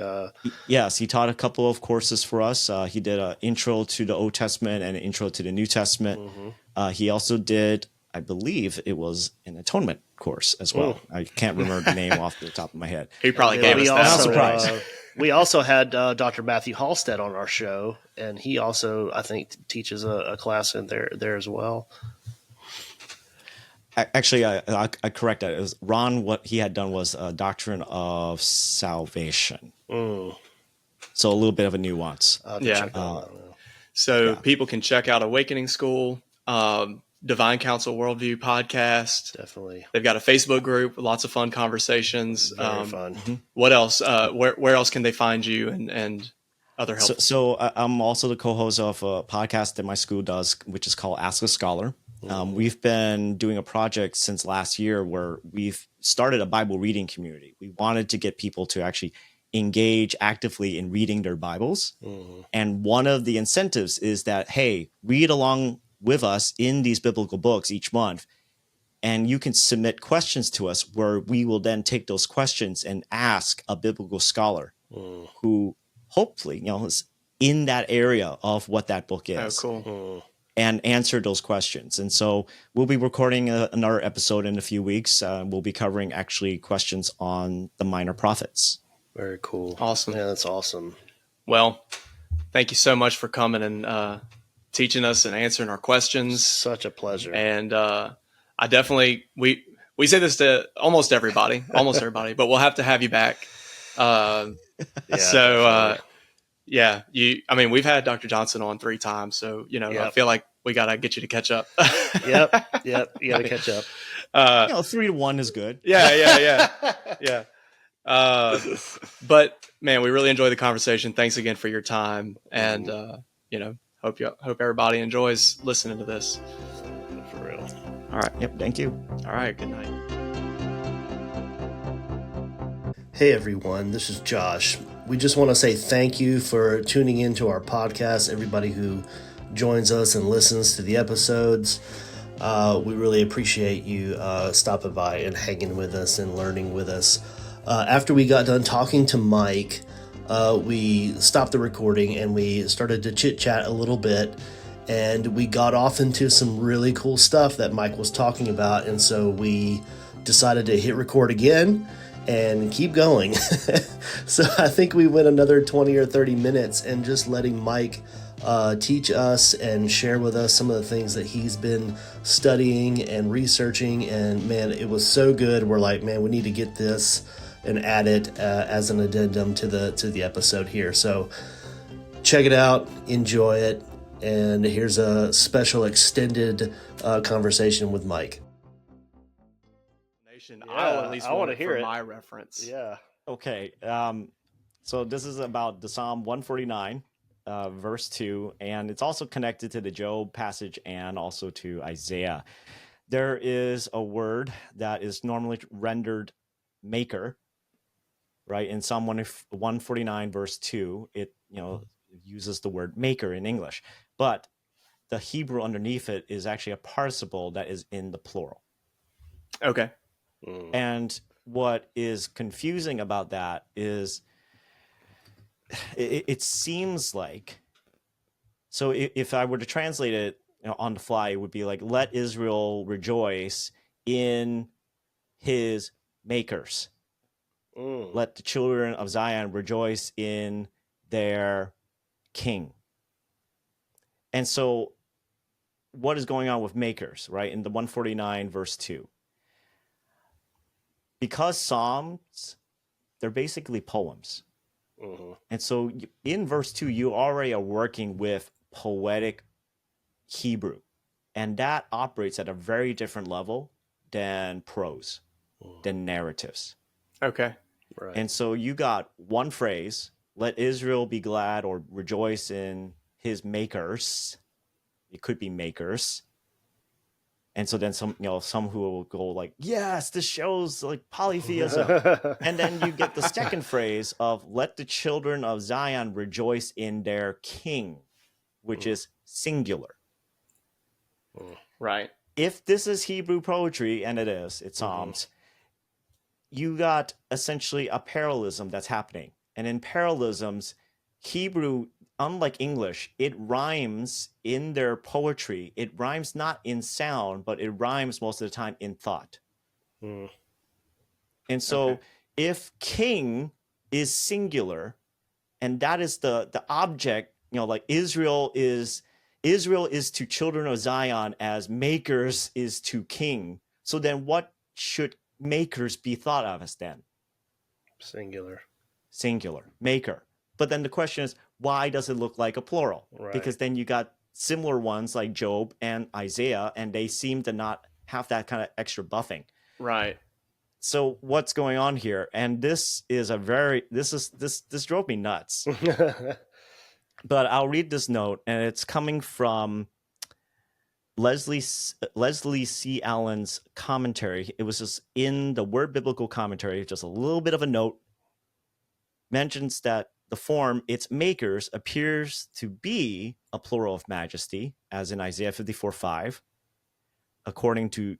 Yes, he taught a couple of courses for us. He did an intro to the Old Testament and an intro to the New Testament. He also did, I believe it was an atonement course as well. I can't remember the name off the top of my head. He probably gave us that. Not surprised. We also had Dr. Matthew Halstead on our show, and he also, I think, teaches a class in there as well. Actually, I correct that. It was Ron. What he had done was a doctrine of salvation. So a little bit of a nuance. So people can check out Awakening School, Divine Council Worldview Podcast. Definitely. They've got a Facebook group, lots of fun conversations. Very fun. What else? Where else can they find you and other help? So I'm also the co-host of a podcast that my school does, which is called Ask a Scholar. We've been doing a project since last year where we've started a Bible reading community. We wanted to get people to actually engage actively in reading their Bibles. And one of the incentives is that, hey, read along with us in these biblical books each month. And you can submit questions to us where we will then take those questions and ask a biblical scholar who hopefully, is in that area of what that book is. Oh, cool. And answer those questions. And so we'll be recording another episode in a few weeks. We'll be covering actually questions on the minor prophets. Very cool. Awesome. Yeah, that's awesome. Well, thank you so much for coming and teaching us and answering our questions. Such a pleasure. And I definitely, we say this to almost everybody, but we'll have to have you back. Yeah, we've had Dr. Johnson on 3 times, so, I feel like we got to get you to catch up. Yep. You got to catch up. 3-1 is good. Yeah. But man, we really enjoyed the conversation. Thanks again for your time. And, hope everybody enjoys listening to this. For real. All right. Yep. Thank you. All right. Good night. Hey everyone, this is Josh. We just want to say thank you for tuning into our podcast, everybody who joins us and listens to the episodes. We really appreciate you stopping by and hanging with us and learning with us. After we got done talking to Mike, we stopped the recording and we started to chit-chat a little bit, and we got off into some really cool stuff that Mike was talking about, and so we decided to hit record again and keep going. So I think we went another 20 or 30 minutes and just letting Mike teach us and share with us some of the things that he's been studying and researching. And man, it was so good. We're like, man, we need to get this and add it as an addendum to the episode here. So check it out, enjoy it. And here's a special extended conversation with Mike. I'll at least I want to hear it. My reference. Yeah. Okay. So this is about the Psalm 149, verse 2, and it's also connected to the Job passage and also to Isaiah. There is a word that is normally rendered maker, right? In Psalm 149, verse 2, it uses the word maker in English, but the Hebrew underneath it is actually a participle that is in the plural. Okay. And what is confusing about that is it seems like, so if I were to translate it on the fly, it would be like, let Israel rejoice in his makers. Let the children of Zion rejoice in their king. And so what is going on with makers, right? In the 149 verse 2. Because Psalms, they're basically poems. And so in verse 2, you already are working with poetic Hebrew. And that operates at a very different level than prose, than narratives. Okay. Right. And so you got one phrase, let Israel be glad or rejoice in his makers. It could be makers. And so then some who will go like, yes, this shows like polytheism. And then you get the second phrase of let the children of Zion rejoice in their king, which is singular. Right. If this is Hebrew poetry, and it's Psalms, you got essentially a parallelism that's happening. And in parallelisms, Hebrew, unlike English, it rhymes in their poetry. It rhymes not in sound, but it rhymes most of the time in thought. And so if king is singular, and that is the object, like Israel is to children of Zion as makers is to king. So then what should makers be thought of as then? Singular, maker. But then the question is, why does it look like a plural? Right. Because then you got similar ones like Job and Isaiah, and they seem to not have that kind of extra buffing. Right. So what's going on here? And this drove me nuts. But I'll read this note, and it's coming from Leslie C. Allen's commentary, it was just in the Word Biblical Commentary, just a little bit of a note, mentions that the form its makers appears to be a plural of majesty, as in Isaiah 54:5. According to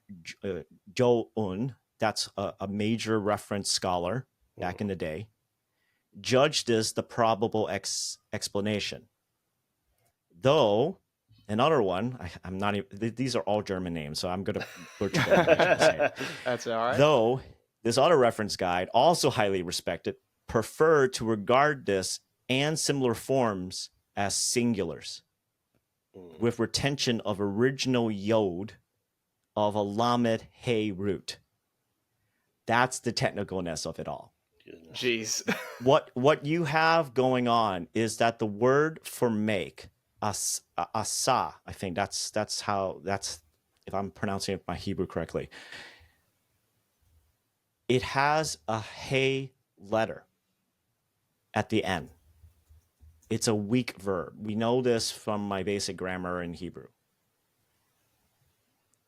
Jo Un, that's a major reference scholar back in the day, judged this the probable explanation. Though another one, I'm not even, these are all German names, so I'm going to butcher them. That's all right. Though this other reference guide, also highly respected, preferred to regard this and similar forms as singulars, with retention of original yod of a lamed hey root. That's the technicalness of it all. Jeez. What you have going on is that the word for make, asa, I think that's if I'm pronouncing it my Hebrew correctly, it has a hey letter at the end. It's a weak verb. We know this from my basic grammar in Hebrew.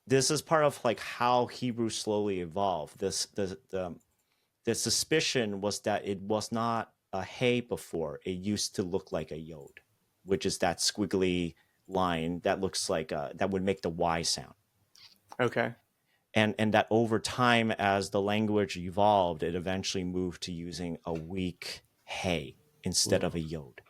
This is part of like how Hebrew slowly evolved. The suspicion was that it was not a hey before. It used to look like a yod, which is that squiggly line that looks like that would make the Y sound. Okay. And that over time, as the language evolved, it eventually moved to using a weak hey instead of a yod.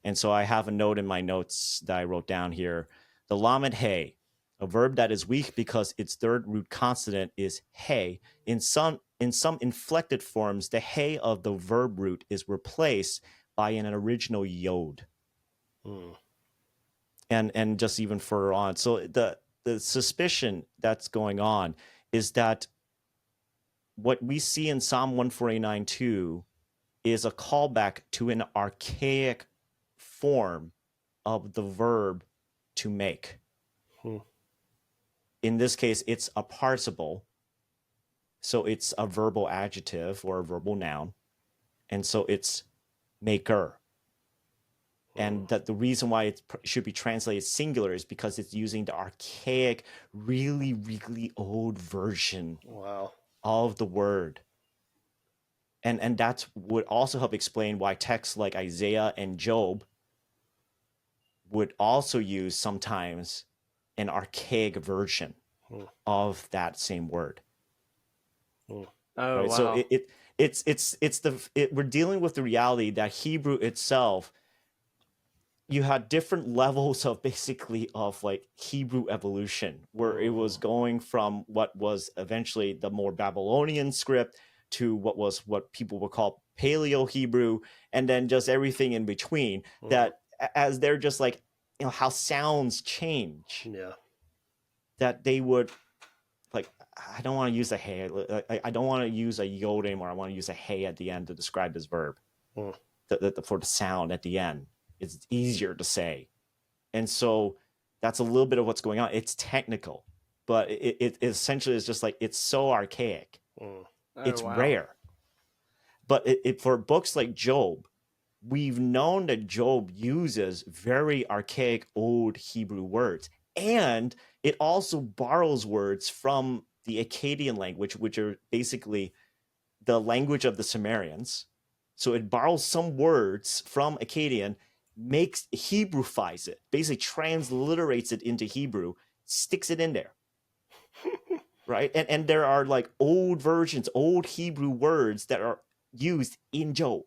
And so I have a note in my notes that I wrote down here. The lamed hey, a verb that is weak because its third root consonant is hey. In some inflected forms, the hey of the verb root is replaced by an original yod. And just even further on. So the suspicion that's going on is that what we see in Psalm 149:2 is a callback to an archaic form of the verb to make. In this case, it's a participle. So it's a verbal adjective or a verbal noun. And so it's maker. And that the reason why it should be translated singular is because it's using the archaic, really, really old version of the word. And that would also help explain why texts like Isaiah and Job would also use sometimes an archaic version of that same word. Oh, right? wow. So we're dealing with the reality that Hebrew itself, you had different levels of basically of like Hebrew evolution, where it was going from what was eventually the more Babylonian script to what people would call Paleo Hebrew, and then just everything in between. That as they're just like, how sounds change. Yeah. That they would like, I don't want to use a hey. I don't want to use a yod anymore. I want to use a hey at the end to describe this verb. For the sound at the end. It's easier to say. And so that's a little bit of what's going on. It's technical, but it essentially is just like, it's so archaic. It's rare. But for books like Job, we've known that Job uses very archaic old Hebrew words. And it also borrows words from the Akkadian language, which are basically the language of the Sumerians. So it borrows some words from Akkadian, Hebrewfies it, basically transliterates it into Hebrew, sticks it in there. Right? And there are like old versions, old Hebrew words that are used in Job.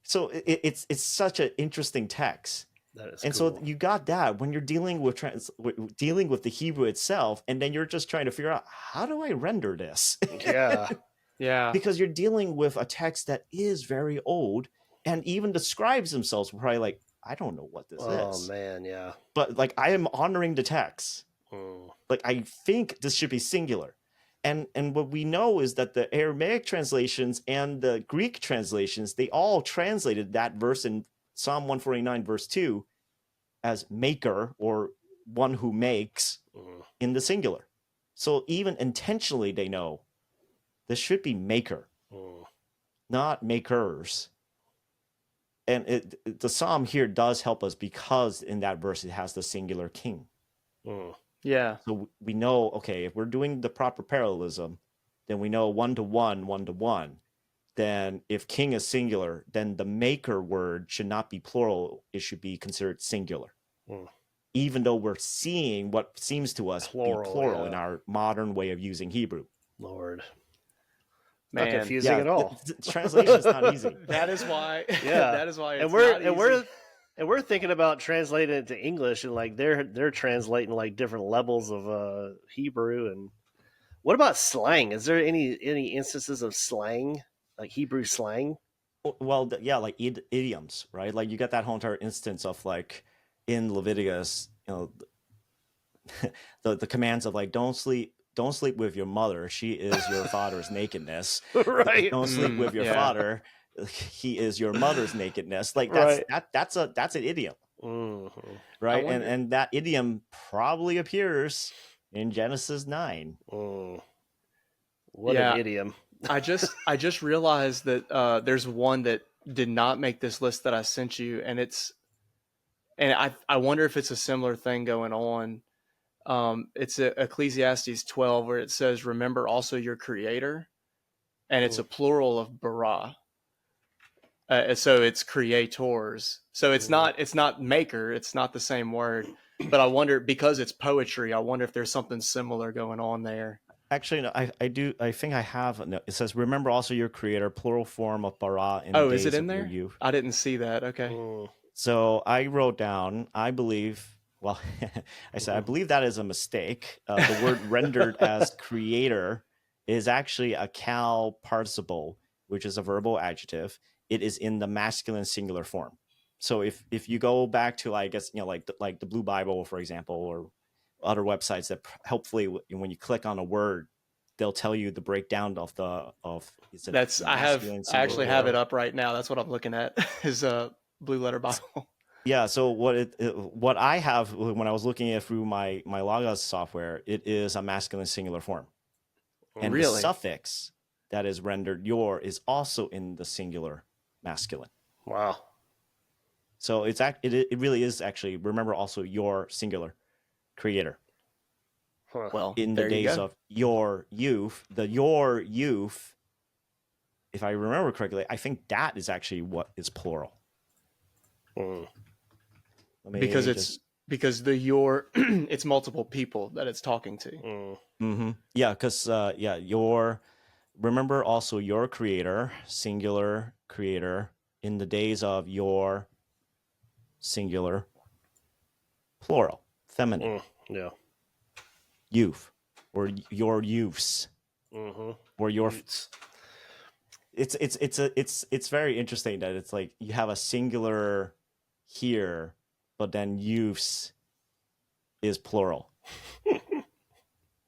So it's such an interesting text. That is cool. So you got that when you're dealing with the Hebrew itself, and then you're just trying to figure out, how do I render this? Yeah. Because you're dealing with a text that is very old, and even the scribes themselves were probably like, I don't know what this is. Oh man, yeah. But like, I am honoring the text. Like, I think this should be singular. And what we know is that the Aramaic translations and the Greek translations, they all translated that verse in Psalm 149 verse 2 as maker, or one who makes, in the singular. So even intentionally, they know this should be maker, not makers. And the psalm here does help us because in that verse it has the singular king. Yeah. So we know, okay, if we're doing the proper parallelism, then we know 1-to-1, 1-to-1. Then if king is singular, then the maker word should not be plural. It should be considered singular. Even though we're seeing what seems to us be plural in our modern way of using Hebrew. Lord. Man. Not confusing at all. Translation is not easy. That is why. Yeah. That is why. And we're thinking about translating it to English, and like they're translating like different levels of Hebrew. And what about slang? Is there any instances of slang, like Hebrew slang? Well, yeah, like idioms, right? Like you get that whole entire instance of like in Leviticus, the commands of like don't sleep with your mother, she is your father's nakedness. Right. Don't sleep with your father, he is your mother's nakedness. Like that's an idiom. Right? And that idiom probably appears in Genesis 9. What an idiom. I just realized that there's one that did not make this list that I sent you, and I wonder if it's a similar thing going on. It's Ecclesiastes 12 where it says, "Remember also your Creator," and it's a plural of bara. So it's creators. So it's not maker. It's not the same word. But I wonder, because it's poetry, I wonder if there's something similar going on there. Actually, no, I do. I think I have. No, it says, "Remember also your Creator," plural form of bara. Is it in there? I didn't see that. Okay. So I wrote down, I believe. Well, I said I believe that is a mistake. The word rendered as creator is actually a cal participle, which is a verbal adjective. It is in the masculine singular form. So if you go back to, I guess, like the Blue Bible, for example, or other websites that hopefully when you click on a word, they'll tell you the breakdown of I actually have it up right now. That's what I'm looking at is a Blue Letter Bible. Yeah. So what I have when I was looking at through my Logos software, it is a masculine singular form, and the suffix that is rendered your is also in the singular masculine. Wow. So it really is actually, remember also your singular Creator. Well, in the days of your youth, your youth, if I remember correctly, I think that is actually what is plural. Because the your it's multiple people that it's talking to. Yeah, because your, remember also your Creator, singular Creator, in the days of your singular plural, feminine. Youth, or your youths, or your. It's very interesting that it's like you have a singular here, but then youths is plural.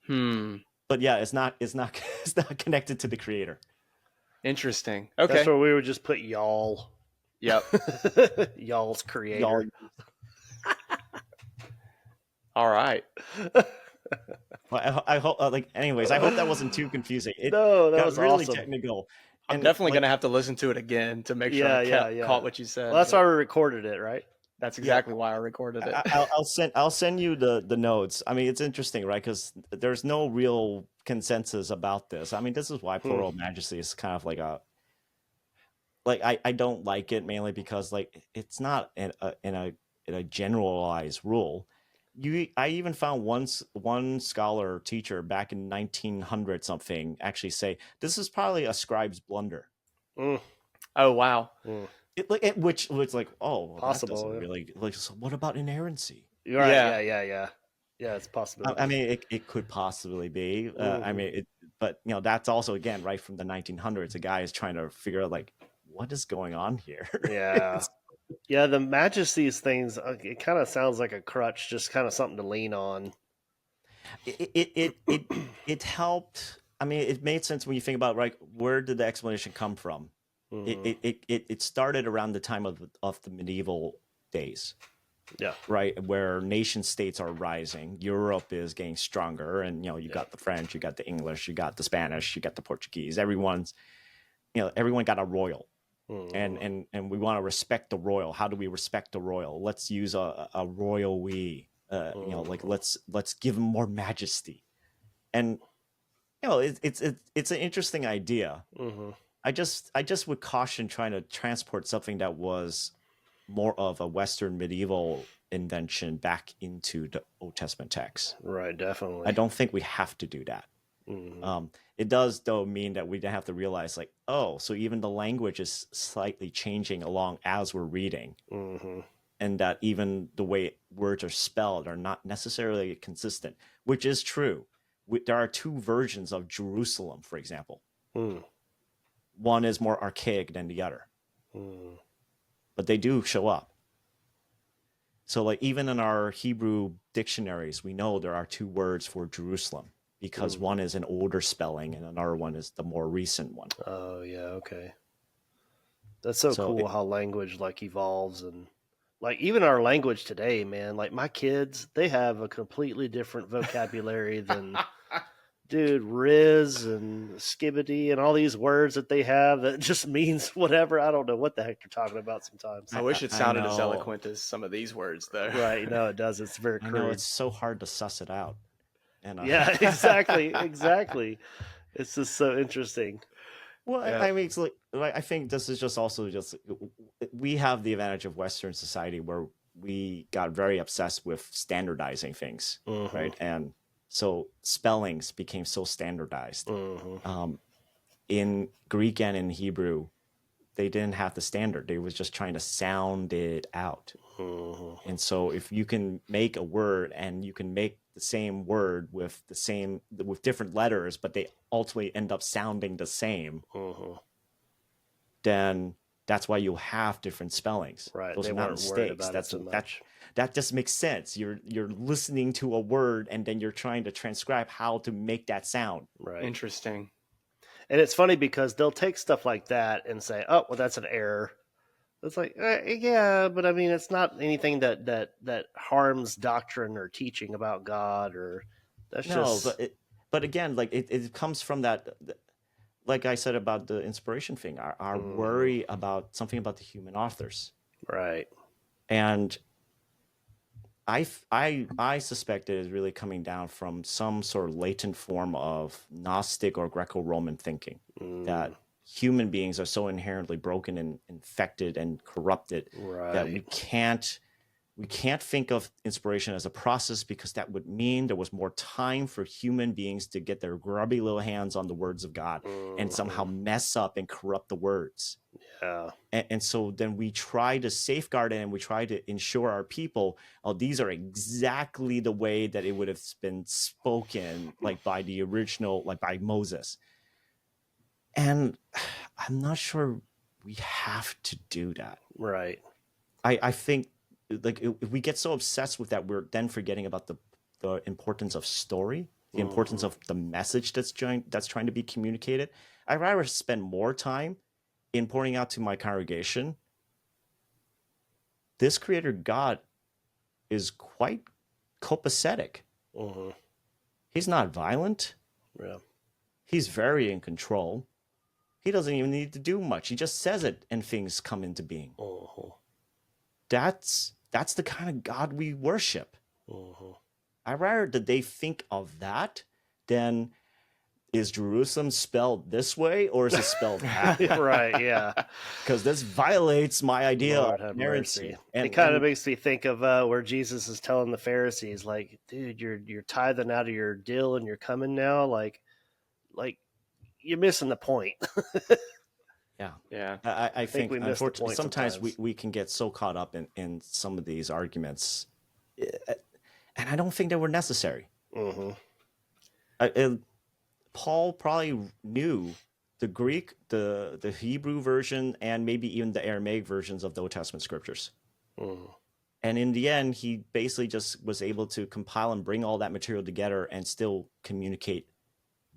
But yeah, it's not connected to the Creator. Interesting. Okay, that's where we would just put y'all. Yep. Y'all's Creator. All right. Well, I hope. Anyways, I hope that wasn't too confusing. No, that was really awesome. Technical. I'm definitely going to have to listen to it again to make sure I caught what you said. Well, that's why we recorded it, right? That's exactly why I recorded it. I'll send you the notes. I mean, it's interesting, right? Because there's no real consensus about this. I mean, this is why plural majesty is kind of like I don't like it, mainly because it's not in a generalized rule. I even found one scholar teacher back in 1900 something actually say this is probably a scribe's blunder. Oh wow! Which like possible. That doesn't really so what about inerrancy? Right, yeah. It's possible. I mean, it could possibly be. I mean, but that's also again right from the 1900s. A guy is trying to figure out what is going on here. Yeah. Yeah, the majesties things, it kind of sounds like a crutch, just kind of something to lean on. It helped. I mean, it made sense when you think about where did the explanation come from? It started around the time of the medieval days. Yeah. Right, where nation states are rising. Europe is getting stronger, and you got the French, you got the English, you got the Spanish, you got the Portuguese. Everyone got a royal. And we want to respect the royal. How do we respect the royal? Let's use a royal we. Like let's give him more majesty. And it's an interesting idea. Mm-hmm. I just would caution trying to transport something that was more of a Western medieval invention back into the Old Testament text. Right, definitely. I don't think we have to do that. Mm-hmm. It does, though, mean that we have to realize, like, oh, so even the language is slightly changing along as we're reading. Mm-hmm. And that even the way words are spelled are not necessarily consistent, which is true. There are two versions of Jerusalem, for example. Mm. One is more archaic than the other. Mm. But they do show up. So like even in our Hebrew dictionaries, we know there are two words for Jerusalem because one is an older spelling and another one is the more recent one. Oh, yeah, okay. That's so cool how language like evolves, and like even our language today, man, like my kids, they have a completely different vocabulary than dude, Riz and skibbity and all these words that they have that just means whatever. I don't know what the heck they're talking about sometimes. I wish it sounded as eloquent as some of these words, though. Right? No, it does. It's very crude. I know, it's so hard to suss it out. And yeah, exactly. It's just so interesting. Well, yeah. I mean, it's like I think this is just also we have the advantage of Western society where we got very obsessed with standardizing things, right? And so spellings became so standardized. In Greek and in Hebrew, they didn't have the standard. They was just trying to sound it out. And so if you can make a word and you can make the same word with different letters, but they ultimately end up sounding the same, then that's why you'll have different spellings. Right. Those are not mistakes. That just makes sense. You're listening to a word and then you're trying to transcribe how to make that sound. Right. Interesting. And it's funny because they'll take stuff like that and say, "Oh, well, that's an error." It's like, yeah, but I mean, it's not anything that harms doctrine or teaching about God, or that's just. But again, like it comes from that. Like I said about the inspiration thing, our worry about something about the human authors, right? And I suspect it is really coming down from some sort of latent form of Gnostic or Greco-Roman thinking that human beings are so inherently broken and infected and corrupted that we can't think of inspiration as a process, because that would mean there was more time for human beings to get their grubby little hands on the words of God and somehow mess up and corrupt the words. Yeah. And so then we try to safeguard it and we try to ensure our people, these are exactly the way that it would have been spoken, like by the original, like by Moses. And I'm not sure we have to do that. Right. I think like if we get so obsessed with that, we're then forgetting about the importance of story, the importance of the message that's trying to be communicated. I'd rather spend more time in pointing out to my congregation, this creator God is quite copacetic. He's not violent. Yeah. He's very in control. He doesn't even need to do much. He just says it and things come into being. That's the kind of God we worship. I'd rather that they think of that than, is Jerusalem spelled this way or is it spelled that? Right, yeah. Because this violates my idea Lord of have inerrancy. mercy. It kind of makes me think of where Jesus is telling the Pharisees, like, dude, you're tithing out of your deal and you're coming now. Like you're missing the point. Yeah. I think we miss the point sometimes we can get so caught up in some of these arguments, and I don't think they were necessary. Paul probably knew the Greek, the Hebrew version, and maybe even the Aramaic versions of the Old Testament scriptures. And in the end, he basically just was able to compile and bring all that material together and still communicate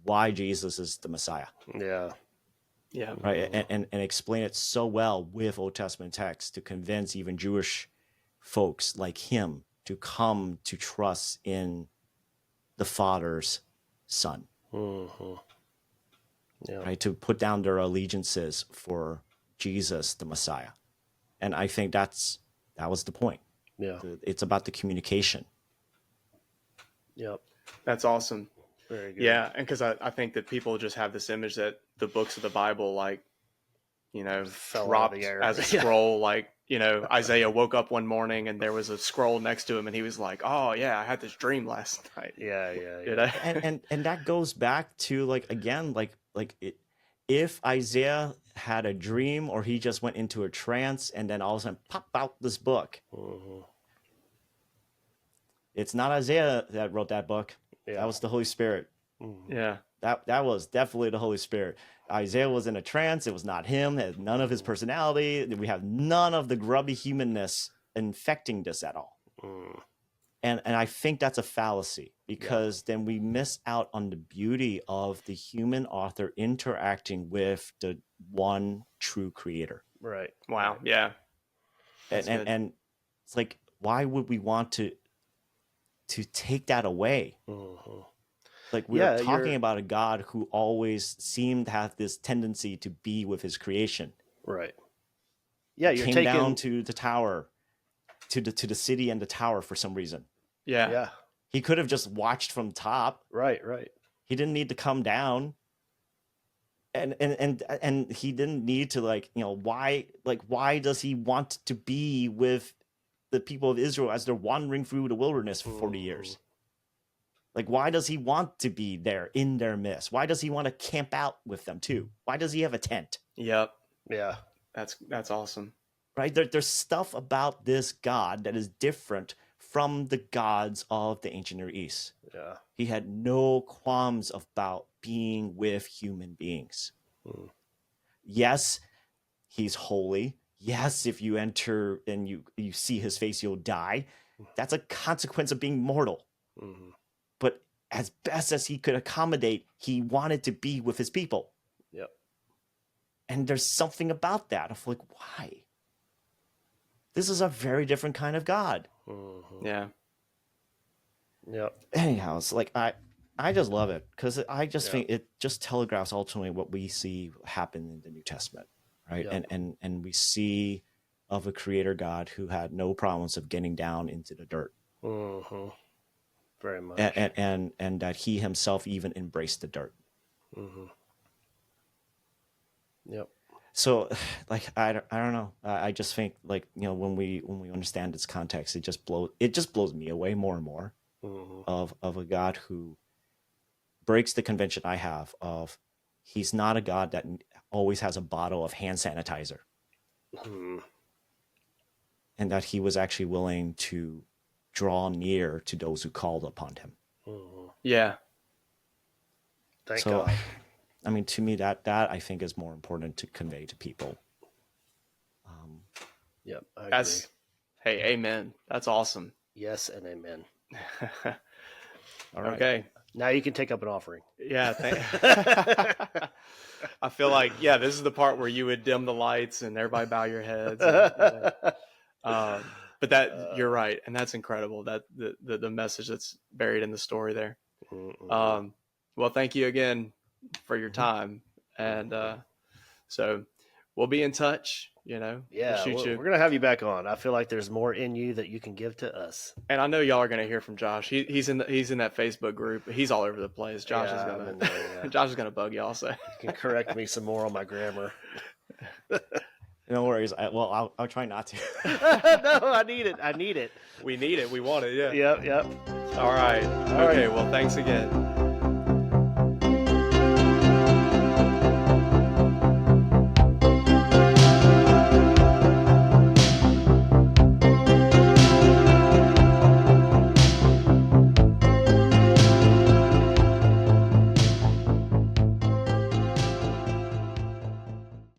why Jesus is the Messiah. Yeah. Yeah. Right. And explain it so well with Old Testament text to convince even Jewish folks like him to come to trust in the Father's Son. Yeah. Right. To put down their allegiances for Jesus, the Messiah. And I think that was the point. Yeah. It's about the communication. Yep. That's awesome. Very good. Yeah, and because I think that people just have this image that the books of the Bible, like, Fell out of dropped the air. as a scroll. Like, Isaiah woke up one morning and there was a scroll next to him, and he was like, "Oh yeah, I had this dream last night." Yeah. And that goes back to if Isaiah had a dream or he just went into a trance and then all of a sudden pop out this book. Mm-hmm. It's not Isaiah that wrote that book. Yeah. That was the Holy Spirit. Mm-hmm. Yeah, That was definitely the Holy Spirit. Isaiah was in a trance. It was not him. It had none of his personality. We have none of the grubby humanness infecting this at all. Mm. And I think that's a fallacy, because then we miss out on the beauty of the human author interacting with the one true creator. Right. wow, yeah, And it's like, why would we want to take that away? Mm-hmm. Like, we're talking about a God who always seemed to have this tendency to be with his creation. Right. Yeah, you're Came taking down to the tower, to the city and the tower for some reason. yeah, Yeah. He could have just watched from top. Right. He didn't need to come down. And he didn't need to, why does he want to be with the people of Israel as they're wandering through the wilderness for 40 years? Like, why does he want to be there in their midst? Why does he want to camp out with them too? Why does he have a tent? yep. Yeah. That's awesome. Right? There's stuff about this God that is different from the gods of the ancient Near East. Yeah. He had no qualms about being with human beings. Mm. Yes, he's holy. Yes, if you enter and you see his face, you'll die. That's a consequence of being mortal. Mm-hmm. But as best as he could accommodate, he wanted to be with his people. Yep. And there's something about that of like, why? This is a very different kind of God. Mm-hmm. Yeah, Yep. Anyhow, it's like, I just love it, because I just think it just telegraphs ultimately what we see happen in the New Testament, right? Yep. And we see of a creator God who had no problems of getting down into the dirt. Mm-hmm. Very much. And that he himself even embraced the dirt. Mm-hmm. Yep. So, like, I don't know. I just think, like, when we understand its context, it just blows me away more and more. Mm-hmm. of a God who breaks the convention I have of, he's not a God that always has a bottle of hand sanitizer. Mm-hmm. And that he was actually willing to draw near to those who called upon him. Mm-hmm. yeah, Thank So, God. I mean, to me, that I think is more important to convey to people. Yep. I agree. that's hey, amen. That's awesome. Yes and amen. All right. Okay. Now you can take up an offering. Yeah. I feel like, this is the part where you would dim the lights and everybody bow your heads. But that you're right. And that's incredible. That the message that's buried in the story there. Mm-mm. Well, thank you again for your time. And so we'll be in touch, Yeah, we'll shoot you. we're going to have you back on. I feel like there's more in you that you can give to us. And I know y'all are going to hear from Josh. He's in that Facebook group. He's all over the place. Josh is I'm going in there, to Josh is going to bug y'all. So You can correct me some more on my grammar. No worries. I'll try not to. No, I need it. we need it. We want it. Yeah. Yep. All right. All Okay. right. Well, thanks again.